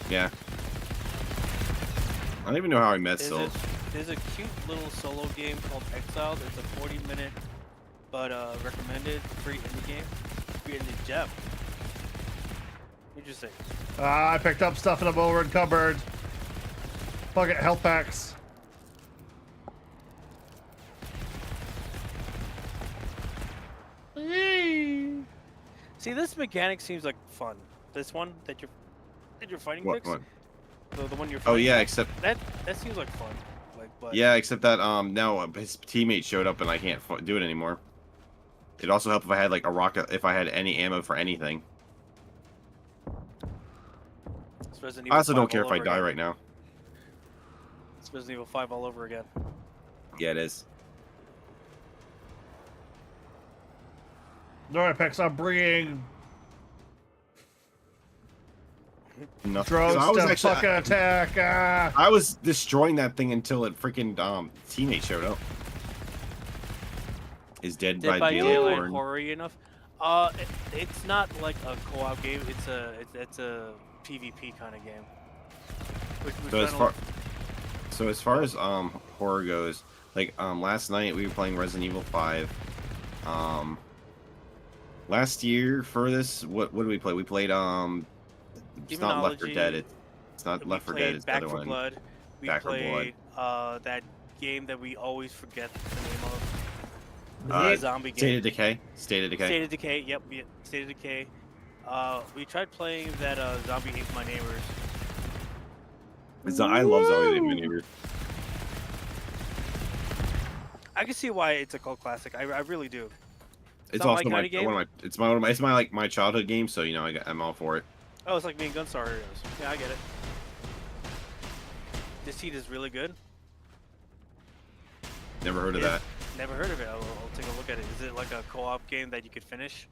yeah. I don't even know how I met Sylv. There's a cute little solo game called Exiled. It's a 40-minute, but recommended free indie game. Free indie gem. Interesting. I picked up stuff in a overhead cupboard. Fuck it, health packs. See, this mechanic seems like fun. This one that you're fighting, What Vix? one? The one you're Oh fighting. yeah, except That seems like fun. Like, but yeah, except that now his teammate showed up and I can't do it anymore. It'd also help if I had like a rocket, if I had any ammo for anything. it's Resident I Evil also don't 5 care all if I over die again. right now. It's Resident Evil 5 all over again. Yeah, it is. Alright, Pex, I'm bringing Nothing. drones I was to actually, fucking attack. I was destroying that thing until it freaking teammate showed up. Is Dead, Dead by Daylight horror. horror enough? It's not like a co-op game. It's a PvP kind of game. So as far as horror goes, like last night we were playing Resident Evil 5. Last year for this, what did we play? We played it's not Left 4 Dead. It's not Left 4 Dead. It's the Back other for one. Blood. We Back 4 played that game that we always forget the name of. Uh, The zombie State game. of Decay. State of Decay. State of Decay. Yep. State of Decay. We tried playing that Zombie Ate My Neighbors. I love Zombie Ate My Neighbors. I can see why it's a cult classic. I really do. It's not also my my kinda game? one of my it's my it's my like my childhood game, so you know I'm all for it. Oh, it's like me and Gunstar Heroes. Yeah, I get it. This heat is really good. Never heard of Yeah. that. Never heard of it. I'll take a look at it. Is it like a co-op game that you could finish,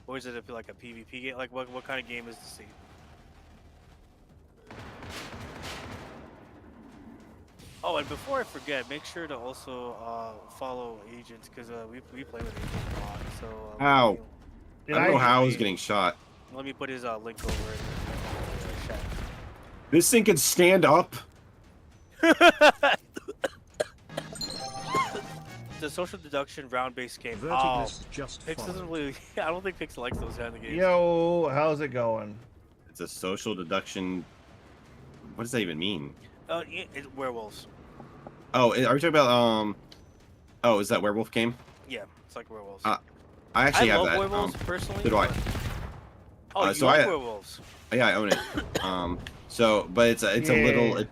or is it like a PvP game? Like what kind of game is this? Oh, and before I forget, make sure to also follow Agents because we play with Agents a lot. So Ow. Did I don't know I- how I was getting shot. let me put his link over in the chat. This thing can stand up. The social deduction round-based game. Vertigness just Pix doesn't fine. really. I don't think Pix likes those kind of games. Yo, how's it going? It's a social deduction. What does that even mean? It's werewolves. Oh, are we talking about Oh, is that werewolf game? Yeah, it's like werewolves. I actually I have love that. werewolves personally. so do I. but- Oh, you so like I- werewolves? Yeah, I own it. So, but it's a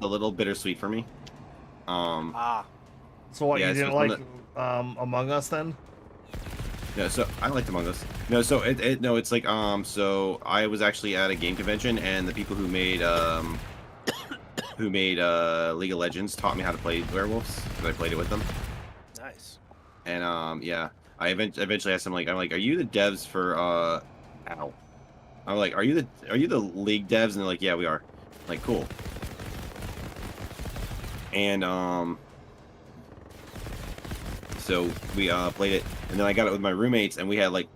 little bittersweet for me. Ah, So what, Yeah, you it's didn't just like Among Us then? No, so I liked Among Us. No, so it's like so I was actually at a game convention and the people who made League of Legends taught me how to play werewolves because I played it with them. nice. And yeah, I eventually asked them like, I'm like, are you the devs for ow? I'm like, are you the League devs? And they're like, yeah, we are. I'm like, cool. And so we played it, and then I got it with my roommates, and we had like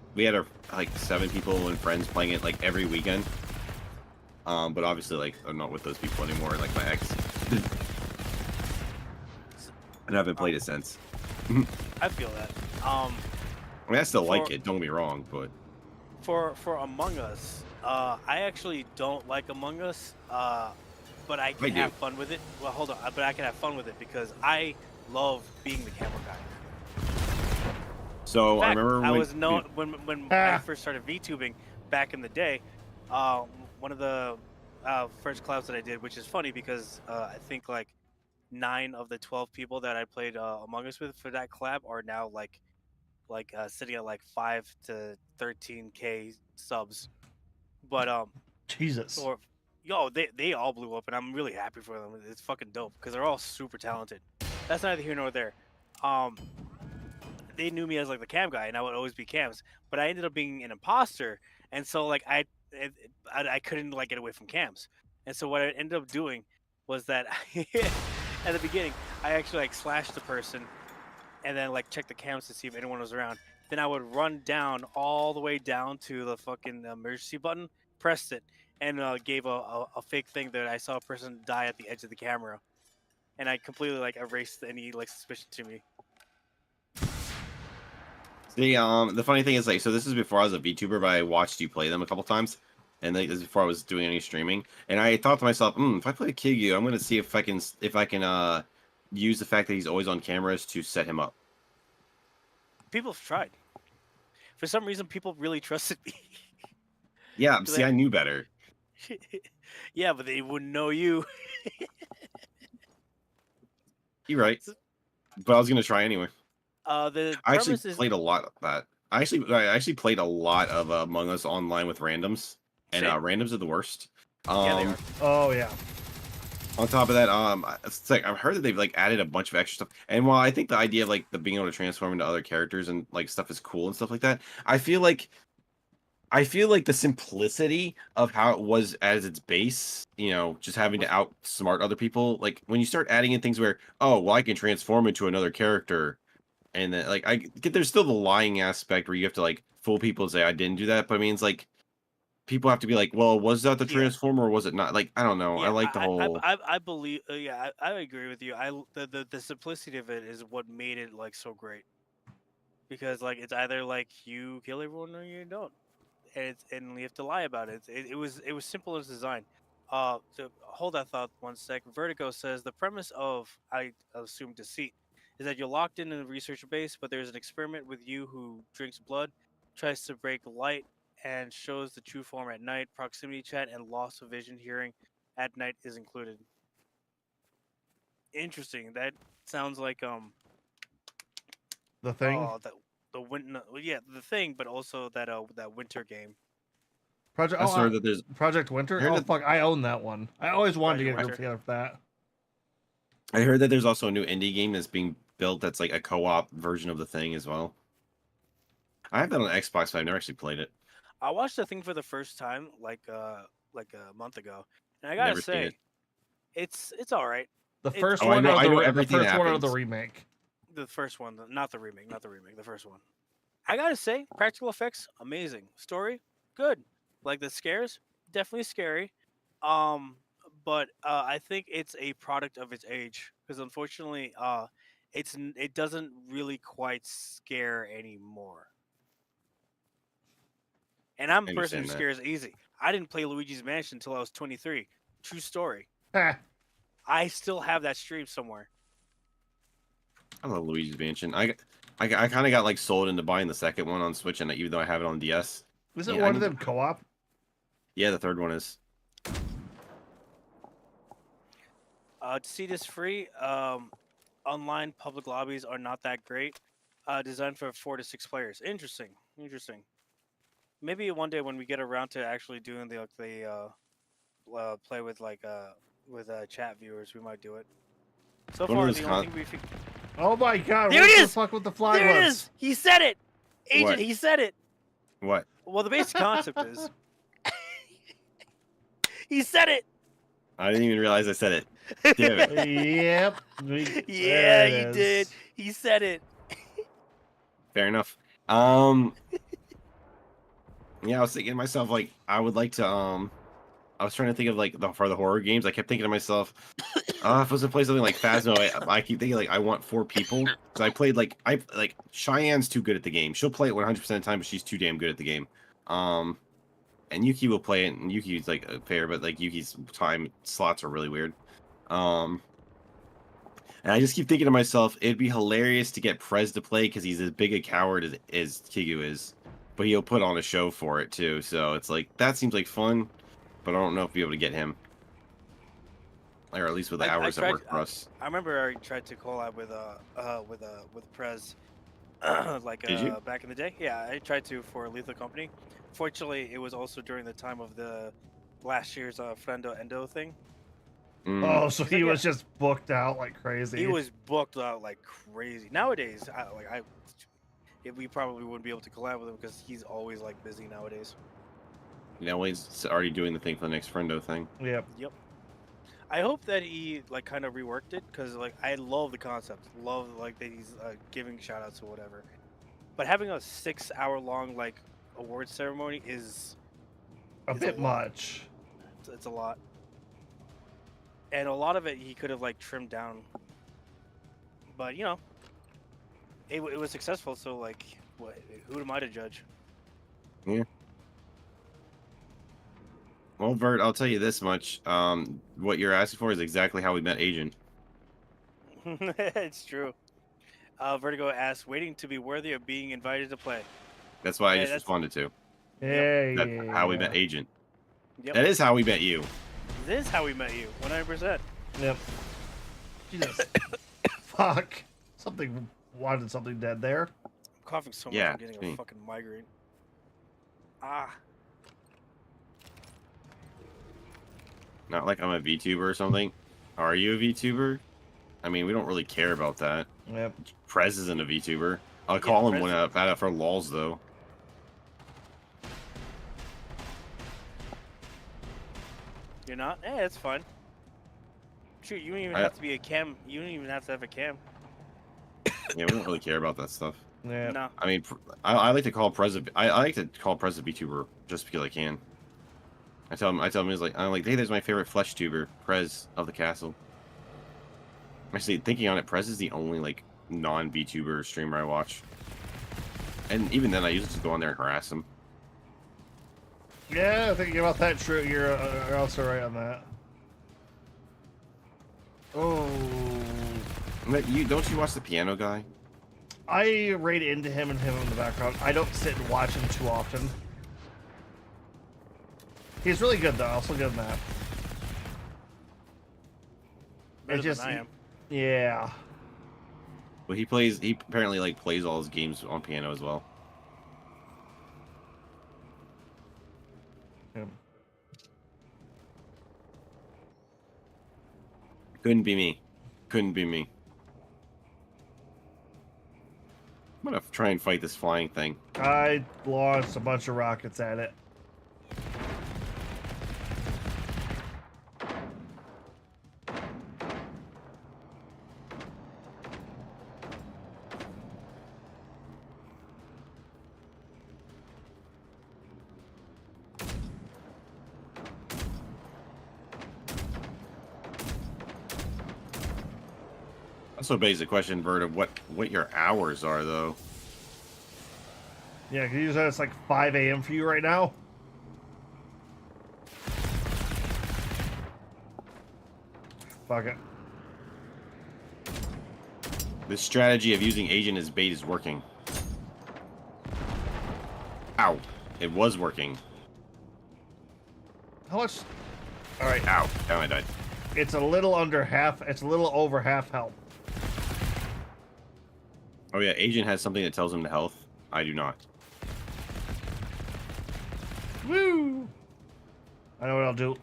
7 people and friends playing it like every weekend. But obviously like I'm not with those people anymore, like my ex. I haven't played it since. I feel that. I mean, I still like For- it. Don't get me wrong, but For Among Us, I actually don't like Among Us, but I can I do. have fun with it. Well, hold on, but I can have fun with it because I love being the camera guy. so In I fact, remember I when, was known when I first started VTubing back in the day. One of the first collabs that I did, which is funny because I think like 9 of the 12 people that I played Among Us with for that collab are now sitting at like 5 to 13K subs. But Jesus. or yo, they all blew up, and I'm really happy for them. It's fucking dope because they're all super talented. That's neither here nor there. Um, they knew me as like the cam guy, and I would always be cams. But I ended up being an imposter, and so like I couldn't like get away from cams. And so what I ended up doing was that at the beginning I actually like slashed the person, and then like checked the cams to see if anyone was around. Then I would run down all the way down to the fucking emergency button, pressed it, and gave a fake thing that I saw a person die at the edge of the camera, and I completely like erased any like suspicion to me. the funny thing is like, so this is before I was a VTuber, but I watched you play them a couple times, and like, this is before I was doing any streaming, and I thought to myself, if I play Kigyu, I'm gonna see if I can use the fact that he's always on cameras to set him up. People have tried. For some reason, people really trusted me. Yeah, Do see, they- I knew better. Yeah, but they wouldn't know you. You're right, but I was gonna try anyway. The I actually premise is played a lot of that. I actually played a lot of Among Us online with randoms, and Same. randoms are the worst. Yeah, they are. Oh yeah. On top of that, it's like I've heard that they've like added a bunch of extra stuff. And while I think the idea of like the being able to transform into other characters and like stuff is cool and stuff like that, I feel like the simplicity of how it was as its base, just having to outsmart other people. Like when you start adding in things where, oh, well, I can transform into another character, and then like I get there's still the lying aspect where you have to like fool people and say I didn't do that, but I mean it's like people have to be like, well, was that the Yeah. transformer or was it not? Like I don't know. I Yeah, like the whole. I believe. Yeah, I agree with you. The simplicity of it is what made it like so great. Because like it's either like you kill everyone or you don't, and you have to lie about it. It was simple as design. To hold that thought one sec. Vertigo says the premise of I assume deceit is that you're locked in a researcher base, but there's an experiment with you who drinks blood, tries to break light, and shows the true form at night. Proximity chat and loss of vision hearing at night is included. Interesting. That sounds like The thing. oh the win yeah the thing, but also that winter game. Project. I Oh, heard that there's. Project Winter. heard Oh that- fuck! I own that one. I always wanted to Project get a group Winter. together for that. I heard that there's also a new indie game that's being built that's like a co-op version of the thing as well. I have that on Xbox, but I've never actually played it. I watched the thing for the first time like a month ago, and I gotta Never seen say, it. it's all right. The It- first Oh, I one, know- or I know the everything first that one or the happens. remake. The first one, not the remake, the first one. I gotta say, practical effects amazing, story good, like the scares definitely scary, um, but I think it's a product of its age because unfortunately, it doesn't really quite scare anymore. And I'm I a person who understand that. scares easy. I didn't play Luigi's Mansion until I was 23. True story. Ha. I still have that stream somewhere. I love Luigi's Mansion. I kind of got like sold into buying the second one on Switch, and even though I have it on DS, Isn't Yeah, I one of need them co-op? yeah, the third one is. To see this free, online public lobbies are not that great. Designed for 4 to 6 players. Interesting. Maybe one day when we get around to actually doing the play with chat viewers, we might do it. So One of far, those the con- only thing we've Oh my god! There what it the is! fuck with the fly there it was? is. He said it, Agent. What? He said it. What? Well, the basic concept is he said it. I didn't even realize I said it. Damn it. Yep. Yeah, There he it did. is. He said it. Fair enough. Yeah, I was thinking to myself like I would like to I was trying to think of like for the horror games. I kept thinking to myself, if I was to play something like Phasmo, I keep thinking like I want 4 people because I played like Cheyenne's too good at the game. She'll play it 100% of the time, but she's too damn good at the game. And Yuki will play it, and Yuki's like fair, but like Yuki's time slots are really weird. And I just keep thinking to myself, it'd be hilarious to get Prez to play because he's as big a coward as Kigu is, but he'll put on a show for it too. So it's like that seems like fun, but I don't know if we'll be able to get him, or at least with the hours that work for us. I remember I tried to collab with Prez, like Did you? back in the day. Yeah, I tried to for Lethal Company. Fortunately, it was also during the time of the last year's Frendo Endo thing. Oh, so he Yeah. was just booked out like crazy. He was booked out like crazy. Nowadays, we probably wouldn't be able to collab with him because he's always like busy nowadays. Now he's already doing the thing for the next Friendo thing. Yep. Yep. I hope that he like kind of reworked it because like I love the concept, love like that he's giving shout outs or whatever. But having a 6-hour long like award ceremony is A bit much. it's a lot. And a lot of it he could have like trimmed down. But you know, it was successful. So like, who am I to judge? Yeah. Well, Vert, I'll tell you this much. What you're asking for is exactly how we met Agent. It's true. Vertigo asks, waiting to be worthy of being invited to play. That's why I Yeah, just responded to. Hey, That's how we met Agent. Yep. That is how we met you. This is how we met you. 100%. Yep. Jesus. Fuck. Something wanted something dead there. I'm coughing so much. Yeah, I'm getting it's me. a fucking migraine. Ah. Not like I'm a VTuber or something. Are you a VTuber? I mean, we don't really care about that. Yep. Prez isn't a VTuber. I'll call him Prez- when out for lols though. You're not? Eh, it's fine. Shoot, you don't even have to be a cam. You don't even have to have a cam. Yeah, we don't really care about that stuff. Yeah. No. I mean, I like to call Prez I like to call Prez a VTuber just because I can. I tell him he's like, I'm like, hey, there's my favorite flesh tuber, Prez of the castle. Actually, thinking on it, Prez is the only like non-VTuber streamer I watch. And even then, I usually just go on there and harass him. Yeah, thinking about that, true. You're also right on that. Oh. But don't you watch the piano guy? I raid into him and him in the background. I don't sit and watch him too often. He's really good though. Also good in that. Better It just, than I am. yeah. Well, he apparently like plays all his games on piano as well. Yeah. Couldn't be me. Couldn't be me. I'm gonna try and fight this flying thing. I launched a bunch of rockets at it. Also begs the question, Bert, of what your hours are though. Yeah, because usually it's like 5 a.m. for you right now. Fuck it. This strategy of using Agent as bait is working. Ow. It was working. How much? All right. Ow. Now I died. It's a little under half. It's a little over half health. Oh yeah, Agent has something that tells him the health. I do not. Woo! I know what I'll do.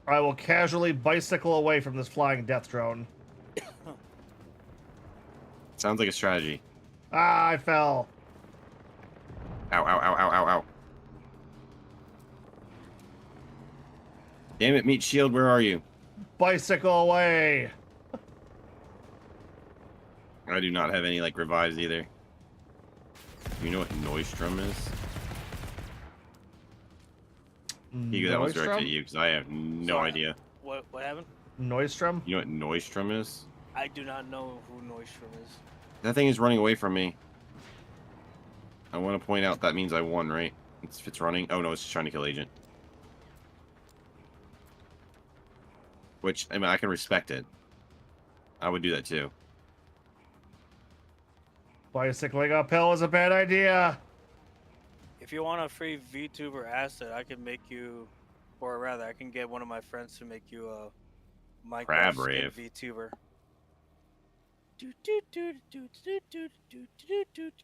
I will casually bicycle away from this flying death drone. Sounds like a strategy. Ah, I fell. Ow, ow, ow, ow, ow, ow. Damn it, Meat Shield, where are you? Bicycle away. I do not have any, like, revives either. You know what Noise Drum is? Hugo, that was directed at Neustrom? you because I have no Sorry. idea. What happened? Neustrom? You know what Neustrom is? I do not know who Neustrom is. That thing is running away from me. I want to point out that means I won, right? If it's running. Oh no, it's just trying to kill Agent. Which, I mean, I can respect it. I would do that too. Bicycling uphill is a bad idea. If you want a free VTuber asset, I can make you, or rather, I can get one of my friends to make you a Crab Minecraft skin Rave. VTuber.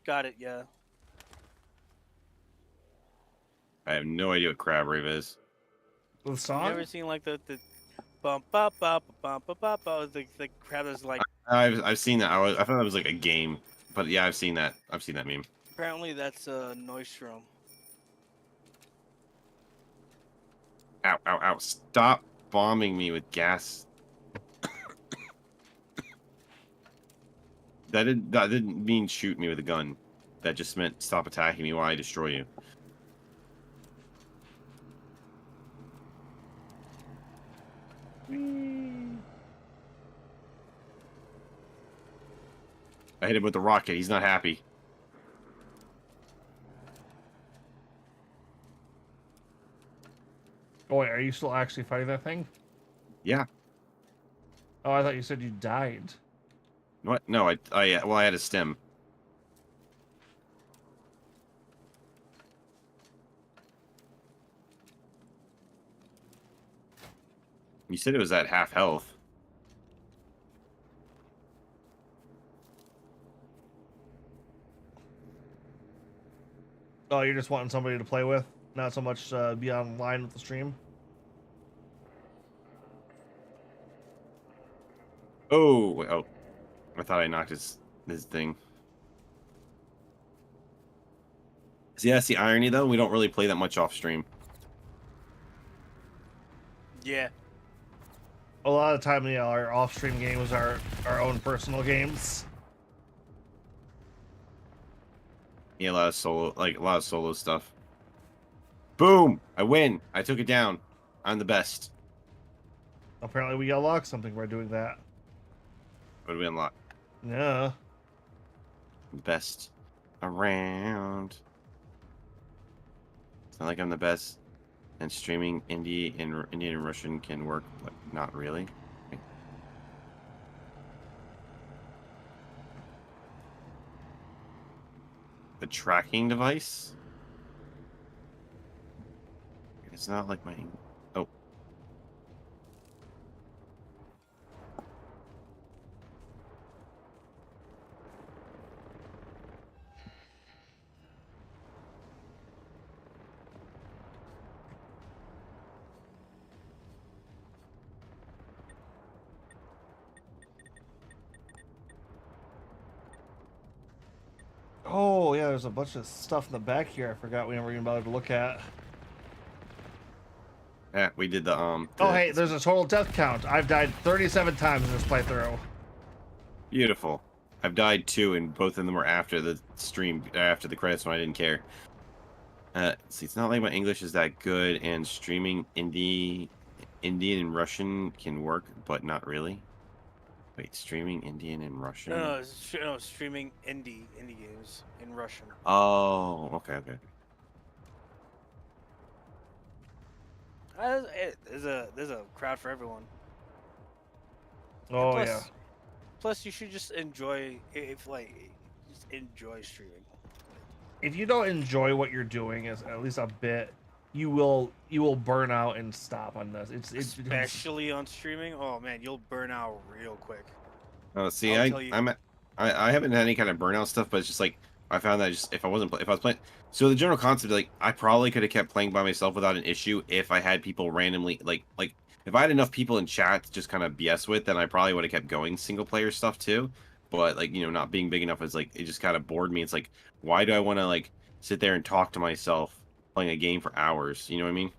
Got it, yeah. I have no idea what Crab Rave is. The You song? never seen like the bump bop bop bump bop bop bop, the crab that's like, I've seen that. I thought that was like a game, but yeah, I've seen that. I've seen that meme. apparently that's Neustrom. Ow, ow, ow! Stop bombing me with gas. That didn't mean shoot me with a gun. That just meant stop attacking me while I destroy you. I hit him with the rocket. He's not happy. Oh wait, are you still actually fighting that thing? Yeah. Oh, I thought you said you died. What? No, well, I had a stem. You said it was at half health. Oh, you're just wanting somebody to play with, not so much be online with the stream. Oh, oh! I thought I knocked his thing. See, that's the irony, though. We don't really play that much off stream. Yeah. A lot of the time, yeah, our off-stream games are our own personal games. Yeah, a lot of solo stuff. Boom! I win. I took it down. I'm the best. Apparently, we unlocked something by doing that. What did we unlock? Yeah. Best around. It's not like I'm the best. And streaming Indian and Russian can work, but not really. Okay. The tracking device? It's not like my... Oh. Oh, yeah, there's a bunch of stuff in the back here I forgot we never even bothered to look at. Yeah, we did the, Oh, hey, there's a total death count. I've died 37 times in this playthrough. Beautiful. I've died 2, and both of them were after the stream, after the credits, when I didn't care. See, it's not like my English is that good, and streaming Indian and Russian can work, but not really. Wait, streaming Indian and Russian? No, streaming indie games in Russian. Oh, okay, okay. There's a crowd for everyone. Oh, plus, yeah. Plus, you should just enjoy just enjoy streaming. If you don't enjoy what you're doing, as at least a bit, you will burn out and stop on this. It's Especially on streaming. Oh man, you'll burn out real quick. Oh, see, I'll tell you. I haven't had any kind of burnout stuff, but it's just like I found that just if I was playing, so the general concept, like I probably could have kept playing by myself without an issue if I had people randomly like if I had enough people in chat to just kind of BS with, then I probably would have kept going single player stuff too. But like, you know, not being big enough is like it just kind of bored me. It's like, why do I want to like sit there and talk to myself playing a game for hours? You know what I mean?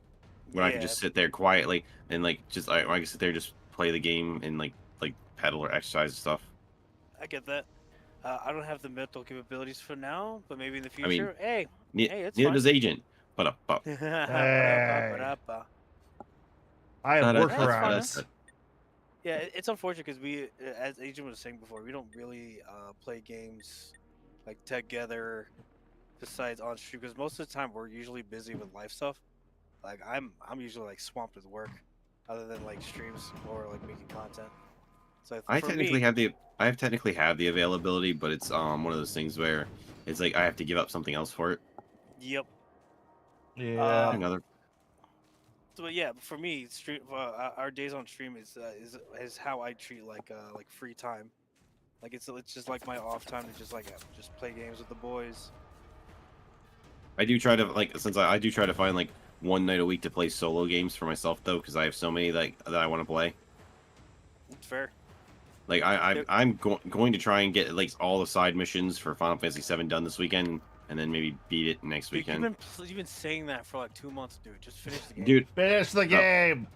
When I could just sit there quietly and like just I can sit there and just play the game and like pedal or exercise and stuff. I get that. I don't have the mental capabilities for now, but maybe in the I mean, future. Hey, it's neither fine. does Agent. Ba-da-ba. Ba-da-ba-ba-da-ba. I have That's workarounds. Yeah, it's unfortunate because we, as Agent was saying before, we don't really play games like together besides on stream because most of the time we're usually busy with life stuff. Like I'm usually like swamped with work, other than like streams or like making content. So I for technically me, have the I have technically have the availability, but it's one of those things where it's like I have to give up something else for it. yep. Yeah. Another. So yeah, for me, stream our days on stream is how I treat like free time. Like it's just like my off time to just play games with the boys. I do try to like since I do try to find like one night a week to play solo games for myself though, because I have so many like that I want to play. It's fair. Like There- I'm going to try and get like all the side missions for Final Fantasy VII done this weekend, and then maybe beat it next Dude, weekend. you've been saying that for like 2 months, dude. Just finish the game. Dude, Finish the game.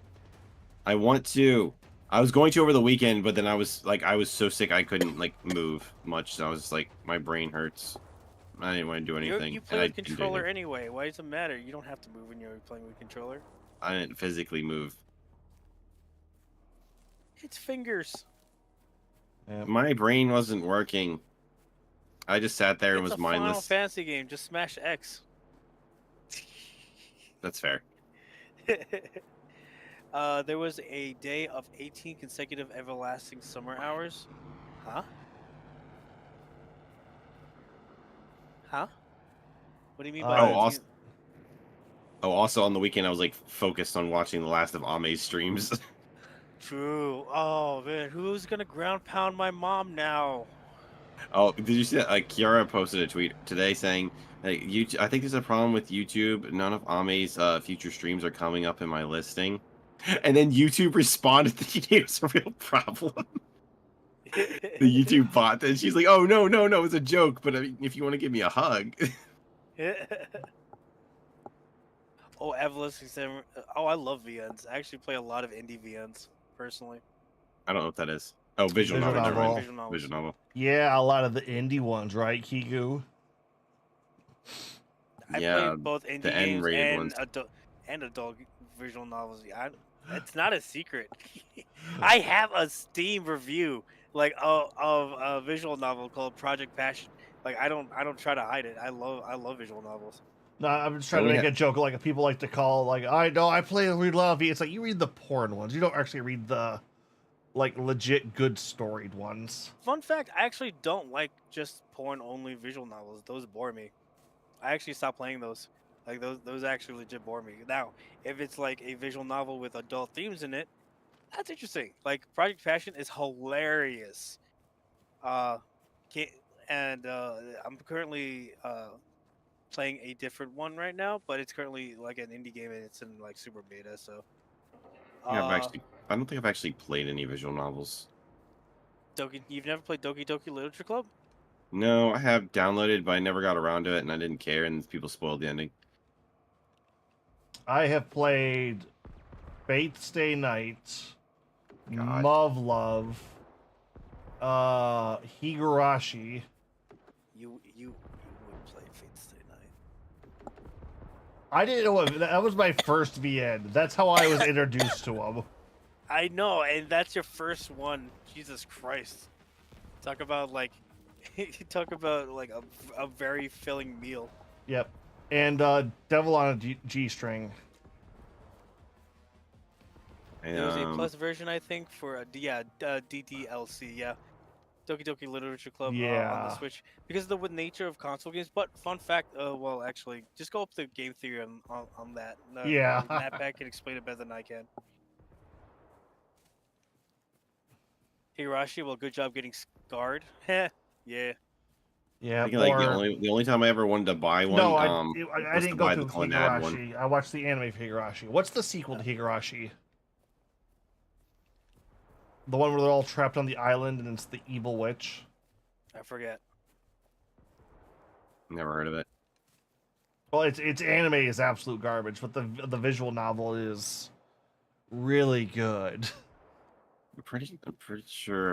I want to. I was going to over the weekend, but then I was so sick I couldn't like move much. So I was just like, my brain hurts. I didn't want to do anything. You and play I with didn't do controller anything. anyway. Why does it matter? You don't have to move when you're playing with controller. I didn't physically move. It's fingers. Yeah. My brain wasn't working. I just sat there and It's was a Final mindless. Fantasy game. Just smash X. That's fair. There was a day of 18 consecutive everlasting summer hours. Huh? Huh? What do you mean by Oh, 18? also- Oh, also on the weekend I was like focused on watching the last of Ame's streams. True. Oh man, who's gonna ground pound my mom now? Oh, did you see that? Kiara posted a tweet today saying, hey, I think there's a problem with YouTube. None of Ame's future streams are coming up in my listing. And then YouTube responded that it was a real problem. The YouTube bot. And she's like, oh, no, it's a joke. But I mean, if you want to give me a hug. Oh, everlasting summer. Oh, I love VNs. I actually play a lot of indie VNs personally. I don't know what that is. Oh, visual Visual novel. Never mind. novel. Visual novels. Visual novel. Yeah, a lot of the indie ones, right, Kiku? I Yeah, played both indie the games N-rated and ones. adult visual novels. It's not a secret. I have a Steam review of a visual novel called Project Passion. Like I don't try to hide it. I love visual novels. No, I'm just trying to Oh, make yeah. a joke like people like to call like I know I play read a lot of It's like you read the porn ones. You don't actually read the like legit good storied ones. Fun fact: I actually don't like just porn only visual novels. Those bore me. I actually stopped playing those. Like those actually legit bore me. Now, if it's like a visual novel with adult themes in it, that's interesting. Like Project Passion is hilarious. Uh, ca- and I'm currently playing a different one right now, but it's currently like an indie game and it's in like super beta. So, Yeah, I don't think I've actually played any visual novels. You've never played Doki Doki Literature Club? No, I have downloaded, but I never got around to it, and I didn't care, and people spoiled the ending. I have played Fate Stay Night, God. Muv Love, Higurashi. You would play Fate Stay Night. I didn't know that was my first VN. That's how I was introduced to him. I know, and that's your first one. Jesus Christ! Talk about like, a very filling meal. Yep. And Devil on a G string. There was a plus version, I think, for DDLC. Yeah, Doki Doki Literature Club on Yeah. the Switch because of the nature of console games. But fun fact, well, actually, just go up to game theory on that. Yeah. Matt can explain it better than I can. Higurashi, well, good job getting scarred. Heh, yeah. Yeah. I think, like, or- the only time I ever wanted to buy one, No, I was didn't to go buy through the Clannad one. Higurashi. I watched the anime for Higurashi. What's the sequel to Higurashi? The one where they're all trapped on the island and it's the evil witch. I forget. Never heard of it. Well, its anime is absolute garbage, but the visual novel is really good. I'm pretty sure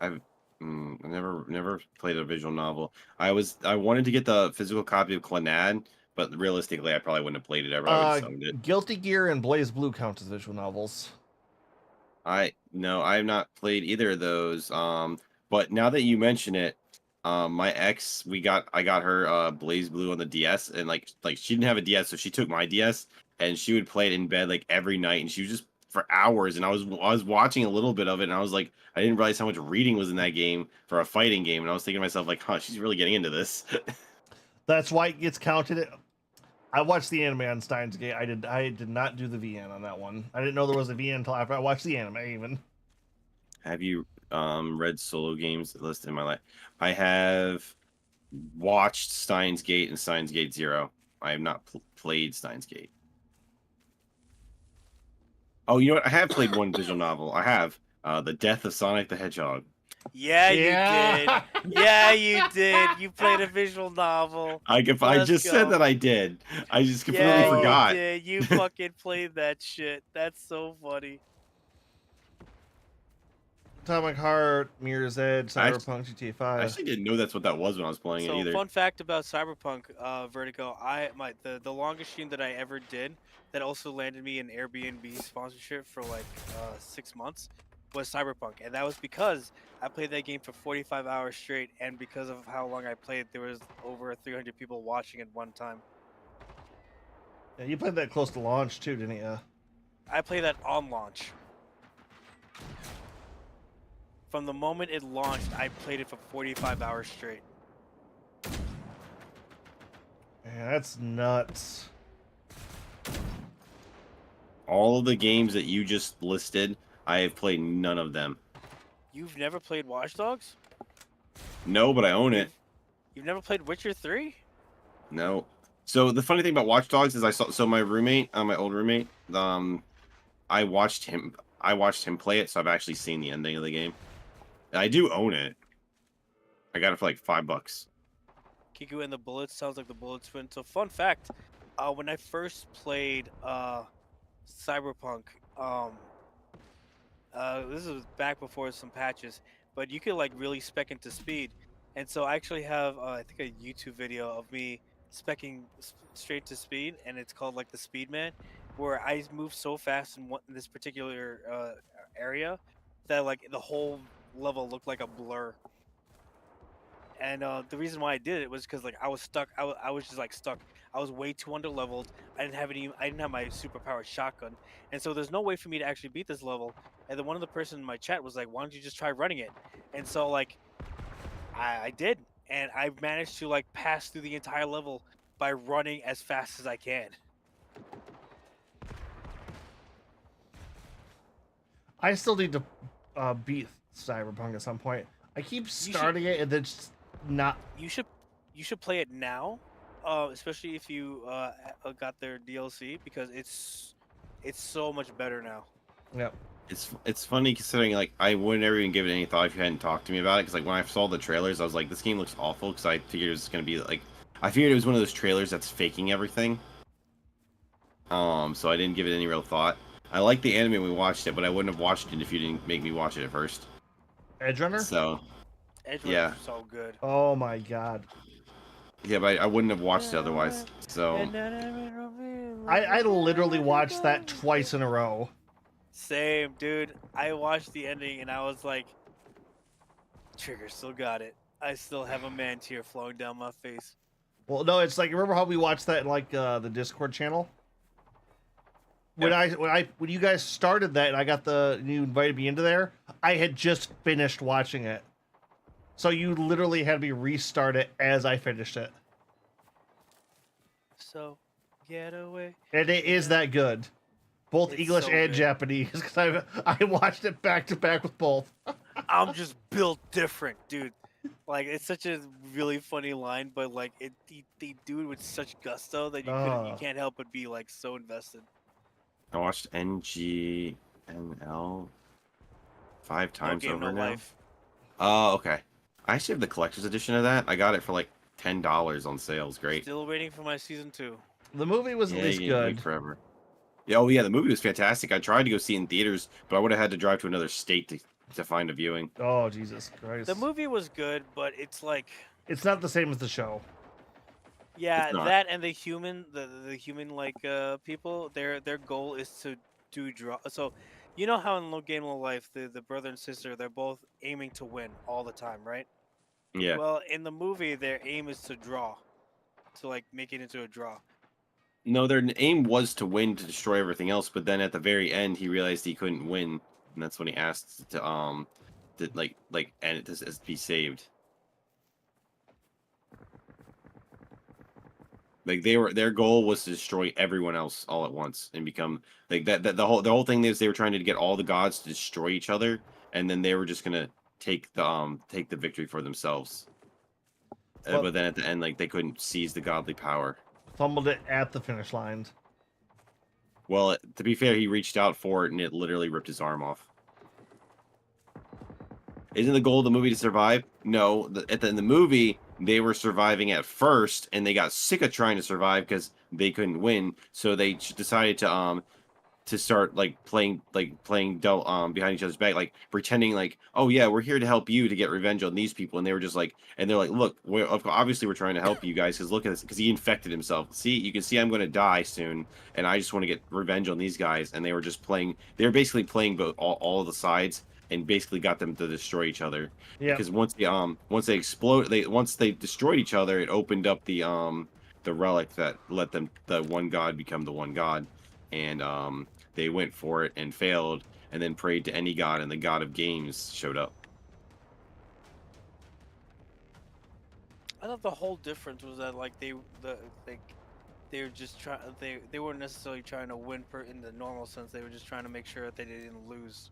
I've never played a visual novel. I wanted to get the physical copy of Clannad, but realistically, I probably wouldn't have played it ever. I would have owned it. Guilty Gear and Blaze Blue count as visual novels. No, I have not played either of those. But now that you mention it, my ex, I got her Blaze Blue on the DS, and like she didn't have a DS, so she took my DS, and she would play it in bed like every night, and she was just for hours. And I was watching a little bit of it, and I was like, I didn't realize how much reading was in that game for a fighting game, and I was thinking to myself like, huh, she's really getting into this. That's why it gets counted. I watched the anime on Steins Gate. I did not do the VN on that one. I didn't know there was a VN until after I watched the anime even. Have you read Solo Games list in my life? I have watched Steins Gate and Steins Gate Zero. I have not played Steins Gate. Oh, you know what? I have played one visual novel. I have The Death of Sonic the Hedgehog. Yeah, Yeah. you did. Yeah, you did. You played a visual novel. I Let's just go. said that I did. I just completely Yeah, forgot. you did. You fucking played that shit. That's so funny. Atomic Heart, Mirror's Edge, I Cyberpunk, GTA I 5. actually didn't know that's what that was when I was playing it So either. fun fact about Cyberpunk Vertigo, the longest stream that I ever did that also landed me an Airbnb sponsorship for like 6 months was Cyberpunk, and that was because I played that game for 45 hours straight, and because of how long I played, there was over 300 people watching at one time. Yeah, you played that close to launch too, didn't you? I played that on launch. From the moment it launched, I played it for 45 hours straight. Man, that's nuts. All of the games that you just listed, I have played none of them. You've never played Watch Dogs? No, but I own it. You've never played Witcher 3? No. So the funny thing about Watch Dogs is my roommate, my old roommate, I watched him play it, so I've actually seen the ending of the game. I do own it. I got it for like $5. Kiku and the Bullets sounds like the Bullets win. So fun fact, when I first played Cyberpunk, this was back before some patches, but you could like really spec into speed. And so I actually have I think a YouTube video of me specking straight to speed, and it's called like the Speedman, where I move so fast in this particular area that like the whole level looked like a blur. And the reason why I did it was because like I was stuck. I was just like stuck. I was way too underleveled. I didn't have my superpowered shotgun, and so there's no way for me to actually beat this level. And then one of the person in my chat was like, "Why don't you just try running it?" And so like I did, and I managed to like pass through the entire level by running as fast as I can. I still need to beat Cyberpunk at some point. I keep starting it and then just not. You should play it now, especially if you got their DLC, because it's so much better now. Yep. It's funny considering like I would never even give it any thought if you hadn't talked to me about it. Because like when I saw the trailers, I was like, this game looks awful. Because I figured it was gonna be like, I figured it was one of those trailers that's faking everything. So I didn't give it any real thought. I liked the anime when we watched it, but I wouldn't have watched it if you didn't make me watch it at first. Edge Runner? So Edge yeah. Runner's so good. Oh my god. Yeah, but I wouldn't have watched it otherwise. So I literally watched that twice in a row. Same, dude. I watched the ending and I was like, Trigger still got it. I still have a man tear flowing down my face. Well, no, it's like, remember how we watched that in like the Discord channel? When when you guys started that and I got you invited me into there, I had just finished watching it. So you literally had me restart it as I finished it. So, get away. And it is that good. Both It's English so and good. Japanese, because I watched it back to back with both. I'm just built different, dude. Like, it's such a really funny line, but like they do it with such gusto that you can't help but be like so invested. I watched NGNL 5 times No Game, over No now. Life. Oh, okay. I actually have the collector's edition of that. I got it for like $10 on sale. It's great. Still waiting for my season 2. The movie was at least you wait good. forever. Yeah, oh yeah, the movie was fantastic. I tried to go see it in theaters, but I would have had to drive to another state to find a viewing. Oh, Jesus Christ. The movie was good, but it's like It's not the same as the show. Yeah, not. that and the human like people, their goal is to do draw. So, you know how in Game of Life, the brother and sister, they're both aiming to win all the time, right? Yeah. Well, in the movie, their aim is to draw, to like make it into a draw. No, their aim was to win to destroy everything else, but then at the very end, he realized he couldn't win, and that's when he asked to and it to be saved. Like their goal was to destroy everyone else all at once and become like that the whole thing is they were trying to get all the gods to destroy each other, and then they were just gonna take the victory for themselves. But But then at the end, like they couldn't seize the godly power. fumbled it at the finish line. Well, to be fair, he reached out for it and it literally ripped his arm off. Isn't the goal of the movie to survive? No. In the movie, they were surviving at first, and they got sick of trying to survive because they couldn't win. So they decided to start playing behind each other's back, like pretending like, oh yeah, we're here to help you to get revenge on these people. And they were just like, and they're like, look, obviously we're trying to help you guys because look at this, because he infected himself. See, you can see I'm going to die soon, and I just want to get revenge on these guys. And they were just playing. They were basically playing both all of the sides, and basically got them to destroy each other. Yeah. Because once they destroyed each other, it opened up the relic that let the one god become the one god, and they went for it and failed, and then prayed to any god, and the god of games showed up. I thought the whole difference was that like they were just trying they weren't necessarily trying to win in the normal sense. They were just trying to make sure that they didn't lose.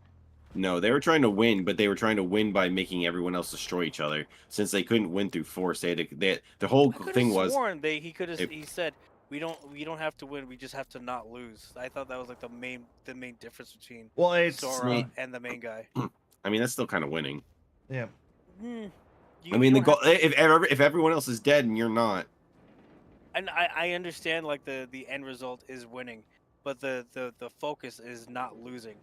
No, they were trying to win, but they were trying to win by making everyone else destroy each other. Since they couldn't win through force, the whole I could thing have was sworn he could have he said we don't have to win, we just have to not lose. I thought that was like the main difference between Well, it's Sora and the main guy. I mean, that's still kind of winning. yeah. Hmm. I mean, the goal if everyone else is dead and you're not. And I understand like the end result is winning, but the focus is not losing.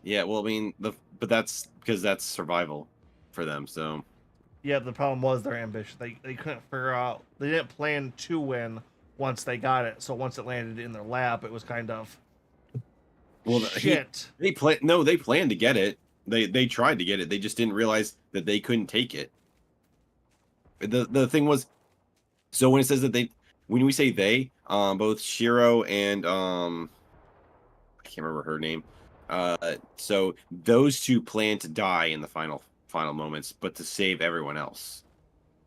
Yeah, well, I mean, but that's because that's survival for them. So Yeah, the problem was their ambition. They couldn't figure out. They didn't plan to win once they got it. So once it landed in their lap, it was kind of shit. they planned to get it. They tried to get it. They just didn't realize that they couldn't take it. The thing was, so when it says that when we say they, both Shiro and I can't remember her name. So those two plan to die in the final moments, but to save everyone else.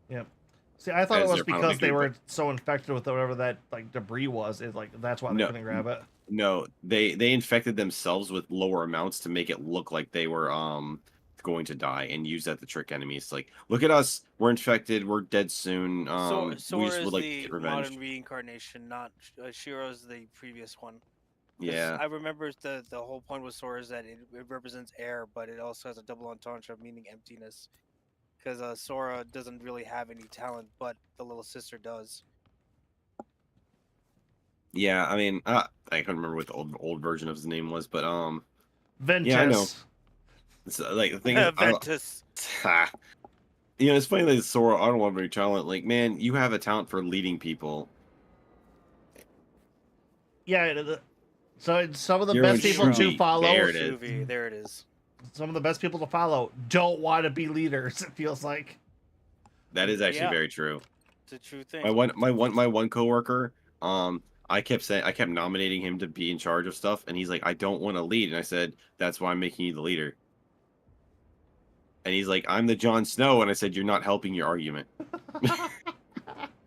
Yeah. See, I thought As it was their final because they victory, were so infected with whatever that like debris was. Is like that's why they No. couldn't grab it. No, they infected themselves with lower amounts to make it look like they were going to die, and use that to trick enemies. Like, look at us, we're infected, we're dead soon. So We Sora just is would like to the get revenge. modern reincarnation, not Shiro's the previous one. 'Cause Yeah, I remember the whole point with Sora is that it represents air, but it also has a double entendre meaning emptiness. Because Sora doesn't really have any talent, but the little sister does. yeah. I mean, I couldn't remember what the old version of his name was, but Ventus. yeah, I know. It's, like the thing is, Ventus. you know, it's funny that Sora, I don't want very talent. Like, man, you have a talent for leading people. Yeah. So some of the You're best in people Shuvi. to follow. There it is. Shuvi, there it is. Some of the best people to follow don't want to be leaders. It feels like. That is actually Yeah. very true. It's a true thing. My one coworker, I kept nominating him to be in charge of stuff, and he's like, I don't want to lead, and I said, that's why I'm making you the leader. And he's like, I'm the Jon Snow, and I said, you're not helping your argument.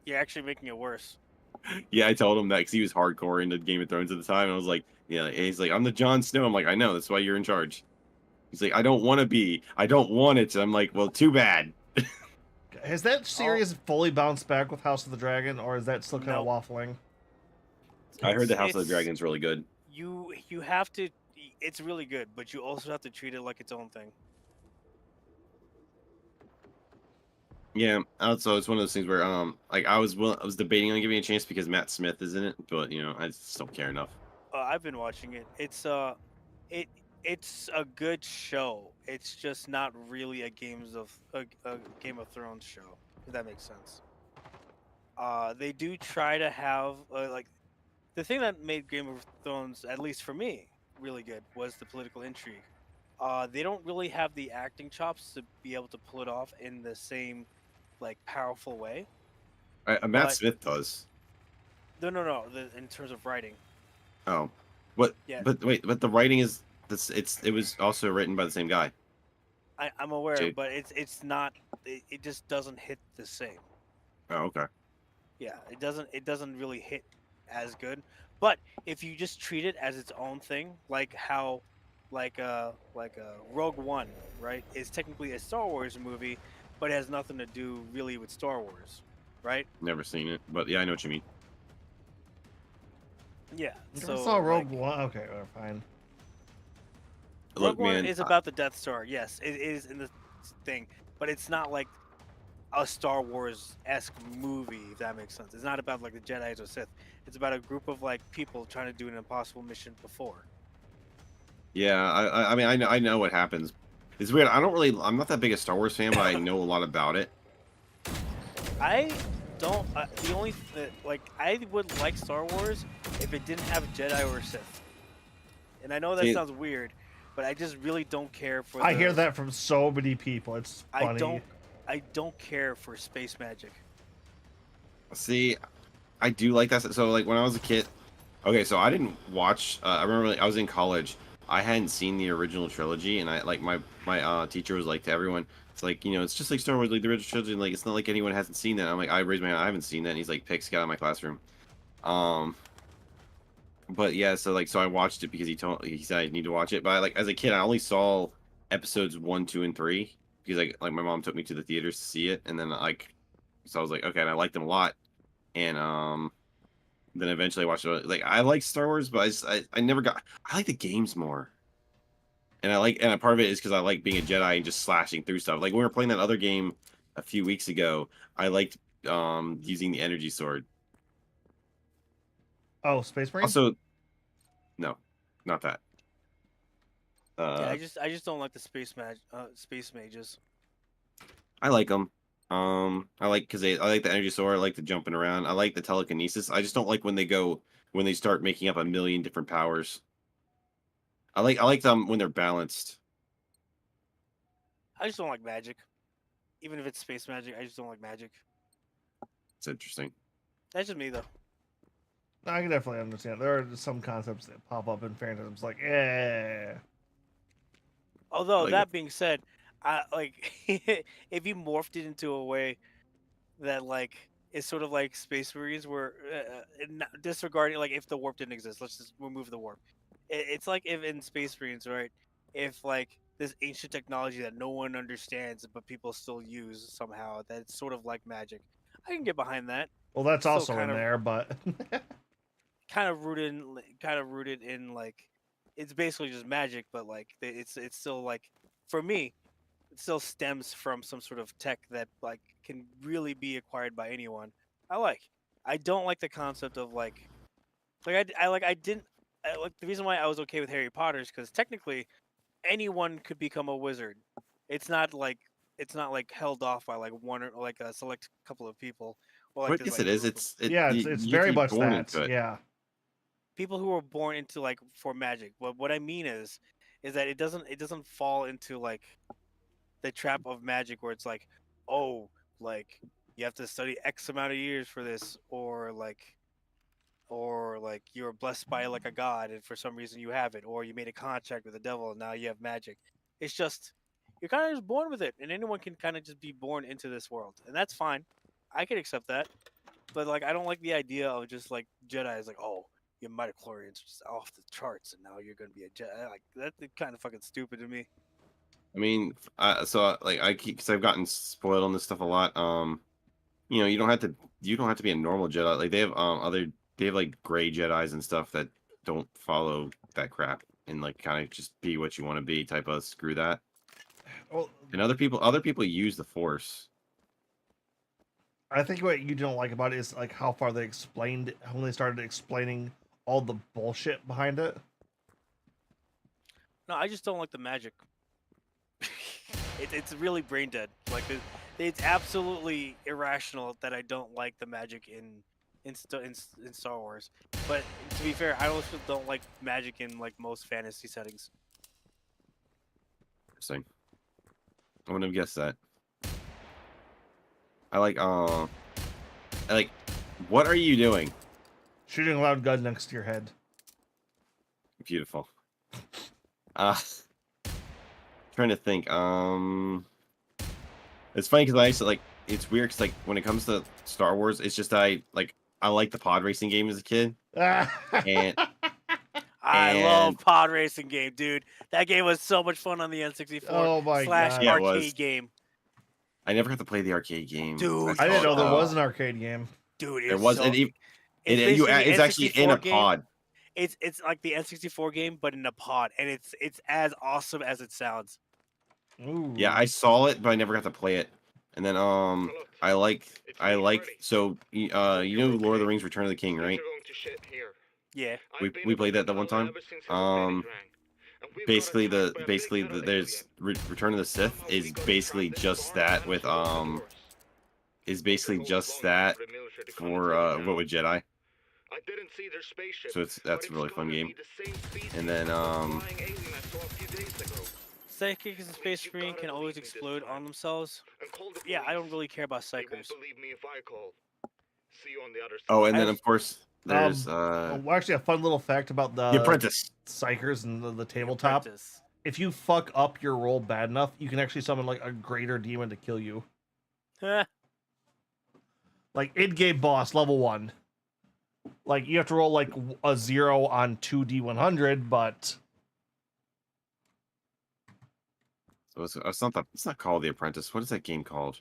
You're actually making it worse. Yeah, I told him that because he was hardcore into Game of Thrones at the time, and I was like, yeah, and he's like, I'm the Jon Snow. I'm like, I know, that's why you're in charge. He's like, I don't want to be, I don't want it. And I'm like, well, too bad. Has that series fully bounced back with House of the Dragon, or is that still kind of waffling? I heard the House of the It's- Dragon's really good. You have to. It's really good, but you also have to treat it like its own thing. Yeah, also it's one of those things where like I was debating on giving it a chance because Matt Smith is in it, but you know, I just don't care enough. I've been watching it. It's a good show. It's just not really a Game of Thrones show. If that makes sense. They do try to have like the thing that made Game of Thrones, at least for me, really good was the political intrigue. They don't really have the acting chops to be able to pull it off in the same like powerful way. Matt But Smith does. no. In terms of writing, Oh, what? yeah, But wait, but the writing is this. It was also written by the same guy. I'm aware, Jake. but it's not. It just doesn't hit the same. Oh, okay. Yeah, it doesn't really hit as good. But if you just treat it as its own thing, like how Rogue One, right, is technically a Star Wars movie, but it has nothing to do really with Star Wars, right? Never seen it, but yeah, I know what you mean. Yeah. Never So saw Rogue like One. Okay, well, fine. Rogue Look, One man, is about the Death Star. Yes, it is in the thing, but it's not like a Star Wars esque movie, if that makes sense. It's not about like the Jedi's or Sith. It's about a group of like people trying to do an impossible mission before. yeah, I mean, I know what happens. It's weird. I'm not that big a Star Wars fan, but I know a lot about it. I don't. The only like I would like Star Wars if it didn't have Jedi or Sith. And I know that See, sounds weird, but I just really don't care for. I hear that from so many people. It's funny. I don't care for space magic. see, I do like that. So, like, when I was a kid, okay, so I didn't watch. I remember like, I was in college. I hadn't seen the original trilogy, and I like my teacher was like to everyone, it's like it's just like Star Wars, like the original trilogy. And, like it's not like anyone hasn't seen that. I'm like, I raised my hand, I haven't seen that. And he's like, Pix, get out of my classroom. Um, but yeah, so I watched it because he said I need to watch it. But I, like as a kid, I only saw episodes 1, 2, and 3 because like my mom took me to the theaters to see it, and then like so I was like, okay, and I liked them a lot, and then eventually I watched it. Like I like Star Wars, but I never got. I like the games more, and a part of it is because I like being a Jedi and just slashing through stuff. Like when we were playing that other game a few weeks ago, I liked using the energy sword. Oh, Space Marine. Also, no, not that. Yeah, Uh, I just don't like the space mages. I like them. I like because I like the energy sword. I like the jumping around. I like the telekinesis. I just don't like when they start making up a million different powers. I like them when they're balanced. I just don't like magic. Even if it's space magic, I just don't like magic. It's interesting. That's just me though. No, I can definitely understand. There are some concepts that pop up in fandoms, like, yeah. Although Like that being said, I like if you morphed it into a way that like is sort of like Space Marines, where disregarding like if the warp didn't exist, let's just remove the warp. It's like if in Space Marines, right? If like this ancient technology that no one understands but people still use somehow, that's sort of like magic. I can get behind that. Well, that's It's still also in kind of there, but kind of rooted in like it's basically just magic, but like it's still like for me it still stems from some sort of tech that like can really be acquired by anyone. I don't like the concept of I didn't like the reason why I was okay with Harry Potter is because technically anyone could become a wizard. It's not like it's not like held off by like one or like a select couple of people or like what this yes, like it is. group of yeah, it's You have very to be much born that. into it. Yeah. people who were born into like for magic. But what I mean is that it doesn't fall into like the trap of magic where it's like, oh, like you have to study X amount of years for this, or like you're blessed by like a god and for some reason you have it, or you made a contract with the devil and now you have magic. It's just you're kind of just born with it, and anyone can kind of just be born into this world, and that's fine. I can accept that, but like I don't like the idea of just like Jedi is like, oh, your midichlorians just off the charts, and now you're gonna be a Jedi. Like that's kind of fucking stupid to me. I mean, like I keep because I've gotten spoiled on this stuff a lot. You don't have to be a normal Jedi. Like they have like gray Jedis and stuff that don't follow that crap and like kind of just be what you want to be type of screw that. Well, And other people use the Force. I think what you don't like about it is like how far they explained when they started explaining all the bullshit behind it. No, I just don't like the magic. It's really brain dead. Like It's absolutely irrational that I don't like the magic in Star Wars. But to be fair, I also don't like magic in like most fantasy settings. Interesting. I wouldn't have guessed that. I like. What are you doing? Shooting a loud gun next to your head. Beautiful. Uh, trying to think. It's funny because I used to like. It's weird because like when it comes to Star Wars, it's just I like the pod racing game as a kid, and I love And- pod racing game, dude. That game was so much fun on the N64 Oh my slash God. Yeah, it was. arcade game. I never got to play the arcade game. Dude, I didn't know there saw it. was an arcade game. Dude, There it's was, so, and it's it's basically actually in a N64 game. pod. It's like the N64 game, but in a pod, and it's as awesome as it sounds. Ooh. Yeah, I saw it, but I never got to play it. And then I like so you know Lord of the Rings: Return of the King, right? Yeah. We played that one time. Basically there's Return of the Sith is basically just that with for what with Jedi. So that's a really fun game. And then Psychics in Space Marine can always explode on themselves. Yeah, I don't really care about psychers. oh, and then I- of course there's Oh, actually, a fun little fact about the The Apprentice. psychers and the tabletop. Apprentice. If you fuck up your roll bad enough, you can actually summon like a greater demon to kill you. Heh. Like in-game boss level 1. Like you have to roll like a 0 on 2d100, but So it's not called The Apprentice. What is that game called?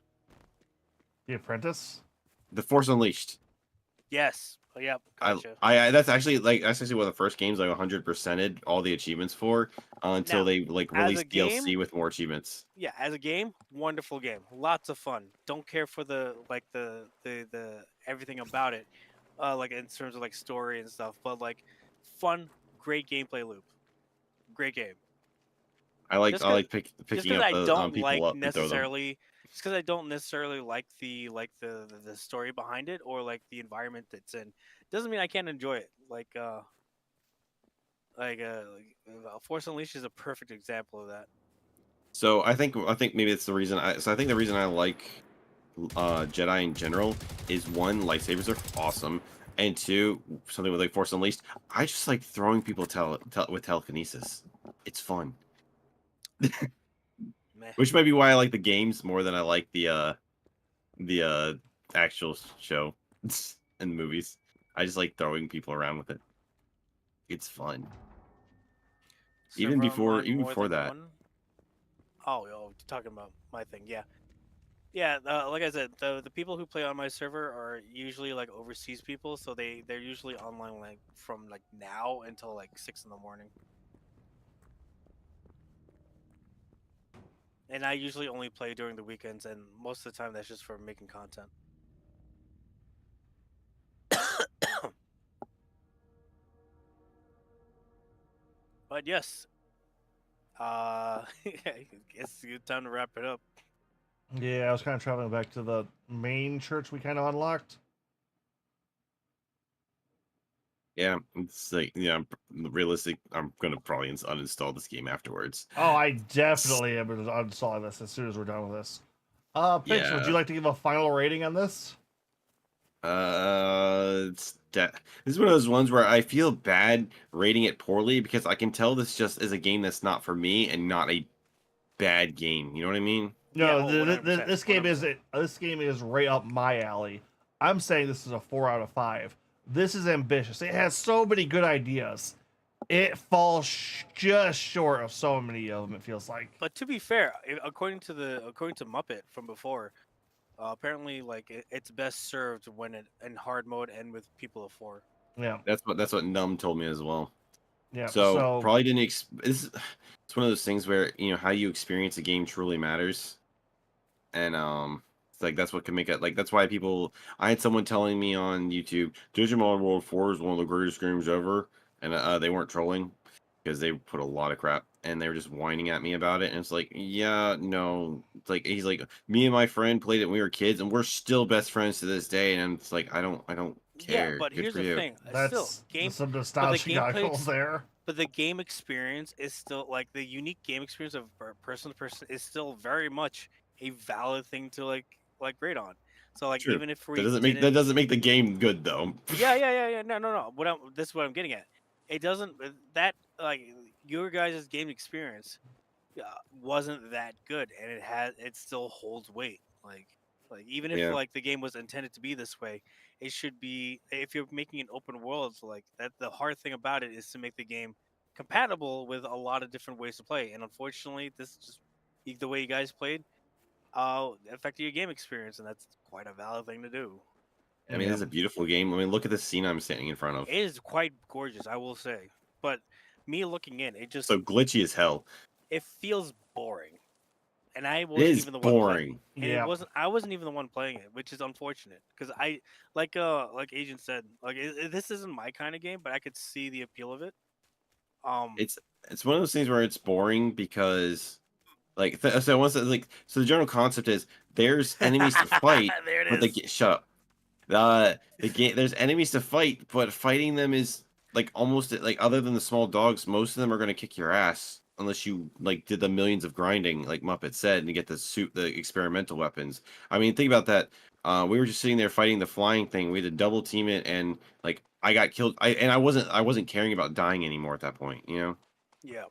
the apprentice. The Force Unleashed. Yes. Oh, yep. Gotcha. I that's actually one of the first games I 100%ed all the achievements for until Now, they like as released a game- DLC with more achievements. Yeah, as a game, wonderful game. Lots of fun. Don't care for the everything about it, like in terms of like story and stuff. But like, fun, great gameplay loop. Great game. I like Just I 'cause- like Just picking because up I the don't people like up and throw them. necessarily, just because I don't necessarily like the story behind it or like the environment it's in, doesn't mean I can't enjoy it. Force Unleashed is a perfect example of that. So I think maybe it's the reason I think the reason I like Jedi in general is one, lightsabers are awesome, and two, something with like Force Unleashed, I just like throwing people with telekinesis. It's fun. Meh. Which might be why I like the games more than I like the actual show and movies. I just like throwing people around with it. It's fun. Even Server before- online even more before than that. one? Oh, you're talking about my thing, yeah. Yeah, like I said, the people who play on my server are usually like overseas people, so they're usually online like from like now until like 6 in the morning. And I usually only play during the weekends, and most of the time that's just for making content. But yes, I guess it's a good time to wrap it up. Yeah, I was kind of traveling back to the main church we kind of unlocked. Yeah, it's like I'm realistic. I'm gonna probably uninstall this game afterwards. Oh, I definitely am going to uninstall this as soon as we're done with this. Pix, would Yeah. you like to give a final rating on this? This is one of those ones where I feel bad rating it poorly because I can tell this just is a game that's not for me and not a bad game. You know what I mean? No, Yeah, oh, 100%, this game is 100%. this game is right up my alley. I'm saying this is a 4 out of 5. This is ambitious. It has so many good ideas. It falls just short of so many of them. It feels like. But to be fair, according to Muppet from before, apparently like it's best served when it in hard mode and with people of 4. Yeah, That's what Numb told me as well. yeah. So probably didn't. It's one of those things where how you experience a game truly matters, and it's like that's what can make it. Like that's why people. I had someone telling me on YouTube, Digimon World 4 is one of the greatest games ever, and they weren't trolling. because they put a lot of crap and they were just whining at me about it. And it's like, yeah, no. It's like he's like, me and my friend played it when we were kids, and we're still best friends to this day. And it's like, I don't Yeah, care. but Good here's for the you. thing. Still, That's game, some but the nostalgia gameplay, goggles there. but the game experience is still like the unique game experience of person to person is still very much a valid thing to like grade on. So like True. even if That we doesn't make didn't, the game good though. yeah. No. This is what I'm getting at. It doesn't that like your guys' game experience wasn't that good, and it still holds weight. Like even if Yeah. like the game was intended to be this way, it should be. If you're making an open world like that, the hard thing about it is to make the game compatible with a lot of different ways to play. And unfortunately, this just the way you guys played affected your game experience, and that's quite a valid thing to do. I mean, Yeah. it's a beautiful game. I mean, look at the scene I'm standing in front of. It is quite gorgeous, I will say. But me looking in, So glitchy as hell. it feels boring. And I It wasn't is even the one playing. boring. And Yeah. I wasn't even the one playing it, which is unfortunate because I like Agent said, like this isn't my kind of game, but I could see the appeal of it. It's it's one of those things where it's boring because like so once so the general concept is there's enemies to fight, There but it is. shut up. The game there's enemies to fight, but fighting them is like almost like other than the small dogs, most of them are gonna kick your ass unless you like did the millions of grinding, like Muppet said, and you get the experimental weapons. I mean, think about that. We were just sitting there fighting the flying thing. We had to double team it, and like I got killed. I wasn't caring about dying anymore at that point, you know. Yeah.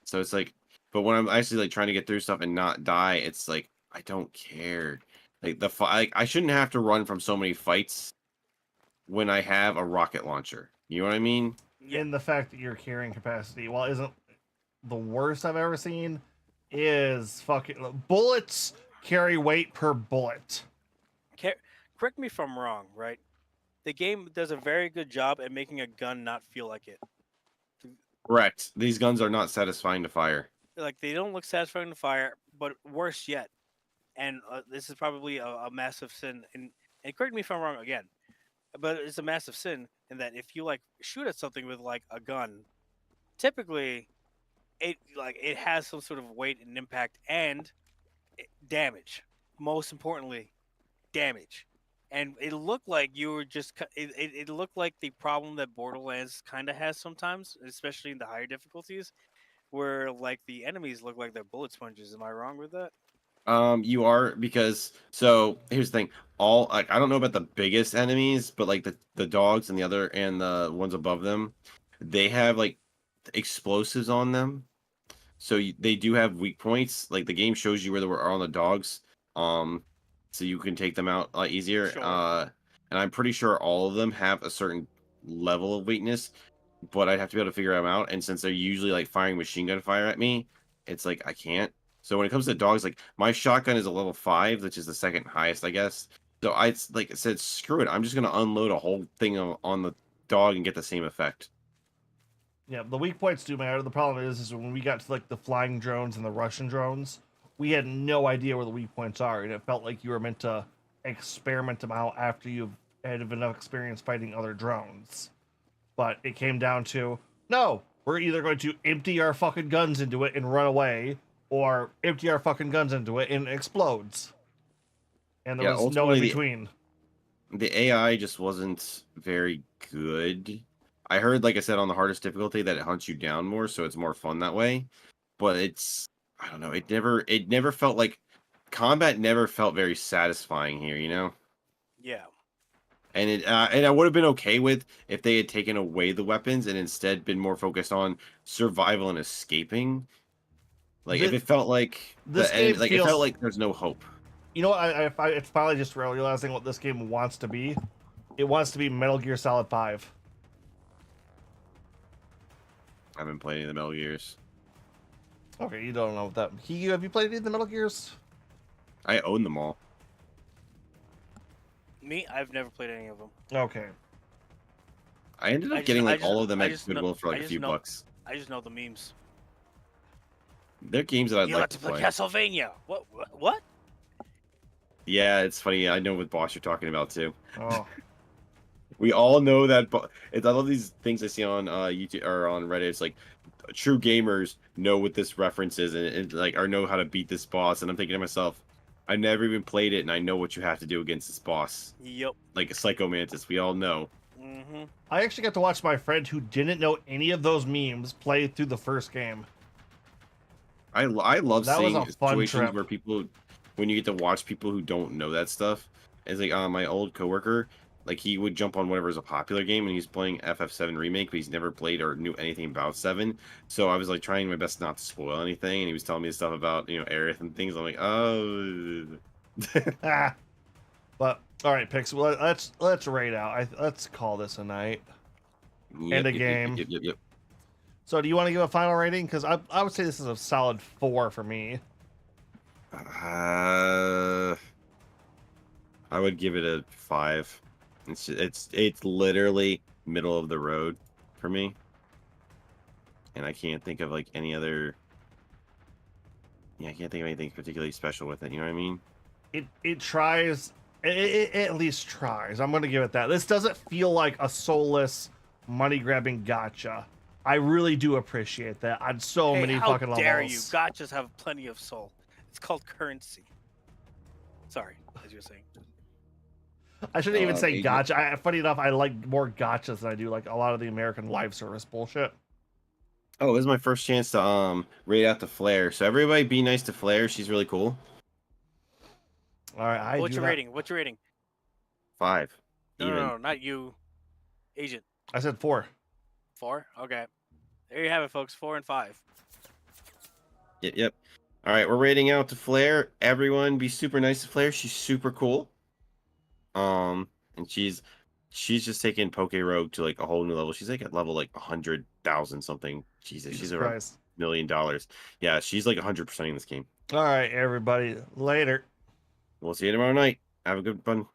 So it's like, but when I'm actually like trying to get through stuff and not die, it's like I don't care. Like I shouldn't have to run from so many fights when I have a rocket launcher. You know what I mean? Yeah. In the fact that your carrying capacity, while isn't the worst I've ever seen, is fucking bullets carry weight per bullet. Correct me if I'm wrong, right? The game does a very good job at making a gun not feel like it. Correct. These guns are not satisfying to fire. Like they don't look satisfying to fire, but worse yet, and this is probably a massive sin. And correct me if I'm wrong again, but it's a massive sin in that if you like shoot at something with like a gun, typically it has some sort of weight and impact and damage. Most importantly, damage. And it looked like you were just it looked like the problem that Borderlands kind of has sometimes, especially in the higher difficulties, where like the enemies look like they're bullet sponges. Am I wrong with that? You are because so here's the thing. All like I don't know about the biggest enemies, but like the dogs and the ones above them, they have like explosives on them. So they do have weak points. Like the game shows you where they are on the dogs, so you can take them out a lot easier. Sure. And I'm pretty sure all of them have a certain level of weakness, but I'd have to be able to figure them out. And since they're usually like firing machine gun fire at me, it's like I can't. So when it comes to dogs, like my shotgun is a level 5, which is the second highest, I guess. So I like I said, screw it. I'm just gonna unload a whole thing on the dog and get the same effect. Yeah, the weak points do matter. The problem is when we got to like the flying drones and the Russian drones, we had no idea where the weak points are, and it felt like you were meant to experiment them out after you've had enough experience fighting other drones. But it came down to no, we're either going to empty our fucking guns into it and run away, or empty our fucking guns into it and it explodes. And there Yeah, was no in ultimately, between. The AI just wasn't very good. I heard, like I said, on the hardest difficulty that it hunts you down more, so it's more fun that way. But I don't know, it never felt like combat never felt very satisfying here, you know? Yeah. And I would have been okay with if they had taken away the weapons and instead been more focused on survival and escaping. Like if it felt like this game it feels- felt like there's no hope. You know what? It's finally just realizing what this game wants to be. It wants to be Metal Gear Solid 5. I haven't played any of the Metal Gears. Okay, you don't know what that. Have you played any of the Metal Gears? I own them all. Me, I've never played any of them. Okay. I ended up I just- getting I like just- all of them I at just know- Goodwill for I like a just few know- bucks. I just know the memes. They're games that I'd You like like to to play play. Castlevania? What? Yeah, it's funny. I know what boss you're talking about too. Oh. We all know that. I love these things I see on YouTube or on Reddit. It's like true gamers know what this reference is and like or know how to beat this boss. And I'm thinking to myself, I never even played it, and I know what you have to do against this boss. Yep. Like a Psycho Mantis, we all know. Mm-hmm. I actually got to watch my friend who didn't know any of those memes play through the first game. I love That was seeing a fun situations trip. where people, when you get to watch people who don't know that stuff. It's like my old coworker, like he would jump on whatever is a popular game, and he's playing FF7 remake, but he's never played or knew anything about 7. So I was like trying my best not to spoil anything, and he was telling me stuff about Aerith and things. I'm like, oh. Ah. But all right, Pix. Well, let's rate out. Let's call this a night. Yep, a yep, game. Yep. So, do you want to give a final rating? Because I would say this is a solid 4 for me. I would give it a 5. It's literally middle of the road for me, and I can't think of like any other. Yeah, I can't think of anything particularly special with it. You know what I mean? It tries. It at least tries. I'm going to give it that. This doesn't feel like a soulless money grabbing gotcha. I really do appreciate that on so many how fucking levels. dare you? Gotchas have plenty of soul. It's called currency. Sorry, as you were saying. I shouldn't even say Agent. gotcha. Funny enough, I like more gotchas than I do like a lot of the American live service bullshit. Oh, this is my first chance to rate out the Flare. So everybody be nice to Flare. She's really cool. All right, What's your rating? What's your rating? 5. No, not you, Agent. I said 4. 4. Okay, there you have it, folks. 4 and 5. Yep. All right, we're rating out to Flare. Everyone be super nice to Flare. She's super cool. And she's just taking Poke Rogue to like a whole new level. She's like at level like 100,000 something. Jesus, she's around $1 million. Yeah, she's like 100% in this game. All right, everybody. Later. We'll see you tomorrow night. Have a good one.